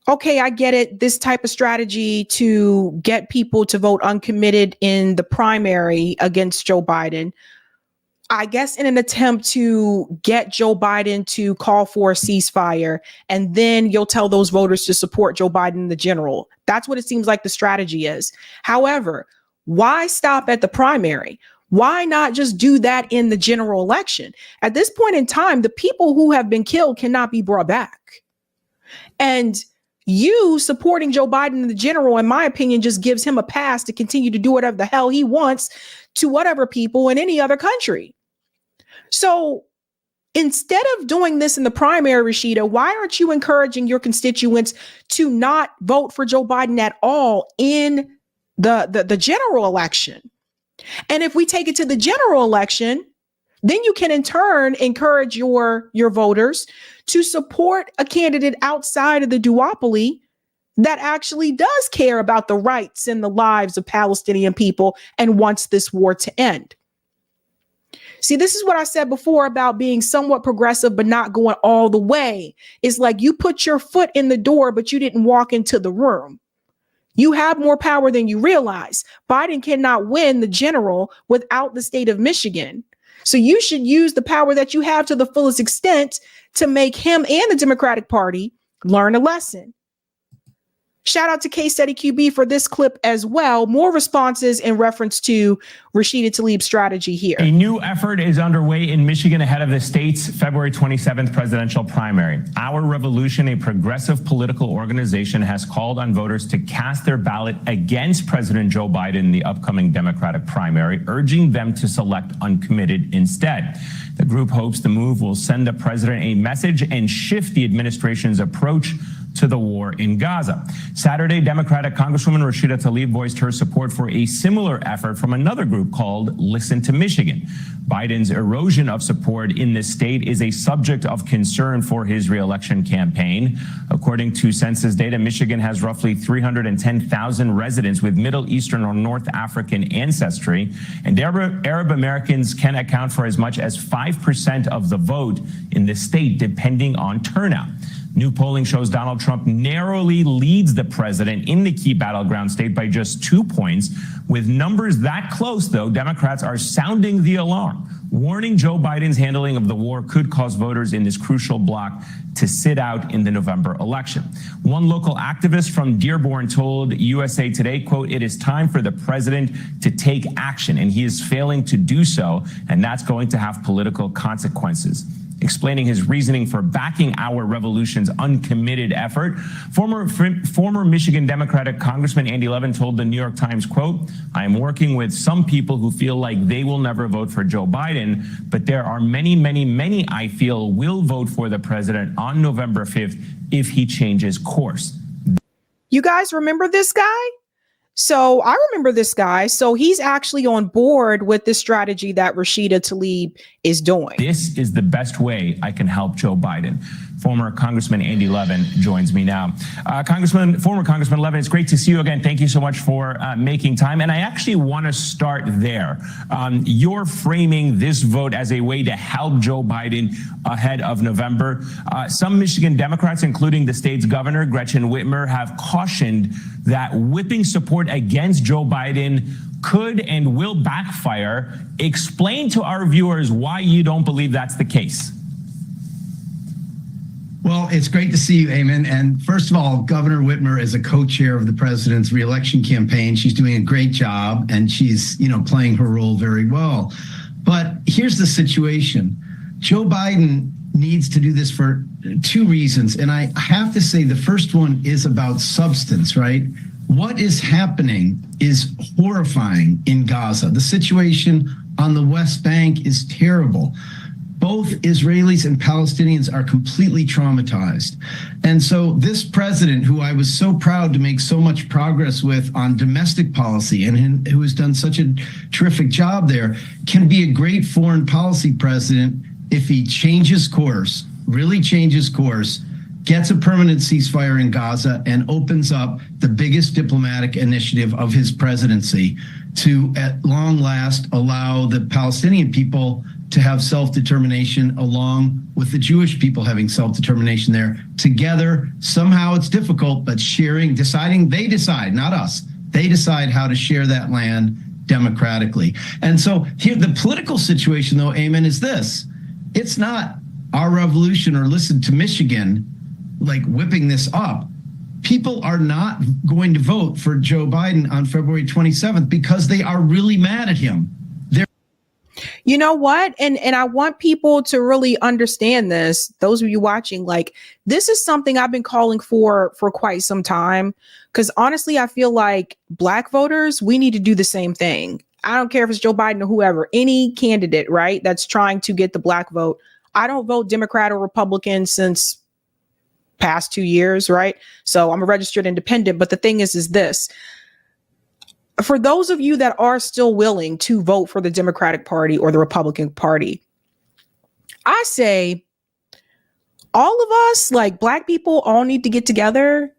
Okay, I get it. This type of strategy to get people to vote uncommitted in the primary against Joe Biden, I guess in an attempt to get Joe Biden to call for a ceasefire, and then you'll tell those voters to support Joe Biden in the general. That's what it seems like the strategy is. However, why stop at the primary? Why not just do that in the general election? At this point in time, the people who have been killed cannot be brought back. And you supporting Joe Biden in the general, in my opinion, just gives him a pass to continue to do whatever the hell he wants to whatever people in any other country. So instead of doing this in the primary, Rashida, why aren't you encouraging your constituents to not vote for Joe Biden at all in the general election? And if we take it to the general election, then you can in turn encourage your voters to support a candidate outside of the duopoly that actually does care about the rights and the lives of Palestinian people and wants this war to end. See, this is what I said before about being somewhat progressive, but not going all the way. It's like you put your foot in the door, but you didn't walk into the room. You have more power than you realize. Biden cannot win the general without the state of Michigan. So you should use the power that you have to the fullest extent to make him and the Democratic Party learn a lesson. Shout out to K-Study QB for this clip as well. More responses in reference to Rashida Tlaib's strategy here. A new effort is underway in Michigan ahead of the state's February 27th presidential primary. Our Revolution, a progressive political organization, has called on voters to cast their ballot against President Joe Biden in the upcoming Democratic primary, urging them to select uncommitted instead. The group hopes the move will send the president a message and shift the administration's approach to the war in Gaza. Saturday, Democratic Congresswoman Rashida Tlaib voiced her support for a similar effort from another group called Listen to Michigan. Biden's erosion of support in the state is a subject of concern for his reelection campaign. According to census data, Michigan has roughly 310,000 residents with Middle Eastern or North African ancestry, and Arab Americans can account for as much as 5% of the vote in the state, depending on turnout. New polling shows Donald Trump narrowly leads the president in the key battleground state by just 2 points. With numbers that close, though, Democrats are sounding the alarm, warning Joe Biden's handling of the war could cause voters in this crucial bloc to sit out in the November election. One local activist from Dearborn told USA Today, quote, "It is time for the president to take action, and he is failing to do so, and that's going to have political consequences." Explaining his reasoning for backing our revolution's uncommitted effort, former Michigan Democratic Congressman Andy Levin told the New York Times, quote, "I am working with some people who feel like they will never vote for Joe Biden, but there are many, many, many I feel will vote for the president on November 5th if he changes course." You guys remember this guy? So I remember this guy. So he's actually on board with this strategy that Rashida Tlaib is doing. This is the best way I can help Joe Biden. Former Congressman Andy Levin joins me now. Former Congressman Levin, it's great to see you again. Thank you so much for making time. And I actually want to start there. You're framing this vote as a way to help Joe Biden ahead of November. Some Michigan Democrats, including the state's governor, Gretchen Whitmer, have cautioned that whipping support against Joe Biden could and will backfire. Explain to our viewers why you don't believe that's the case. Well, it's great to see you, Eamon. And first of all, Governor Whitmer is a co-chair of the president's reelection campaign. She's doing a great job, and she's, playing her role very well. But here's the situation. Joe Biden needs to do this for two reasons. And I have to say the first one is about substance, right? What is happening is horrifying in Gaza. The situation on the West Bank is terrible. Both Israelis and Palestinians are completely traumatized. And so this president, who I was so proud to make so much progress with on domestic policy and who has done such a terrific job there, can be a great foreign policy president if he changes course, really changes course, gets a permanent ceasefire in Gaza, and opens up the biggest diplomatic initiative of his presidency to, at long last, allow the Palestinian people to have self-determination along with the Jewish people having self-determination there together. Somehow it's difficult, but deciding, they decide, not us. They decide how to share that land democratically. And so here, the political situation, though, Eamon, is this. It's not our revolution or Listen to Michigan, like whipping this up. People are not going to vote for Joe Biden on February 27th because they are really mad at him. You know what? And I want people to really understand this. Those of you watching, this is something I've been calling for quite some time. Because honestly, I feel like Black voters, we need to do the same thing. I don't care if it's Joe Biden or whoever, any candidate, right, that's trying to get the Black vote. I don't vote Democrat or Republican since past 2 years, right? So I'm a registered independent. But the thing is this. For those of you that are still willing to vote for the Democratic Party or the Republican Party, I say all of us, like Black people, all need to get together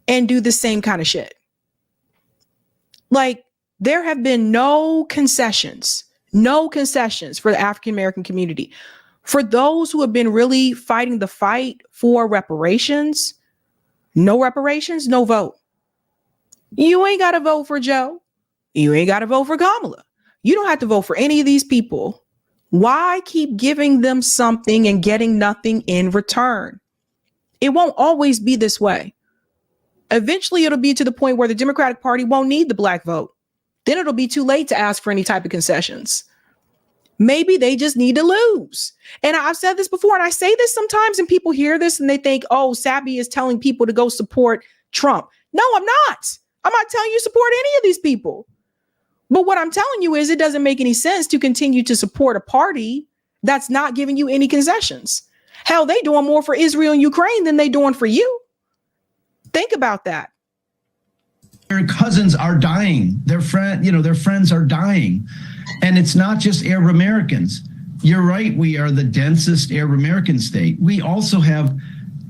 and do the same kind of shit. Like, there have been no concessions for the African American community. For those who have been really fighting the fight for reparations, no vote. You ain't got to vote for Joe. You ain't got to vote for Kamala. You don't have to vote for any of these people. Why keep giving them something and getting nothing in return? It won't always be this way. Eventually, it'll be to the point where the Democratic Party won't need the Black vote. Then it'll be too late to ask for any type of concessions. Maybe they just need to lose. And I've said this before, and I say this sometimes, and people hear this and they think, oh, Sabby is telling people to go support Trump. No, I'm not. I'm not telling you support any of these people. But what I'm telling you is it doesn't make any sense to continue to support a party that's not giving you any concessions. Hell, they doing more for Israel and Ukraine than they doing for you. Think about that. Their cousins are dying. Their friends are dying. And it's not just Arab Americans. You're right, we are the densest Arab American state. We also have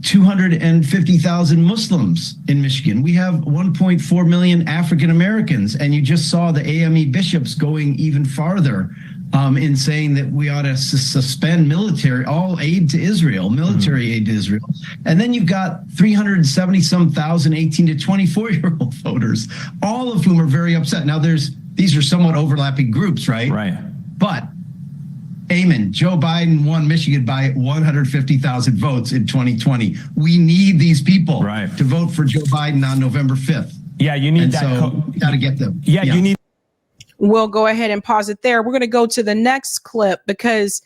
250,000 Muslims in Michigan. We have 1.4 million African Americans. And you just saw the AME bishops going even farther in saying that we ought to suspend all aid to Israel, military aid to Israel. And then you've got 370-some thousand 18 to 24-year-old voters, all of whom are very upset. Now, these are somewhat overlapping groups, right? Right. But, amen, Joe Biden won Michigan by 150,000 votes in 2020. We need these people to vote for Joe Biden on November 5th. Yeah, you need got to get them. Yeah, you need. We'll go ahead and pause it there. We're going to go to the next clip because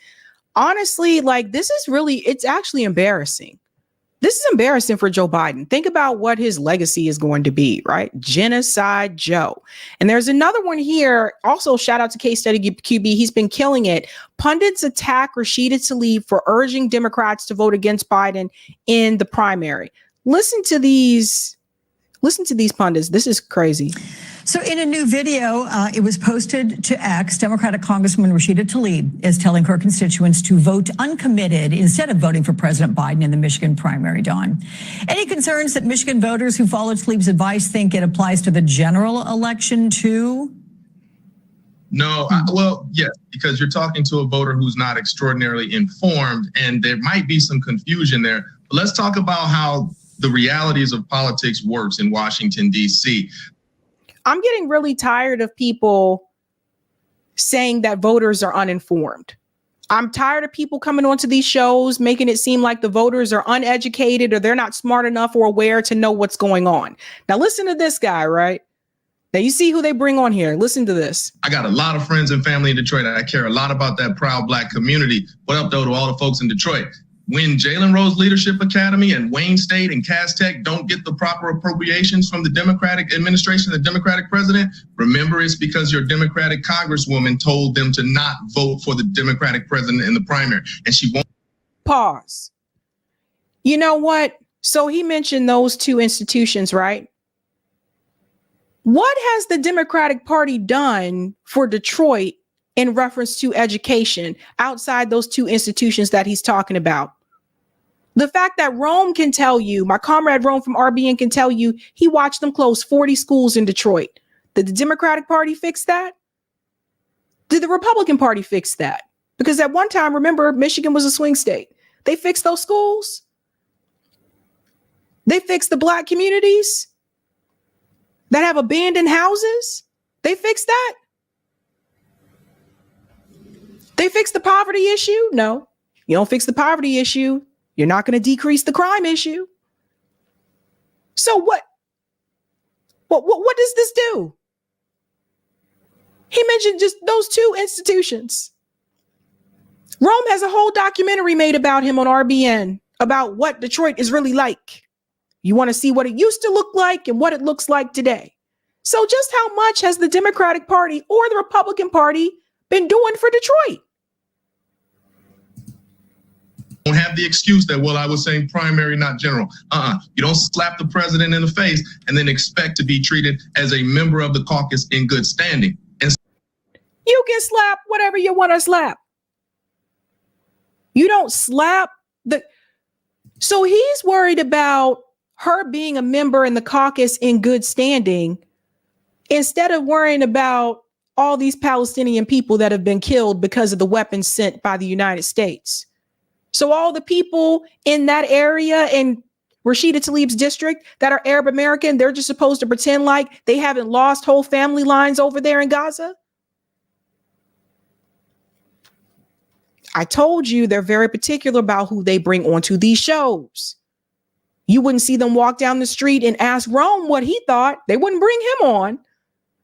honestly, like it's actually embarrassing. This is embarrassing for Joe Biden. Think about what his legacy is going to be, right? Genocide Joe. And there's another one here. Also, shout out to Case Study QB. He's been killing it. Pundits attack Rashida Tlaib for urging Democrats to vote against Biden in the primary. Listen to these pundits. This is crazy. So in a new video, it was posted to X, Democratic Congresswoman Rashida Tlaib is telling her constituents to vote uncommitted instead of voting for President Biden in the Michigan primary, Dawn. Any concerns that Michigan voters who followed Tlaib's advice think it applies to the general election too? No, well, yes, because you're talking to a voter who's not extraordinarily informed, and there might be some confusion there. But let's talk about how the realities of politics works in Washington, D.C. I'm getting really tired of people saying that voters are uninformed. I'm tired of people coming onto these shows, making it seem like the voters are uneducated or they're not smart enough or aware to know what's going on. Now, listen to this guy, right? Now, you see who they bring on here. Listen to this. I got a lot of friends and family in Detroit. I care a lot about that proud Black community. What up, though, to all the folks in Detroit? When Jalen Rose Leadership Academy and Wayne State and Cass Tech don't get the proper appropriations from the Democratic administration, the Democratic president, remember it's because your Democratic congresswoman told them to not vote for the Democratic president in the primary, and she won't. Pause. You know what? So he mentioned those two institutions, right? What has the Democratic Party done for Detroit in reference to education outside those two institutions that he's talking about? The fact that Rome can tell you, my comrade Rome from RBN can tell you, he watched them close 40 schools in Detroit. Did the Democratic Party fix that? Did the Republican Party fix that? Because at one time, remember, Michigan was a swing state. They fixed those schools. They fixed the Black communities that have abandoned houses. They fixed that. They fixed the poverty issue? No, you don't fix the poverty issue. You're not going to decrease the crime issue. So what does this do? He mentioned just those two institutions. Rome has a whole documentary made about him on RBN about what Detroit is really like. You want to see what it used to look like and what it looks like today. So just how much has the Democratic Party or the Republican Party been doing for Detroit? Don't have the excuse that, well, I was saying primary, not general. You don't slap the president in the face and then expect to be treated as a member of the caucus in good standing. And you can slap whatever you want to slap. You don't slap the. So he's worried about her being a member in the caucus in good standing instead of worrying about all these Palestinian people that have been killed because of the weapons sent by the United States. So all the people in that area in Rashida Tlaib's district that are Arab American, they're just supposed to pretend like they haven't lost whole family lines over there in Gaza. I told you they're very particular about who they bring onto these shows. You wouldn't see them walk down the street and ask Rome what he thought. They wouldn't bring him on.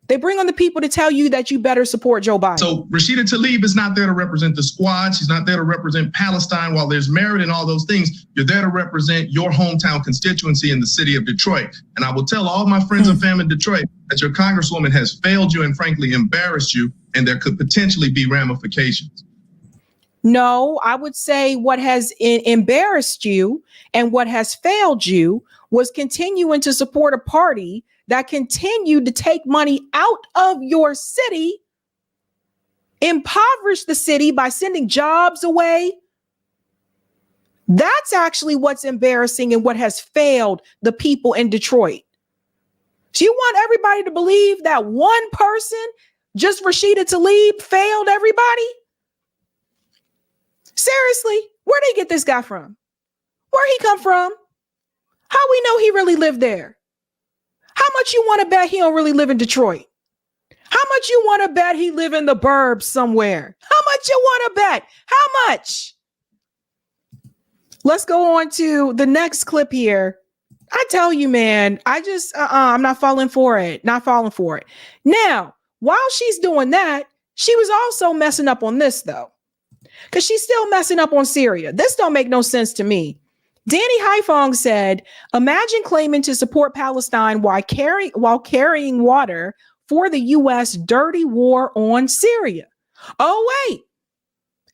They bring on the people to tell you that you better support Joe Biden. so Rashida Tlaib is not there to represent the squad. She's not there to represent Palestine. While there's merit in all those things, you're there to represent your hometown constituency in the city of Detroit. And I will tell all my friends and family in Detroit that your congresswoman has failed you and frankly embarrassed you, and there could potentially be ramifications. No, I would say what has embarrassed you and what has failed you was continuing to support a party that continued to take money out of your city, impoverish the city by sending jobs away. That's actually what's embarrassing and what has failed the people in Detroit. So you want everybody to believe that one person, just Rashida Tlaib, failed everybody? Seriously, where'd they get this guy from? Where'd he come from? How we know he really lived there? How much you want to bet he don't really live in Detroit? How much you want to bet he live in the burbs somewhere? How much you want to bet? How much? Let's go on to the next clip here. I tell you, man, I'm not falling for it. Not falling for it. Now, while she's doing that, she was also messing up on this, though. Because she's still messing up on Syria. This don't make no sense to me. Danny Haifong said, imagine claiming to support Palestine while carrying water for the U.S. dirty war on Syria. Oh, wait.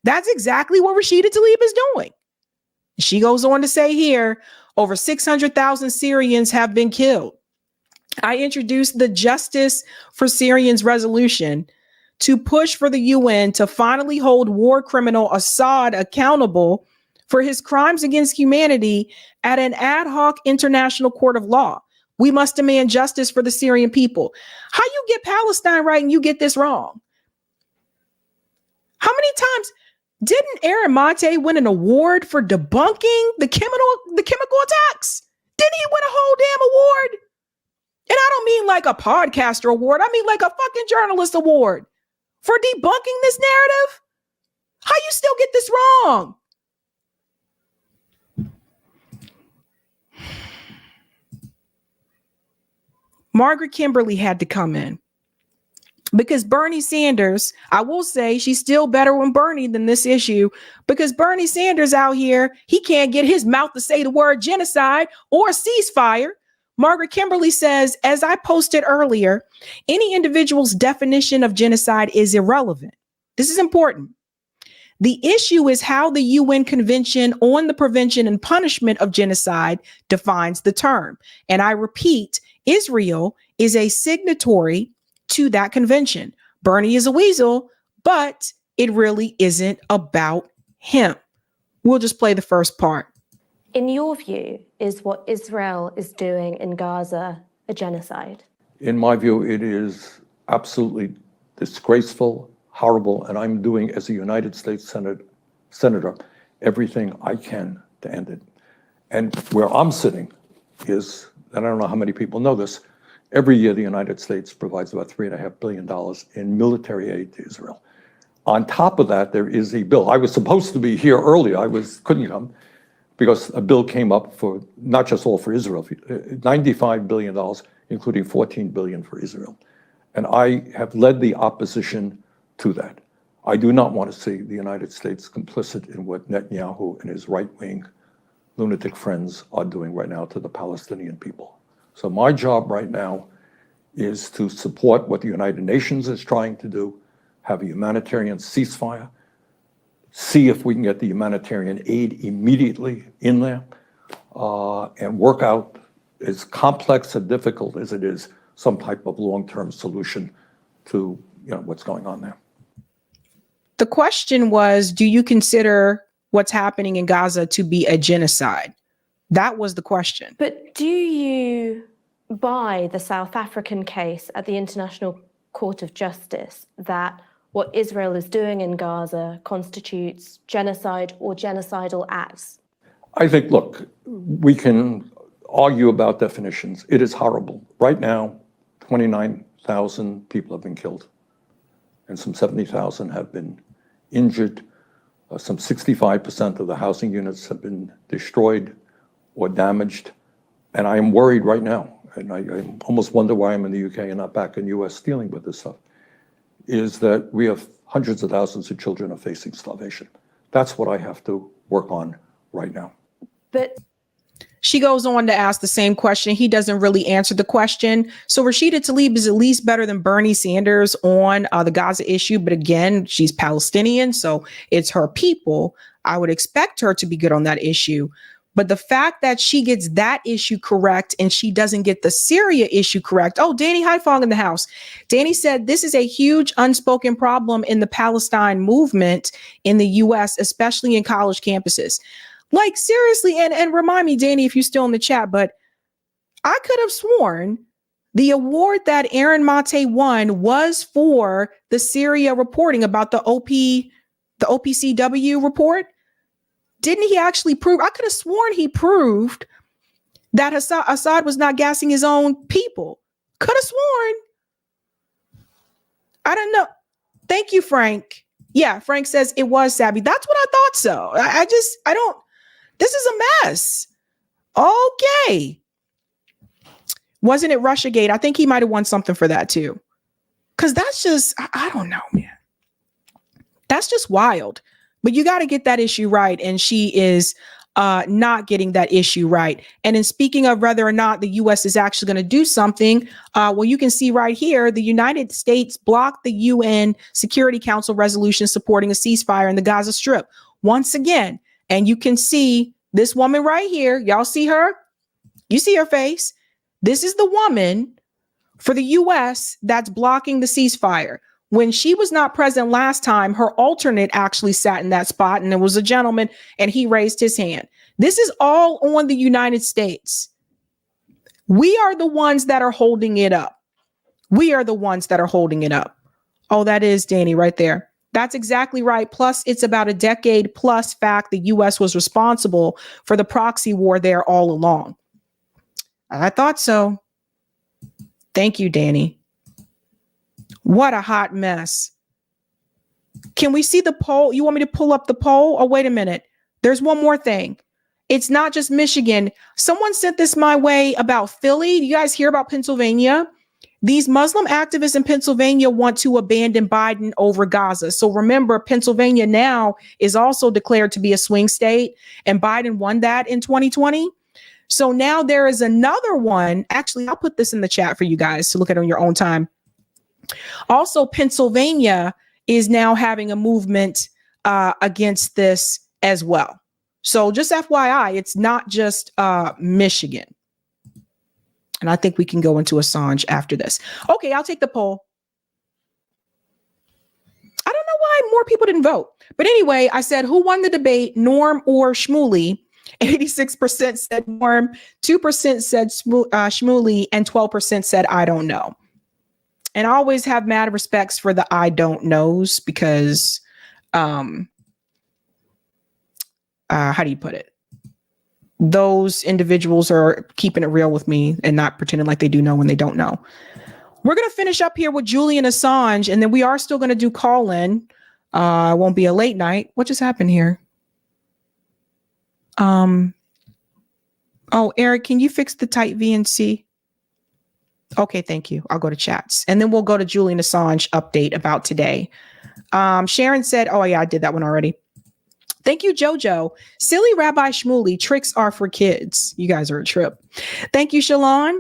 That's exactly what Rashida Tlaib is doing. She goes on to say here, over 600,000 Syrians have been killed. I introduced the Justice for Syrians resolution to push for the UN to finally hold war criminal Assad accountable for his crimes against humanity at an ad hoc international court of law. We must demand justice for the Syrian people. How you get Palestine right and you get this wrong? How many times didn't Aaron Monte win an award for debunking the chemical attacks? Didn't he win a whole damn award? And I don't mean like a podcaster award. I mean like a fucking journalist award for debunking this narrative. How you still get this wrong? Margaret Kimberly had to come in because Bernie Sanders, I will say she's still better with Bernie than this issue, because Bernie Sanders out here, he can't get his mouth to say the word genocide or ceasefire. Margaret Kimberly says, as I posted earlier, any individual's definition of genocide is irrelevant. This is important. The issue is how the UN Convention on the Prevention and Punishment of Genocide defines the term. And I repeat, Israel is a signatory to that convention. Bernie is a weasel, but it really isn't about him. We'll just play the first part. In your view, is what Israel is doing in Gaza a genocide? In my view, it is absolutely disgraceful, horrible, and I'm doing, as a United States Senator, everything I can to end it. And where I'm sitting is, and I don't know how many people know this, every year the United States provides about $3.5 billion in military aid to Israel. On top of that, there is a bill. I was supposed to be here earlier. Couldn't come because a bill came up for not just all for Israel, $95 billion, including $14 billion for Israel. And I have led the opposition to that. I do not want to see the United States complicit in what Netanyahu and his right-wing lunatic friends are doing right now to the Palestinian people. So my job right now is to support what the United Nations is trying to do, have a humanitarian ceasefire, see if we can get the humanitarian aid immediately in there, and work out, as complex and difficult as it is, some type of long-term solution to what's going on there. The question was, do you consider what's happening in Gaza to be a genocide? That was the question. But do you buy the South African case at the International Court of Justice that what Israel is doing in Gaza constitutes genocide or genocidal acts? I think, look, we can argue about definitions. It is horrible. Right now, 29,000 people have been killed, and some 70,000 have been injured. Some 65% of the housing units have been destroyed or damaged. And I am worried right now, and I almost wonder why I'm in the UK and not back in the US dealing with this stuff, is that we have hundreds of thousands of children are facing starvation. That's what I have to work on right now. But She goes on to ask the same question. He doesn't really answer the question. So Rashida Tlaib is at least better than Bernie Sanders on the Gaza issue. But again, she's Palestinian, so it's her people. I would expect her to be good on that issue. But the fact that she gets that issue correct and she doesn't get the Syria issue correct. Oh, Danny Haifong in the house. Danny said this is a huge unspoken problem in the Palestine movement in the U.S., especially in college campuses. Like, seriously, and remind me, Danny, if you're still in the chat, but I could have sworn the award that Aaron Mate won was for the Syria reporting about the OPCW report. Didn't he actually prove? I could have sworn he proved that Assad was not gassing his own people. Could have sworn. I don't know. Thank you, Frank. Yeah, Frank says it was Sabby. That's what I thought so. I don't. This is a mess. Okay. Wasn't it Russiagate? I think he might have won something for that too. Because that's just, I don't know, man. That's just wild. But you got to get that issue right. And she is not getting that issue right. And in speaking of whether or not the U.S. is actually going to do something, well, you can see right here, the United States blocked the UN Security Council resolution supporting a ceasefire in the Gaza Strip. Once again, and you can see this woman right here. Y'all see her? You see her face? This is the woman for the U.S. that's blocking the ceasefire. When she was not present last time, her alternate actually sat in that spot, and it was a gentleman, and he raised his hand. This is all on the United States. We are the ones that are holding it up. We are the ones that are holding it up. Oh, that is Danny right there. That's exactly right. Plus, it's about a decade plus fact the U.S. was responsible for the proxy war there all along. I thought so. Thank you, Danny. What a hot mess. Can we see the poll? You want me to pull up the poll? Oh, wait a minute. There's one more thing. It's not just Michigan. Someone sent this my way about Philly. You guys hear about Pennsylvania? These Muslim activists in Pennsylvania want to abandon Biden over Gaza. So remember, Pennsylvania now is also declared to be a swing state, and Biden won that in 2020. So now there is another one. Actually, I'll put this in the chat for you guys to look at on your own time. Also, Pennsylvania is now having a movement against this as well. So just FYI, it's not just Michigan. And I think we can go into Assange after this. Okay, I'll take the poll. I don't know why more people didn't vote. But anyway, I said, who won the debate, Norm or Shmuley? 86% said Norm, 2% said Shmuley, and 12% said I don't know. And I always have mad respects for the I don't knows because, how do you put it? Those individuals are keeping it real with me and not pretending like they do know when they don't know. We're going to finish up here with Julian Assange, and then we are still going to do call-in. It won't be a late night. What just happened here? Oh, Eric, can you fix the tight VNC? Okay, thank you. I'll go to chats. And then we'll go to Julian Assange update about today. Sharon said, oh, yeah, I did that one already. Thank you, Jojo. Silly Rabbi Shmuley, tricks are for kids. You guys are a trip. Thank you, Shalon.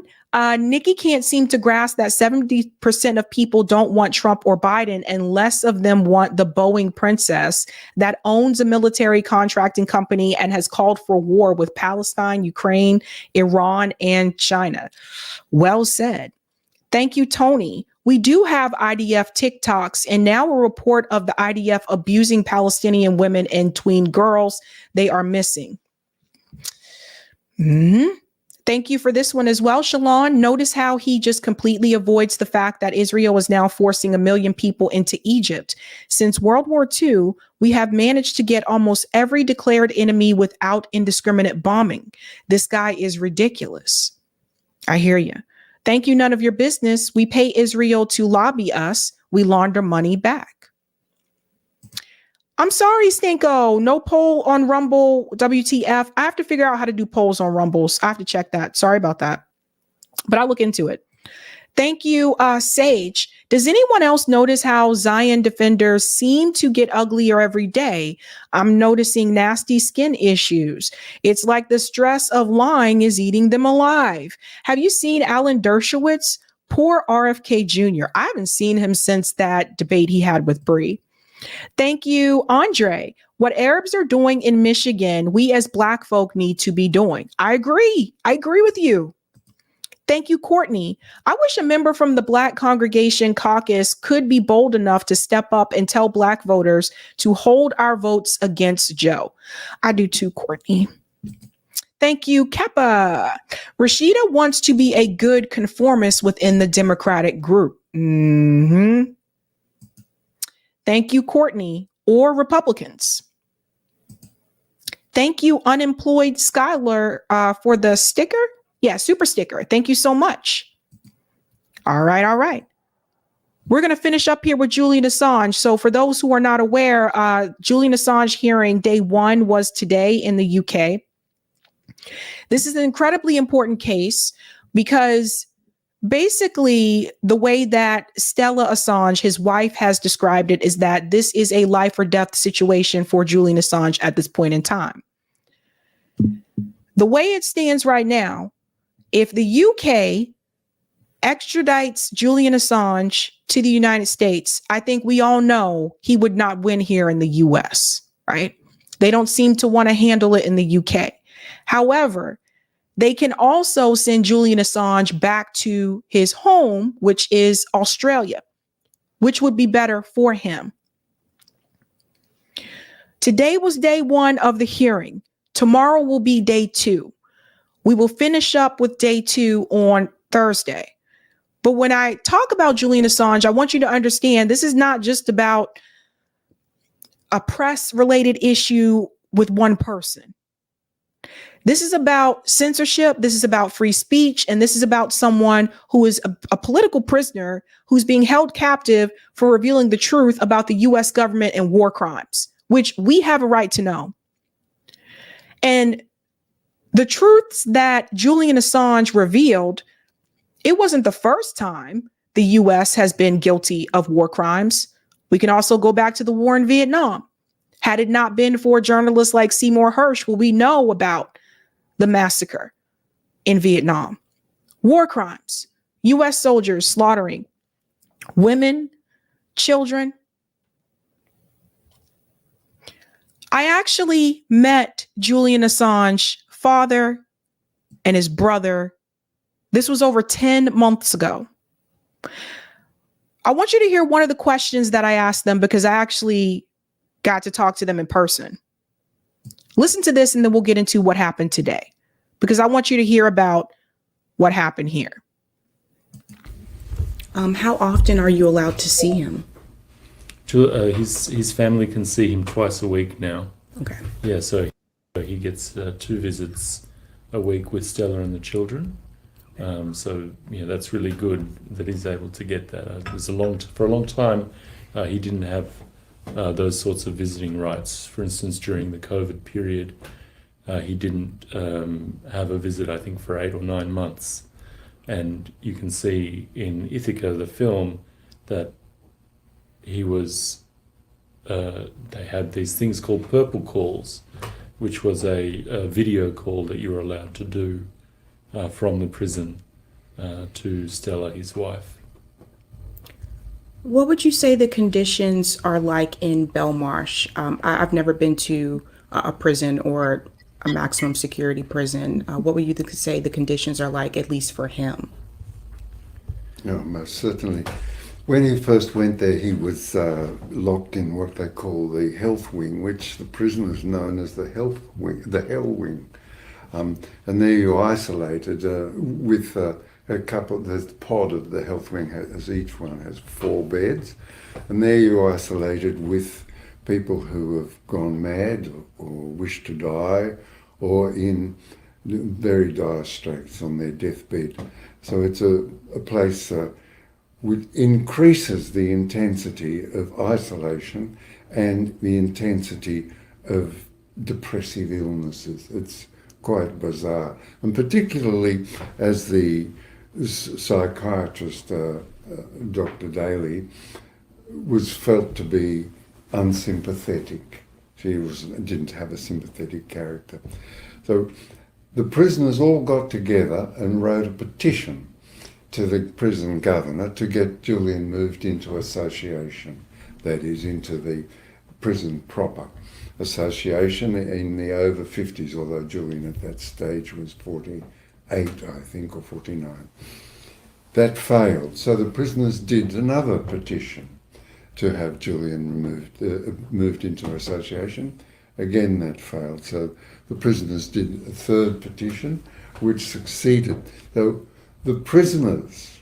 Nikki can't seem to grasp that 70% of people don't want Trump or Biden, and less of them want the Boeing princess that owns a military contracting company and has called for war with Palestine, Ukraine, Iran, and China. Well said. Thank you, Tony. We do have IDF TikToks, and now a report of the IDF abusing Palestinian women and tween girls. They are missing. Thank you for this one as well, Shalon. Notice how he just completely avoids the fact that Israel is now forcing 1 million people into Egypt. Since World War II, we have managed to get almost every declared enemy without indiscriminate bombing. This guy is ridiculous. I hear you. Thank you, none of your business. We pay Israel to lobby us. We launder money back. I'm sorry, Stinko. No poll on Rumble, WTF. I have to figure out how to do polls on Rumbles. I have to check that. Sorry about that. But I'll look into it. Thank you, Sage. Does anyone else notice how Zion defenders seem to get uglier every day? I'm noticing nasty skin issues. It's like the stress of lying is eating them alive. Have you seen Alan Dershowitz? Poor RFK Jr. I haven't seen him since that debate he had with Bree. Thank you, Andre. What Arabs are doing in Michigan, we as Black folk need to be doing. I agree. I agree with you. Thank you, Courtney. I wish a member from the Black Congregation Caucus could be bold enough to step up and tell Black voters to hold our votes against Joe. I do too, Courtney. Thank you, Keppa. RASHIDA wants to be a good conformist within the Democratic group. Thank you, Courtney, or Republicans. Thank you, Unemployed Skylar, for the sticker. Yeah, super sticker. Thank you so much. All right, all right. We're going to finish up here with Julian Assange. So for those who are not aware, Julian Assange hearing day 1 was today in the UK. This is an incredibly important case because basically the way that Stella Assange, his wife, has described it is that this is a life or death situation for Julian Assange at this point in time. The way it stands right now, if the UK extradites Julian Assange to the United States, I think we all know he would not win here in the US, right? They don't seem to want to handle it in the UK. However, they can also send Julian Assange back to his home, which is Australia, which would be better for him. Today was day 1 of the hearing. Tomorrow will be day 2. We will finish up with day 2 on Thursday. But when I talk about Julian Assange, I want you to understand this is not just about a press-related issue with one person. This is about censorship. This is about free speech. And this is about someone who is a political prisoner who's being held captive for revealing the truth about the US government and war crimes, which we have a right to know. And the truths that Julian Assange revealed, it wasn't the first time the US has been guilty of war crimes. We can also go back to the war in Vietnam. Had it not been for journalists like Seymour Hersh, who we know about the massacre in Vietnam, war crimes, US soldiers slaughtering women, children. I actually met Julian Assange father and his brother. This was over 10 months ago. I want you to hear one of the questions that I asked them because I actually got to talk to them in person. Listen to this and then we'll get into what happened today because I want you to hear about what happened here. How often are you allowed to see him? His family can see him twice a week now. Okay. Yeah, so he gets 2 visits a week with Stella and the children. So yeah, that's really good that he's able to get that. For a long time, he didn't have those sorts of visiting rights. For instance, during the COVID period, he didn't have a visit, I think, for 8 or 9 months. And you can see in Ithaca, the film, that he was, they had these things called purple calls, which was a video call that you were allowed to do from the prison to Stella, his wife. What would you say the conditions are like in Belmarsh? I've never been to a prison or a maximum security prison. What would you say the conditions are like, at least for him? Yeah, most certainly. When he first went there, he was locked in what they call the health wing, which the prisoners known as the hell wing. And there you're isolated with a couple. There's the pod of the health wing, each one has 4 beds, and there you're isolated with people who have gone mad or wish to die, or in very dire straits on their deathbed. So it's a place which increases the intensity of isolation and the intensity of depressive illnesses. It's quite bizarre, and particularly as the psychiatrist, Dr. Daly, was felt to be unsympathetic. She didn't have a sympathetic character. So the prisoners all got together and wrote a petition to the prison governor to get Julian moved into association, that is, into the prison proper. Association in the over 50s, although Julian at that stage was 48, I think, or 49. That failed, so the prisoners did another petition to have Julian moved into association. Again, that failed, so the prisoners did a third petition, which succeeded. Though the prisoners,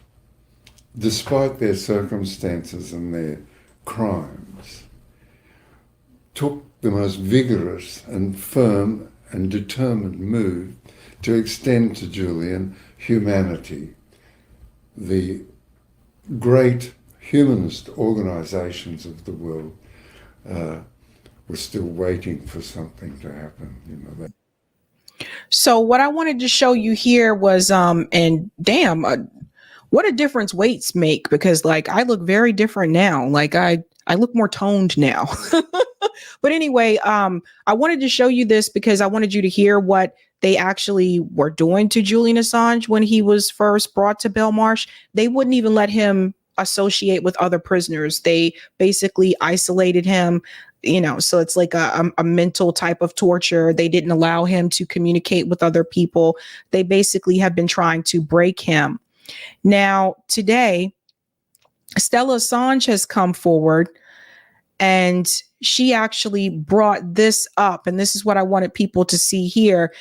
despite their circumstances and their crimes, took the most vigorous and firm and determined move to extend to Julian humanity. The great humanist organisations of the world were still waiting for something to happen. So what I wanted to show you here was, and damn, what a difference weights make, because like I look very different now. Like I look more toned now. But anyway, I wanted to show you this because I wanted you to hear what they actually were doing to Julian Assange when he was first brought to Belmarsh. They wouldn't even let him associate with other prisoners. They basically isolated him, you know, so it's like a mental type of torture. They didn't allow him to communicate with other people. They basically have been trying to break him. Now, today, Stella Assange has come forward and she actually brought this up. And this is what I wanted people to see here.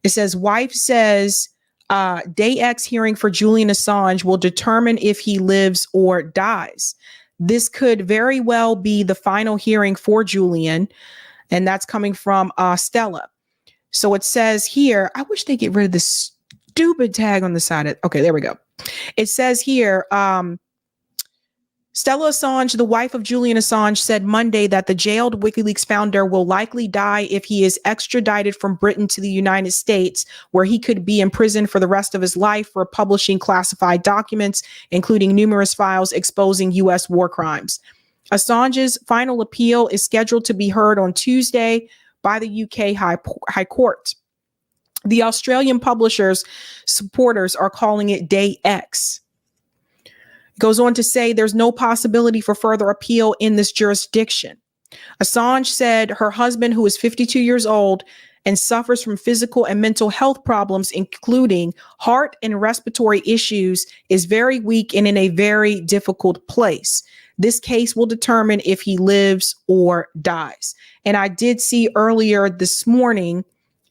It says, wife says, Day X hearing for Julian Assange will determine if he lives or dies. This could very well be the final hearing for Julian. And that's coming from Stella. So it says here, I wish they get rid of this stupid tag on the side. Okay, there we go. It says here, Stella Assange, the wife of Julian Assange, said Monday that the jailed WikiLeaks founder will likely die if he is extradited from Britain to the United States, where he could be imprisoned for the rest of his life for publishing classified documents, including numerous files exposing U.S. war crimes. Assange's final appeal is scheduled to be heard on Tuesday by the UK High Court. The Australian publisher's supporters are calling it Day X. Goes on to say there's no possibility for further appeal in this jurisdiction. Assange said her husband, who is 52 years old and suffers from physical and mental health problems, including heart and respiratory issues, is very weak and in a very difficult place. This case will determine if he lives or dies. And I did see earlier this morning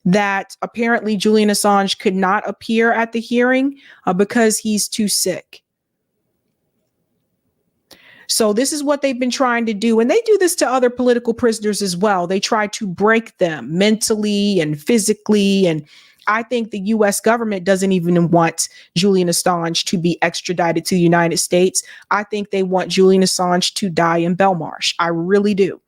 that apparently Julian Assange could not appear at the hearing because he's too sick. So this is what they've been trying to do. And they do this to other political prisoners as well. They try to break them mentally and physically. And I think the U.S. government doesn't even want Julian Assange to be extradited to the United States. I think they want Julian Assange to die in Belmarsh. I really do.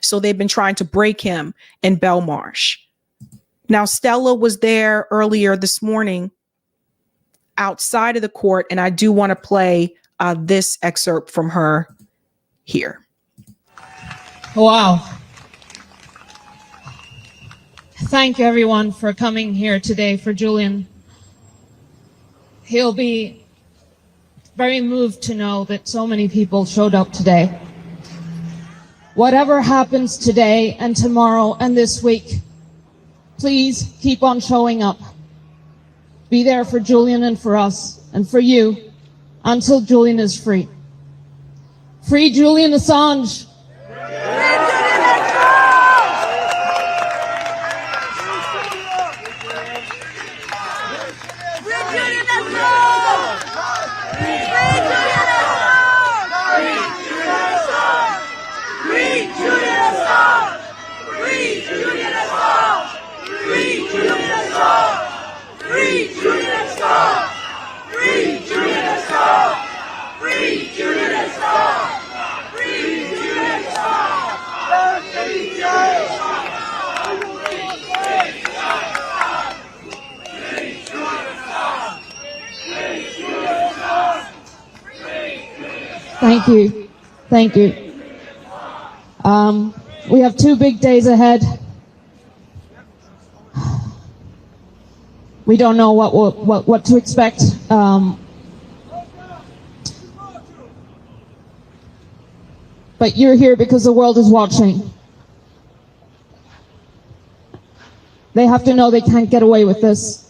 So they've been trying to break him in Belmarsh. Now, Stella was there earlier this morning outside of the court, and I do want to play this excerpt from her here. Wow. Thank you, everyone, for coming here today for Julian. He'll be very moved to know that so many people showed up today. Whatever happens today and tomorrow and this week, please keep on showing up. Be there for Julian and for us and for you until Julian is free. Free Julian Assange. Free Julian Assange! Free Julian Assange! Free Julian Thank you. Thank you. We have 2 big days ahead. We don't know what to expect. But you're here because the world is watching. They have to know they can't get away with this.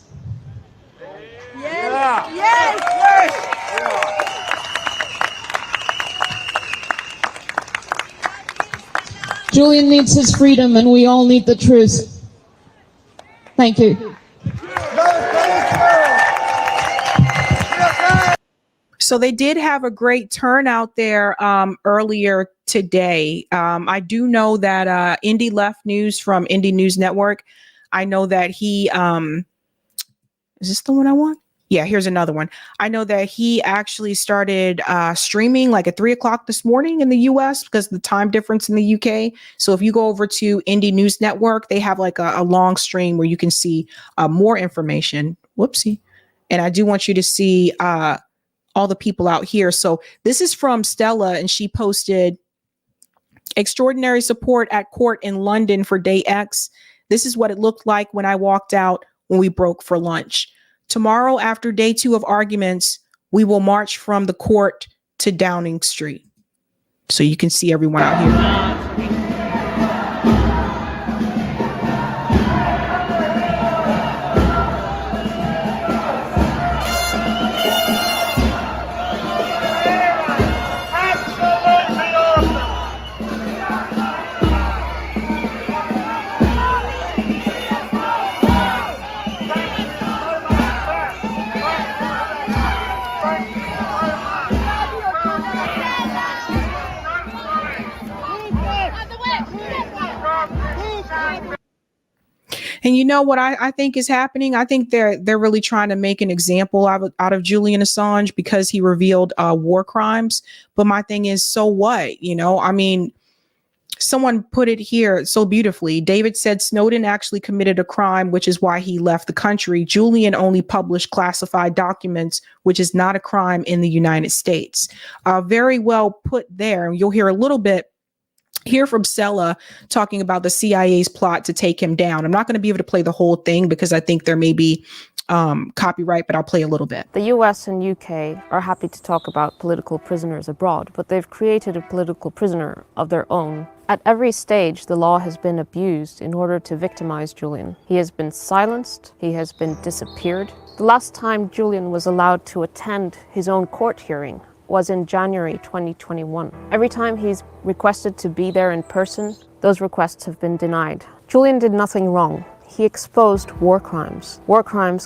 Julian needs his freedom, and we all need the truth. Thank you. So they did have a great turnout there earlier today. I do know that Indie Left News from Indie News Network, I know that he, is this the one I want? Yeah, here's another one. I know that he actually started streaming like at 3 o'clock this morning in the US because of the time difference in the UK. So if you go over to Indie News Network, they have like a long stream where you can see more information. Whoopsie. And I do want you to see all the people out here. So this is from Stella, and she posted extraordinary support at court in London for day X. This is what it looked like when I walked out when we broke for lunch. Tomorrow, after day 2 of arguments, we will march from the court to Downing Street. So you can see everyone out here. And you know what I think is happening? I think they're really trying to make an example out of Julian Assange because he revealed war crimes. But my thing is, so what? You know, I mean, someone put it here so beautifully. David said Snowden actually committed a crime, which is why he left the country. Julian only published classified documents, which is not a crime in the United States. Very well put there. You'll hear a little bit here from Stella talking about the CIA's plot to take him down. I'm not going to be able to play the whole thing because I think there may be copyright, but I'll play a little bit. The US and UK are happy to talk about political prisoners abroad, but they've created a political prisoner of their own. At every stage, the law has been abused in order to victimize Julian. He has been silenced. He has been disappeared. The last time Julian was allowed to attend his own court hearing was in January 2021. Every time he's requested to be there in person, those requests have been denied. Julian did nothing wrong. He exposed war crimes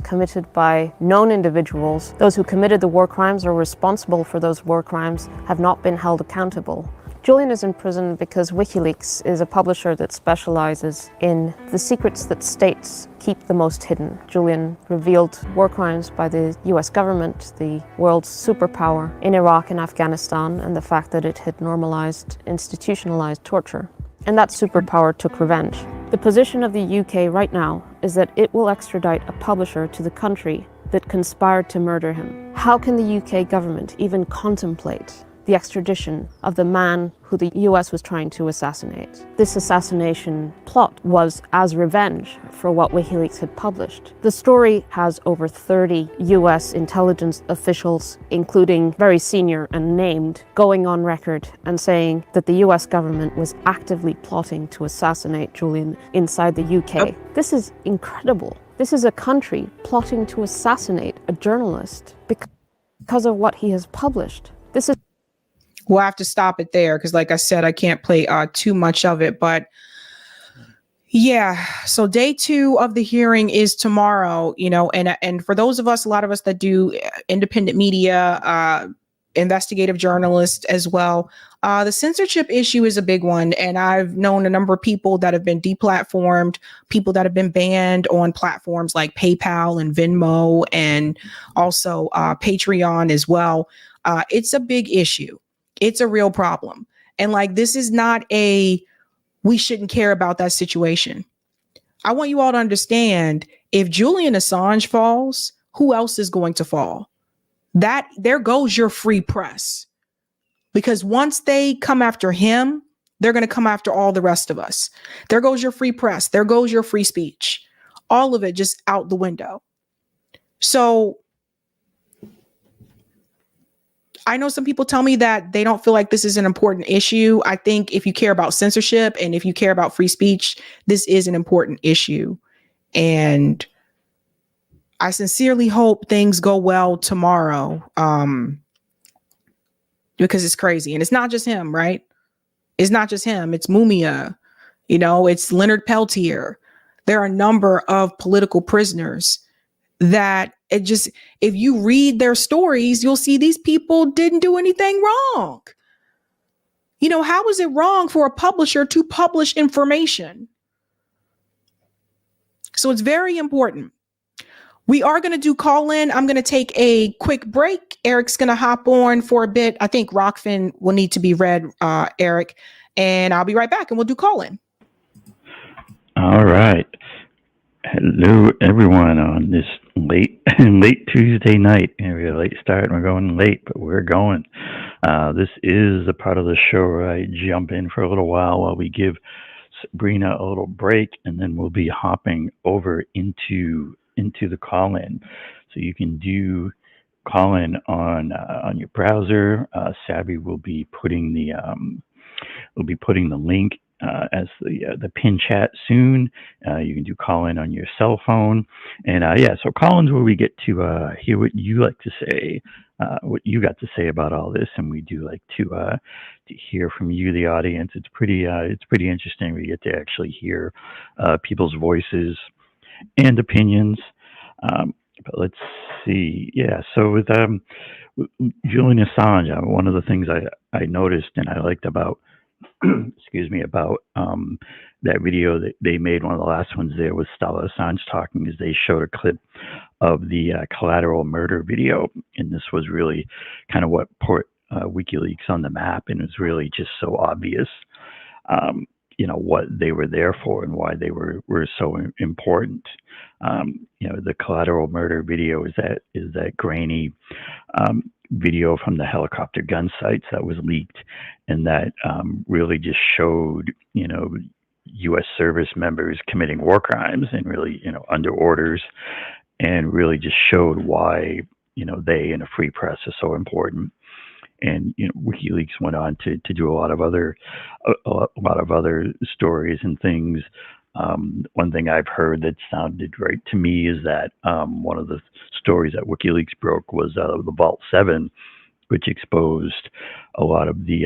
committed by known individuals. Those who committed the war crimes or responsible for those war crimes have not been held accountable. Julian is in prison because WikiLeaks is a publisher that specializes in the secrets that states keep the most hidden. Julian revealed war crimes by the US government, the world's superpower, in Iraq and Afghanistan, and the fact that it had normalized, institutionalized torture. And that superpower took revenge. The position of the UK right now is that it will extradite a publisher to the country that conspired to murder him. How can the UK government even contemplate the extradition of the man who the US was trying to assassinate? This assassination plot was as revenge for what WikiLeaks had published. The story has over 30 US intelligence officials, including very senior and named, going on record and saying that the US government was actively plotting to assassinate Julian inside the UK. This is incredible. This is a country plotting to assassinate a journalist because of what he has published. This is We'll have to stop it there because, like I said, I can't play too much of it. But yeah, so day 2 of the hearing is tomorrow, you know, and for those of us, a lot of us that do independent media, investigative journalists as well, the censorship issue is a big one. And I've known a number of people that have been deplatformed, people that have been banned on platforms like PayPal and Venmo and also Patreon as well. It's a big issue. It's a real problem. And like, this is not we shouldn't care about that situation. I want you all to understand, if Julian Assange falls, who else is going to fall? There goes your free press. because once they come after him, they're going to come after all the rest of us. There goes your free press. There goes your free speech. All of it just out the window. So I know some people tell me that they don't feel like this is an important issue. I think if you care about censorship and if you care about free speech, this is an important issue. And I sincerely hope things go well tomorrow, because it's crazy. And it's not just him, right? It's not just him. It's Mumia. It's Leonard Peltier. There are a number of political prisoners that if you read their stories, you'll see these people didn't do anything wrong. How is it wrong for a publisher to publish information? So it's very important. We are going to do call in. I'm going to take a quick break. Eric's going to hop on for a bit. I think Rockfin will need to be read, Eric, and I'll be right back and we'll do call in. All right. Hello, everyone, on this late Tuesday night. We had a late start and we're going late, but we're going. This is the part of the show where I jump in for a little while we give Sabrina a little break, and then we'll be hopping over into the call-in. So you can do call-in on your browser. Sabby will be putting the link as the pin chat soon. You can do call-in on your cell phone, and so call-in's where we get to hear what you like to say, what you got to say about all this, and we do like to hear from you, the audience. It's pretty interesting. We get to actually hear people's voices and opinions. But let's see. Yeah, so with Julian Assange, one of the things I noticed and I liked about about that video that they made, one of the last ones there was Stella Assange talking, is they showed a clip of the collateral murder video, and this was really kind of what put WikiLeaks on the map, and it's really just so obvious what they were there for and why they were so important. The collateral murder video is that grainy video from the helicopter gun sites that was leaked, and that really just showed U.S. service members committing war crimes, and really under orders, and really just showed why they and a free press are so important. And WikiLeaks went on to do a lot of other stories and things. One thing I've heard that sounded right to me is that one of the stories that WikiLeaks broke was the Vault 7, which exposed a lot of the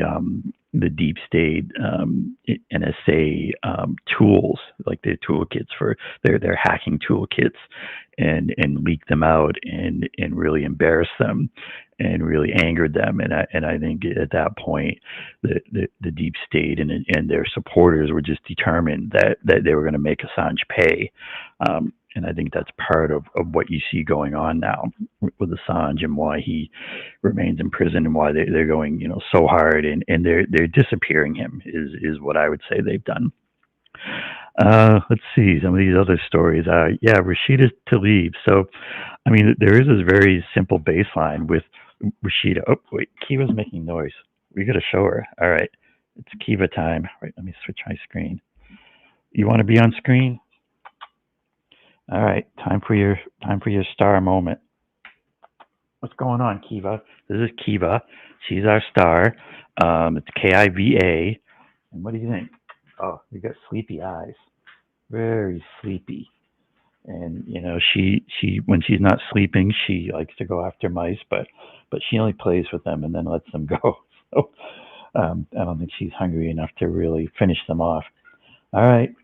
deep state NSA tools, like their toolkits for their hacking toolkits, and leaked them out and really embarrassed them and really angered them. And I think at that point, the deep state and their supporters were just determined that they were going to make Assange pay. And I think that's part of what you see going on now with Assange, and why he remains in prison, and why they're going so hard, and they're disappearing him is what I would say they've done. Let's see some of these other stories. RASHIDA to leave. So, I mean, there is this very simple baseline with RASHIDA. Oh, wait, Kiva's making noise. We got to show her. All right, it's Kiva time. Wait, let me switch my screen. You want to be on screen? All right, time for your star moment. What's going on, Kiva? This is Kiva. She's our star. It's Kiva. And what do you think? Oh, you got sleepy eyes. Very sleepy. And she when she's not sleeping, she likes to go after mice, but she only plays with them and then lets them go. So I don't think she's hungry enough to really finish them off. All right.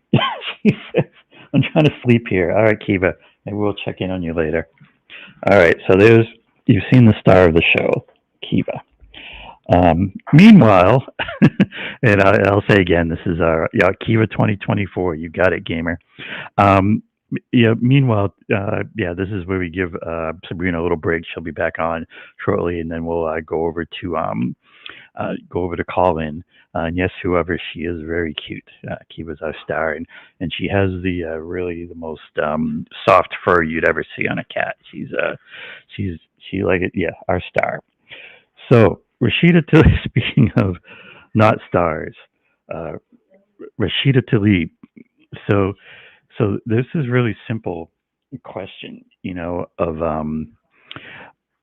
She says, I'm trying to sleep here. All right, Kiva. Maybe we'll check in on you later. All right. So you've seen the star of the show, Kiva. Meanwhile, and I'll say again, this is our Kiva 2024. You got it, gamer. Meanwhile, this is where we give Sabrina a little break. She'll be back on shortly, and then we'll go over to call in. And yes, whoever she is, very cute. Kiva's our star, and she has the really the most soft fur you'd ever see on a cat. She's like it. Yeah, our star. So Rashida Tlaib, speaking of not stars, Rashida Tlaib. So this is really simple question,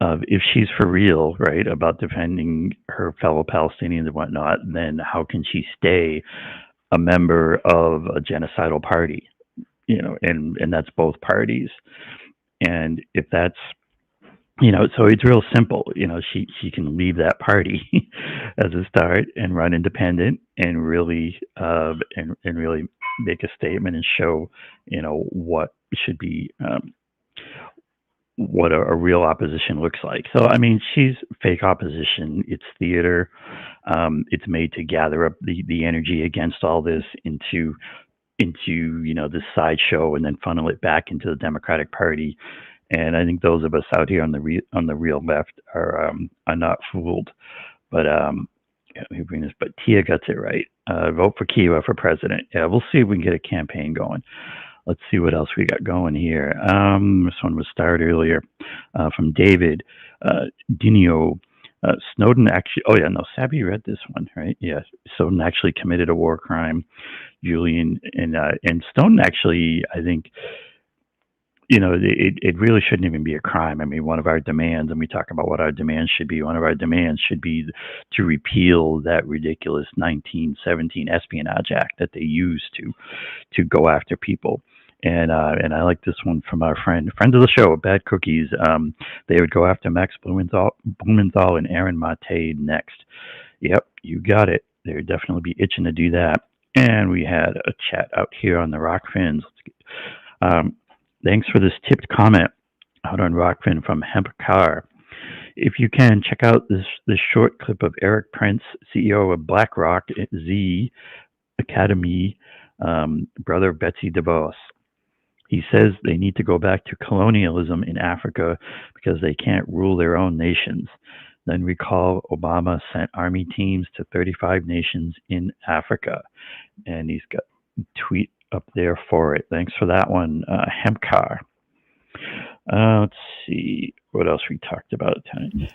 of if she's for real, right, about defending her fellow Palestinians and whatnot, then how can she stay a member of a genocidal party, and that's both parties. And if that's, so it's real simple, she can leave that party as a start and run independent and really, and really make a statement and show, what should be, what a real opposition looks like. So, I mean, she's fake opposition. It's theater. It's made to gather up the energy against all this into this sideshow, and then funnel it back into the Democratic Party. And I think those of us out here on the real left are not fooled. But let me bring this. But Tia gets it right. Vote for Kiva for president. Yeah, we'll see if we can get a campaign going. Let's see what else we got going here. This one was started earlier from David Dinio. Snowden actually, Sabby read this one, right? Yeah, Snowden actually committed a war crime. Julian and Snowden actually, I think, it really shouldn't even be a crime. I mean, one of our demands, and we talk about what our demands should be, one of our demands should be to repeal that ridiculous 1917 Espionage Act that they used to go after people. And I like this one from our friend of the show, Bad Cookies. They would go after Max Blumenthal and Aaron Mate next. Yep, you got it. They would definitely be itching to do that. And we had a chat out here on the Rockfins. Thanks for this tipped comment out on Rockfin from Hempcar. If you can, check out this short clip of Eric Prince, CEO of BlackRock Z Academy, brother of Betsy DeVos. He says they need to go back to colonialism in Africa because they can't rule their own nations. Then recall Obama sent army teams to 35 nations in Africa. And he's got a tweet up there for it. Thanks for that one, Hempcar. Let's see what else we talked about tonight.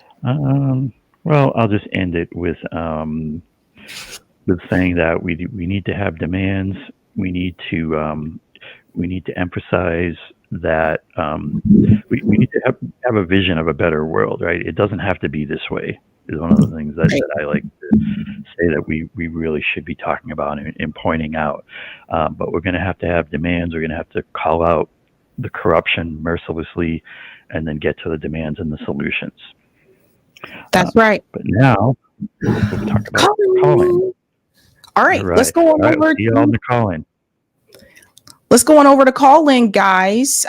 Well, I'll just end it with saying that we need to have demands. We need to emphasize that we need to have a vision of a better world, right? It doesn't have to be this way. Is one of the things that I like to say that we really should be talking about and pointing out. But we're going to have demands. We're going to have to call out the corruption mercilessly and then get to the demands and the solutions. That's right. But now we'll talk about calling. All right, let's go on over. See you on the calling. Let's go on over to call-in, guys.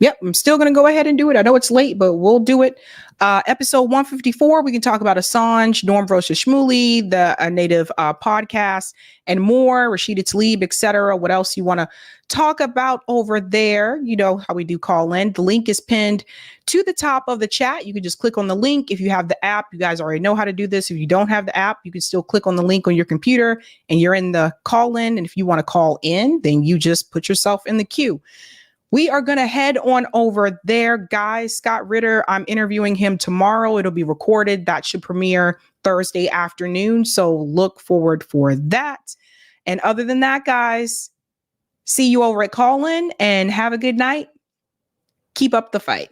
Yep, I'm still going to go ahead and do it. I know it's late, but we'll do it. Episode 154, we can talk about Assange, Norm versus Shmuley, the Native podcast, and more, Rashida Tlaib, etc. What else you want to talk about over there? You know how we do call in. The link is pinned to the top of the chat. You can just click on the link. If you have the app, you guys already know how to do this. If you don't have the app, you can still click on the link on your computer and you're in the call in. And if you want to call in, then you just put yourself in the queue. We are going to head on over there, guys. Scott Ritter, I'm interviewing him tomorrow. It'll be recorded. That should premiere Thursday afternoon. So look forward for that. And other than that, guys, see you over at Call In and have a good night. Keep up the fight.